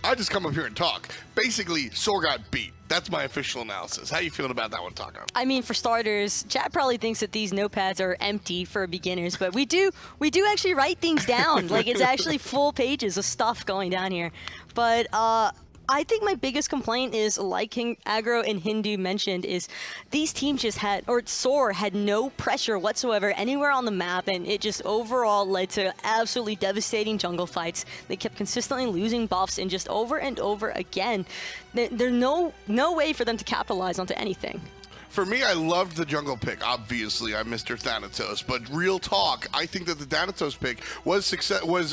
I just come up here and talk. Basically, Sora got beat. That's my official analysis. How you feeling about that one, Taco? I mean, for starters, chat probably thinks that these notepads are empty for beginners, but we do actually write things down. Like, it's actually full pages of stuff going down here. But I think my biggest complaint is, like King Aggro and Hindu mentioned, is these teams just had, or Sora had no pressure whatsoever anywhere on the map, and it just overall led to absolutely devastating jungle fights. They kept consistently losing buffs, and just over and over again, there's no way for them to capitalize onto anything. For me, I loved the jungle pick. Obviously, I'm Mr. Thanatos. But real talk, I think that the Thanatos pick was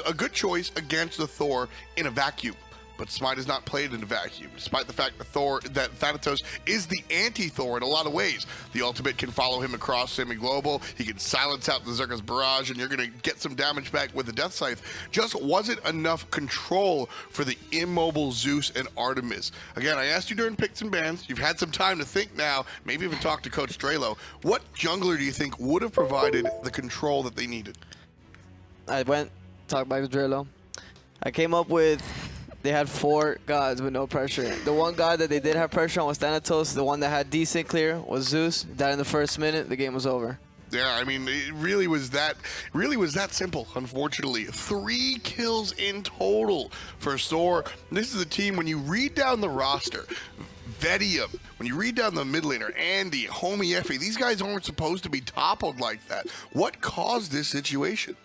a good choice against the Thor in a vacuum. But SMITE has not played in a vacuum, despite the fact that Thanatos is the anti-Thor in a lot of ways. The ultimate can follow him across semi-global. He can silence out the Zerka's barrage, and you're going to get some damage back with the Death Scythe. Just wasn't enough control for the immobile Zeus and Artemis. Again, I asked you during picks and bans. You've had some time to think now, maybe even talk to Coach Drelo. What jungler do you think would have provided the control that they needed? I talked back to Drelo. I came up with... They had 4 gods with no pressure. The one god that they did have pressure on was Thanatos. The one that had decent clear was Zeus. Died in the first minute. The game was over. Yeah, I mean, it really was that simple, unfortunately. 3 kills in total for Soar. This is a team, when you read down the roster, Vedium, when you read down the mid laner, Andy, Homie Effie, these guys aren't supposed to be toppled like that. What caused this situation?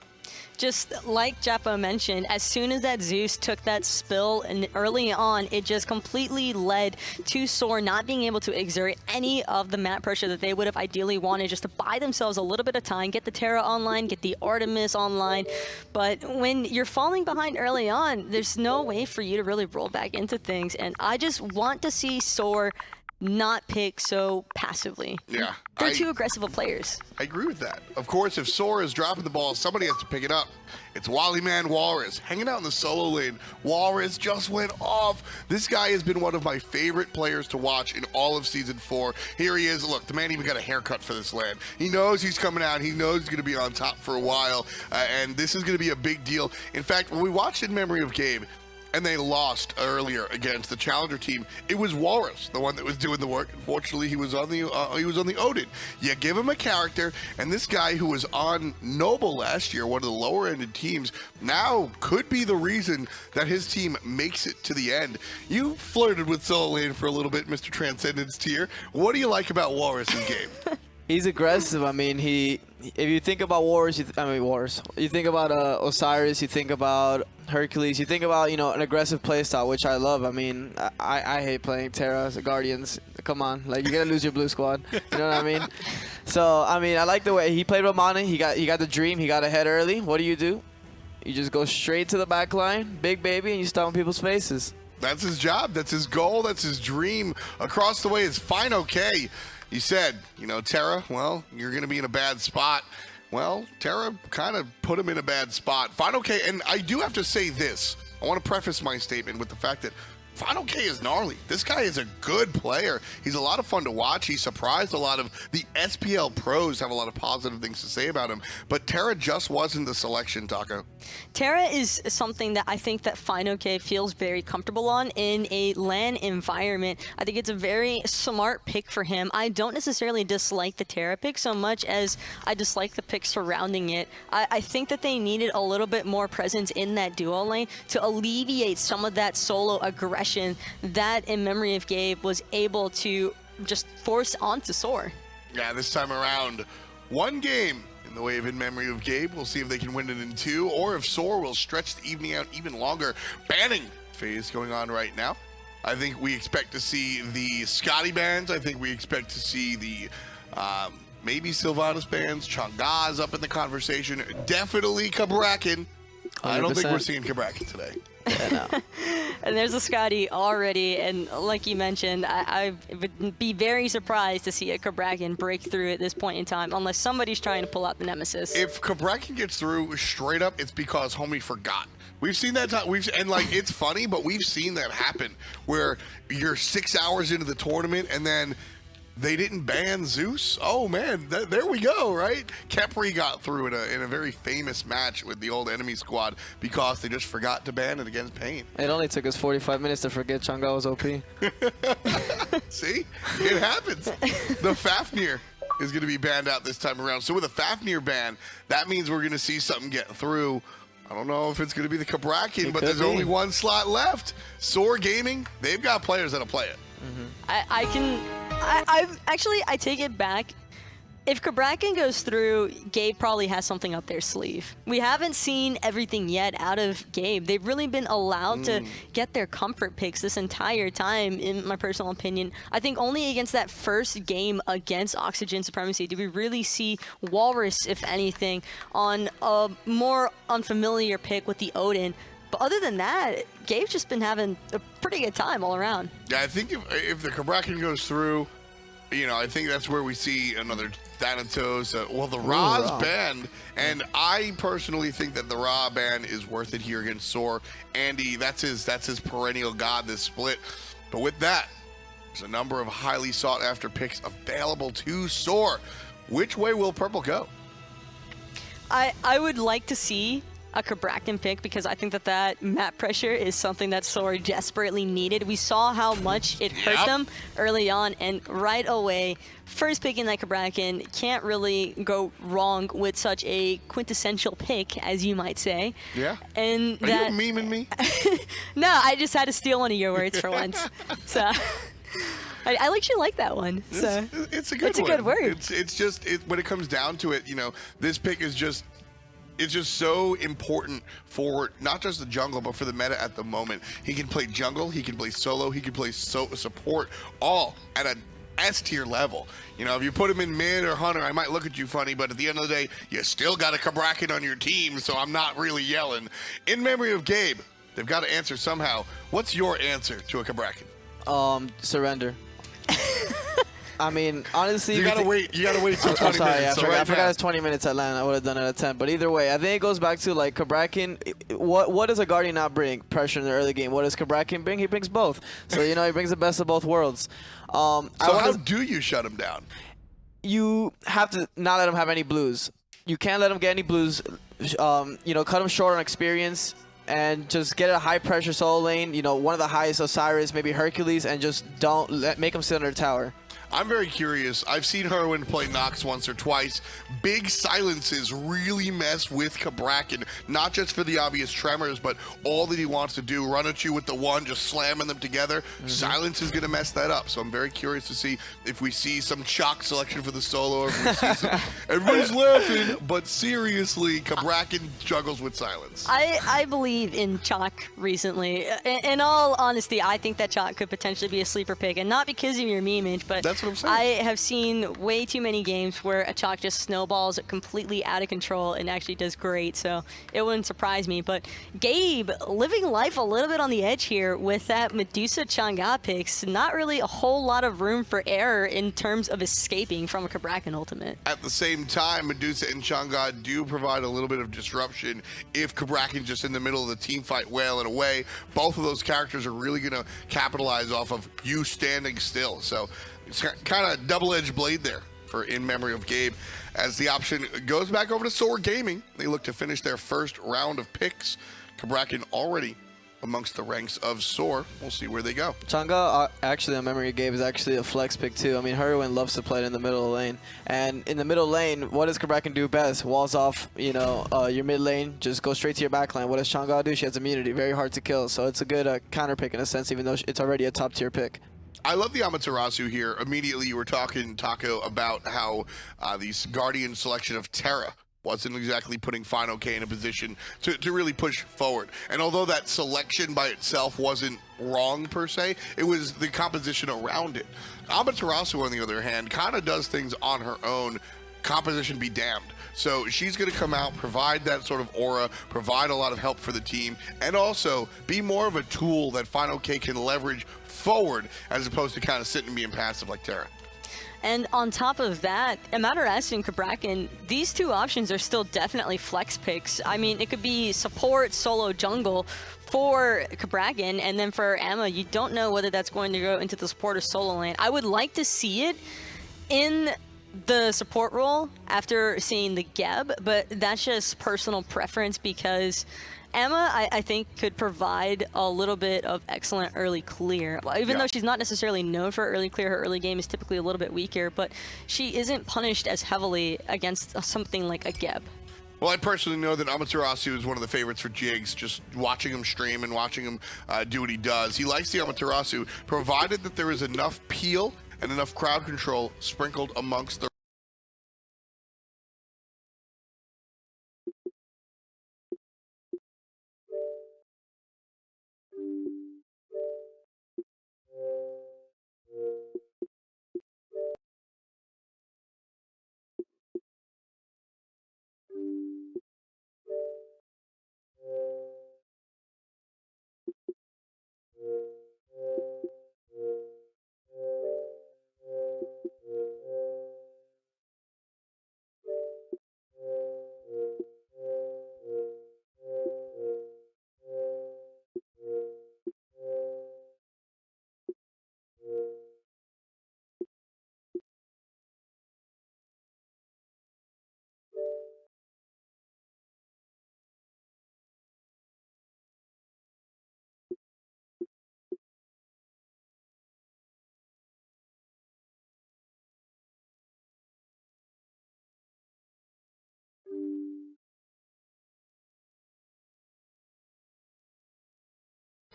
Just like Jeppa mentioned, as soon as that Zeus took that spill and early on, it just completely led to Soar not being able to exert any of the map pressure that they would have ideally wanted, just to buy themselves a little bit of time, get the Terra online, get the Artemis online. But when you're falling behind early on, there's no way for you to really roll back into things. And I just want to see Soar not pick so passively. Yeah. They're too aggressive of players. I agree with that. Of course, if Sora is dropping the ball, somebody has to pick it up. It's Wally Man Walrus hanging out in the solo lane. Walrus just went off. This guy has been one of my favorite players to watch in all of Season 4. Here he is. Look, the man even got a haircut for this land. He knows he's coming out. He knows he's going to be on top for a while. And this is going to be a big deal. In fact, when we watched In Memory of Gabe, and they lost earlier against the challenger team, it was Walrus, the one that was doing the work. Unfortunately, he was on the Odin. You give him a character, and this guy who was on Noble last year, one of the lower-ended teams, now could be the reason that his team makes it to the end. You flirted with solo lane for a little bit, Mr. Transcendence Tier. What do you like about Walrus's game? He's aggressive. I mean, if you think about Walrus, you think about Osiris, you think about Hercules, you think about, an aggressive playstyle, which I love. I mean, I hate playing Terra, Guardians. Come on, like, you're gonna lose your blue squad. You know what I mean? So, I mean, I like the way he played Romana. He got the dream. He got ahead early. What do? You just go straight to the back line, big baby, and you stomp on people's faces. That's his job. That's his goal. That's his dream. Across the way is Fine Okay. You said, Terra, well, you're going to be in a bad spot. Well, Terra kind of put him in a bad spot. Fine Okay, and I do have to say this. I want to preface my statement with the fact that Fine Okay is gnarly. This guy is a good player. He's a lot of fun to watch. He surprised a lot of the SPL pros, have a lot of positive things to say about him. But Terra just wasn't the selection, Taco. Terra is something that I think that Fine Okay feels very comfortable on in a LAN environment. I think it's a very smart pick for him. I don't necessarily dislike the Terra pick so much as I dislike the pick surrounding it. I think that they needed a little bit more presence in that duo lane to alleviate some of that solo aggression that In Memory of Gabe was able to just force onto Soar. Yeah, this time around, one game in the way of In Memory of Gabe. We'll see if they can win it in 2, or if Soar will stretch the evening out even longer. Banning phase going on right now. I think we expect to see the Scotty bans. I think we expect to see the maybe Sylvanas bans. Chang'a's up in the conversation. Definitely Cabrakan. I don't think we're seeing Cabrakan today. Yeah, no. And there's a Scotty already, and like you mentioned, I would be very surprised to see a Cabrakan break through at this point in time, unless somebody's trying to pull out the Nemesis. If Cabrakan gets through straight up, it's because Homie forgot. We've seen that time. And like, it's funny, but we've seen that happen where you're 6 hours into the tournament and then they didn't ban Zeus. Oh man, there we go, right? Kepri got through in a very famous match with the old enemy squad because they just forgot to ban it against Pain. It only took us 45 minutes to forget Chang'e was OP. See, it happens. The Fafnir is going to be banned out this time around. So with a Fafnir ban, that means we're going to see something get through. I don't know if it's going to be the Cabrakan, but there's only one slot left. Soar Gaming, they've got players that'll play it. I take it back. If Cabrakan goes through, Gabe probably has something up their sleeve. We haven't seen everything yet out of Gabe. They've really been allowed to get their comfort picks this entire time, in my personal opinion. I think only against that first game against Oxygen Supremacy did we really see Walrus, if anything, on a more unfamiliar pick with the Odin. But other than that, Gabe's just been having a pretty good time all around. Yeah, I think if the Cabrakan goes through, you know, I think that's where we see another Thanatos. Well, the Ra's ban, and I personally think that the Ra ban is worth it here against Soar. Andy, that's his perennial god this split. But with that, there's a number of highly sought after picks available to Soar. Which way will Purple go? I would like to see a Cabrakan pick because I think that map pressure is something that Soar desperately needed. We saw how much it hurt them early on, and right away, first picking that Cabrakan can't really go wrong with such a quintessential pick, as you might say. Yeah. And Are that, you memeing me? No, I just had to steal one of your words for once. So I actually like that one. So it's a good it's a good word. It's just when it comes down to it, you know, this pick is just. It's just so important for not just the jungle, but for the meta at the moment. He can play jungle, he can play solo, he can play support, all at a S tier level. You know, if you put him in mid or hunter, I might look at you funny, but at the end of the day, you still got a Cabrakan on your team, so I'm not really yelling. In memory of Gabe, they've got to answer somehow. What's your answer to a Cabrakan? Surrender. I mean, honestly, you gotta wait. You gotta wait till 20 sorry, minutes. I forgot it's 20 minutes at LAN. I would have done it at 10. But either way, I think it goes back to like Cabrakan. What does a Guardian not bring? Pressure in the early game. What does Cabrakan bring? He brings both. So you know, he brings the best of both worlds. So how do you shut him down? You have to not let him have any blues. You can't let him get any blues. You know, cut him short on experience. And just get a high pressure solo lane, you know, one of the highest Osiris, maybe Hercules, and just make him sit under the tower. I'm very curious. I've seen Herwin play Nox once or twice. Big silences really mess with Cabrakan, not just for the obvious tremors, but all that he wants to do, run at you with the one, just slamming them together. Silence is going to mess that up. So I'm very curious to see if we see some chalk selection for the solo, or if we see some, everybody's laughing, but seriously, Cabrakan juggles with silence. I believe in chalk recently. In all honesty, I think that chalk could potentially be a sleeper pick, and not because of your meme, but that's what I'm saying. I have seen way too many games where a chalk just snowballs completely out of control and actually does great, so it wouldn't surprise me. But Gabe living life a little bit on the edge here with that Medusa Chang'e picks. Not really a whole lot of room for error in terms of escaping from a Cabrakan ultimate. At the same time, Medusa and Chang'e do provide a little bit of disruption if Cabrakan's just in the middle of the team fight wailing away. Both of those characters are really going to capitalize off of you standing still. So it's kind of double-edged blade there for In Memory of Gabe. As the option goes back over to Soar Gaming, they look to finish their first round of picks. Cabrakan already amongst the ranks of Soar. We'll see where they go. Chang'e, actually, In Memory of Gabe is actually a flex pick too. I mean, Herwin loves to play it in the middle of the lane. And in the middle lane, what does Cabrakan do best? Walls off, you know, your mid lane, just go straight to your back line. What does Chang'e do? She has immunity, very hard to kill. So it's a good counter pick in a sense, even though it's already a top tier pick. I love the Amaterasu here. Immediately you were talking, Taco, about how these Guardian selection of Terra wasn't exactly putting Final K in a position to really push forward. And although that selection by itself wasn't wrong per se, it was the composition around it. Amaterasu, on the other hand, kind of does things on her own. Composition be damned. So she's going to come out, provide that sort of aura, provide a lot of help for the team, and also be more of a tool that Final K can leverage forward as opposed to kind of sitting and being passive like Terra. And on top of that, Amaterasu and Cabrakan, these two options are still definitely flex picks. I mean, it could be support, solo, jungle for Cabrakan, and then for Amma, you don't know whether that's going to go into the support or solo lane. I would like to see it in the support role after seeing the Geb, but that's just personal preference because Amma, I think, could provide a little bit of excellent early clear. Even though she's not necessarily known for early clear, her early game is typically a little bit weaker, but she isn't punished as heavily against something like a Geb. Well, I personally know that Amaterasu is one of the favorites for Jigs, just watching him stream and watching him do what he does. He likes the Amaterasu, provided that there is enough peel and enough crowd control sprinkled amongst the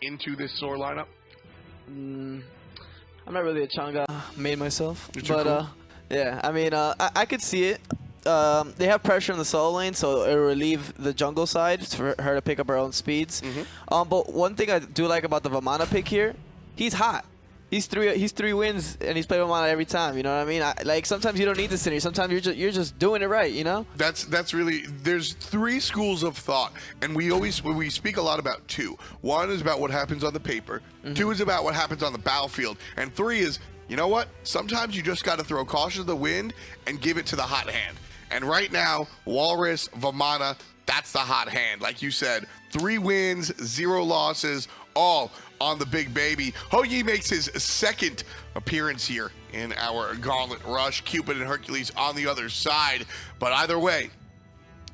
into this Soar lineup? I'm not really a Chang'e main myself, You're too but cool. yeah, I mean, I could see it. They have pressure in the solo lane, so it will relieve the jungle side for her to pick up her own speeds. But one thing I do like about the Vamana pick here, he's hot. He's three wins and he's played Vamana every time. You know what I mean? Like sometimes you don't need the synergy. Sometimes you're just doing it right. You know? That's really, there's 3 schools of thought, and we speak a lot about 2. 1 is about what happens on the paper. 2 is about what happens on the battlefield, and 3 is, you know what? Sometimes you just got to throw caution to the wind and give it to the hot hand. And right now, Walrus, Vamana, that's the hot hand. Like you said, 3 wins, 0 losses, all on the big baby. Hoyi makes his 2nd appearance here in our Gauntlet Rush. Cupid and Hercules on the other side. But either way,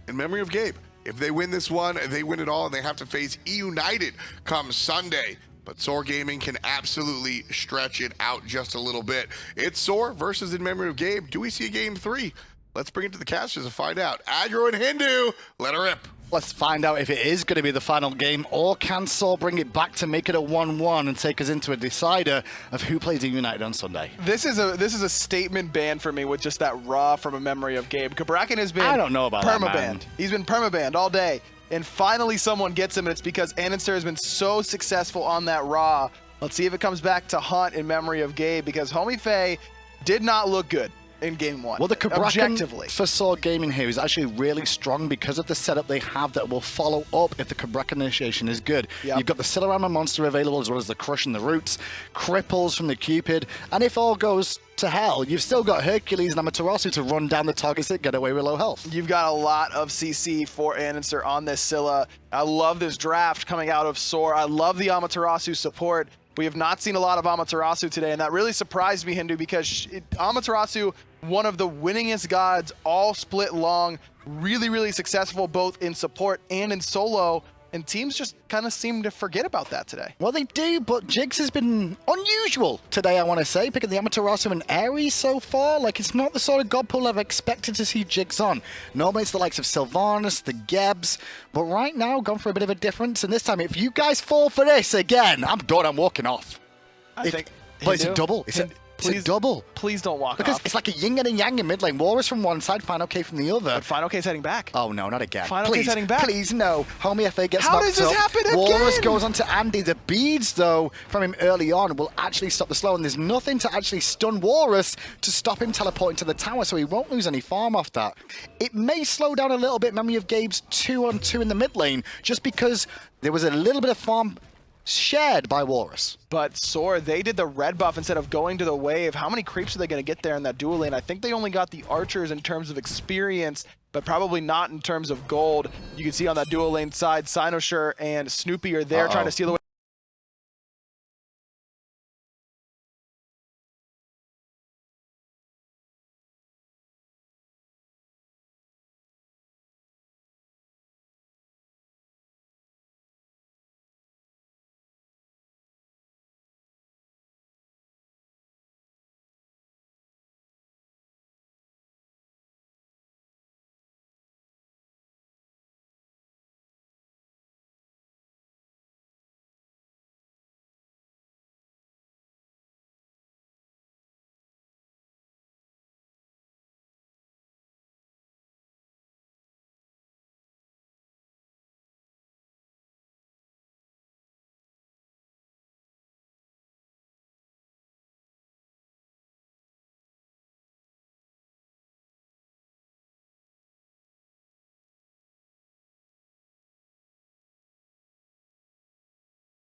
in memory of Gabe, if they win this one, they win it all, and they have to face E-United come Sunday. But Soar Gaming can absolutely stretch it out just a little bit. It's Soar versus in memory of Gabe. Do we see a game 3? Let's bring it to the casters and find out. Aggro and Hindu, let her rip. Let's find out if it is going to be the final game, or can Saul bring it back to make it a 1-1 and take us into a decider of who plays a United on Sunday? This is a statement ban for me with just that raw from a memory of Gabe. Cabrakan has been I don't know about that, man. permabanned. He's been permabanned all day. And finally someone gets him, and it's because Ananster has been so successful on that raw. Let's see if it comes back to haunt in memory of Gabe, because Homie Faye did not look good in game 1. Well, the objectively. Cabrakan for Sword Gaming here is actually really strong because of the setup they have that will follow up if the Cabrakan initiation is good. Yep. You've got the Silorama monster available, as well as the Crush and the Roots, Cripples from the Cupid, and if all goes to hell, you've still got Hercules and Amaterasu to run down the targets that get away with low health. You've got a lot of CC for Ananster on this Scylla. I love this draft coming out of Soar. I love the Amaterasu support. We have not seen a lot of Amaterasu today, and that really surprised me, Hindu, because Amaterasu, one of the winningest gods, all split long, really, really successful both in support and in solo, and teams just kind of seem to forget about that today. Well, they do, but Jigs has been unusual today, I want to say, picking the Amaterasu and Ares so far. Like, it's not the sort of god pool I've expected to see Jigs on. Normally, it's the likes of Sylvanas, the Gebs, but right now, gone for a bit of a difference, and this time, if you guys fall for this again, I'm done, I'm walking off. I think... But it's a double. It's a double. Please don't walk Because off. it's like a yin and a yang in mid lane. Walrus from one side, Final K from the other. But Final K's heading back. Oh, no, not again. Final K's heading back. Please, no. Homie FA gets How knocked does this up. happen Walrus again? goes on to Andy. The beads, though, from him early on will actually stop the slow, and there's nothing to actually stun Walrus to stop him teleporting to the tower, so he won't lose any farm off that. It may slow down a little bit memory of Gabe's 2-on-2 in the mid lane, just because there was a little bit of farm shared by Walrus. But Soar, they did the red buff instead of going to the wave. How many creeps are they going to get there in that dual lane? I think they only got the archers in terms of experience, but probably not in terms of gold. You can see on that dual lane side, Cynosure and Snoopy are there trying to steal away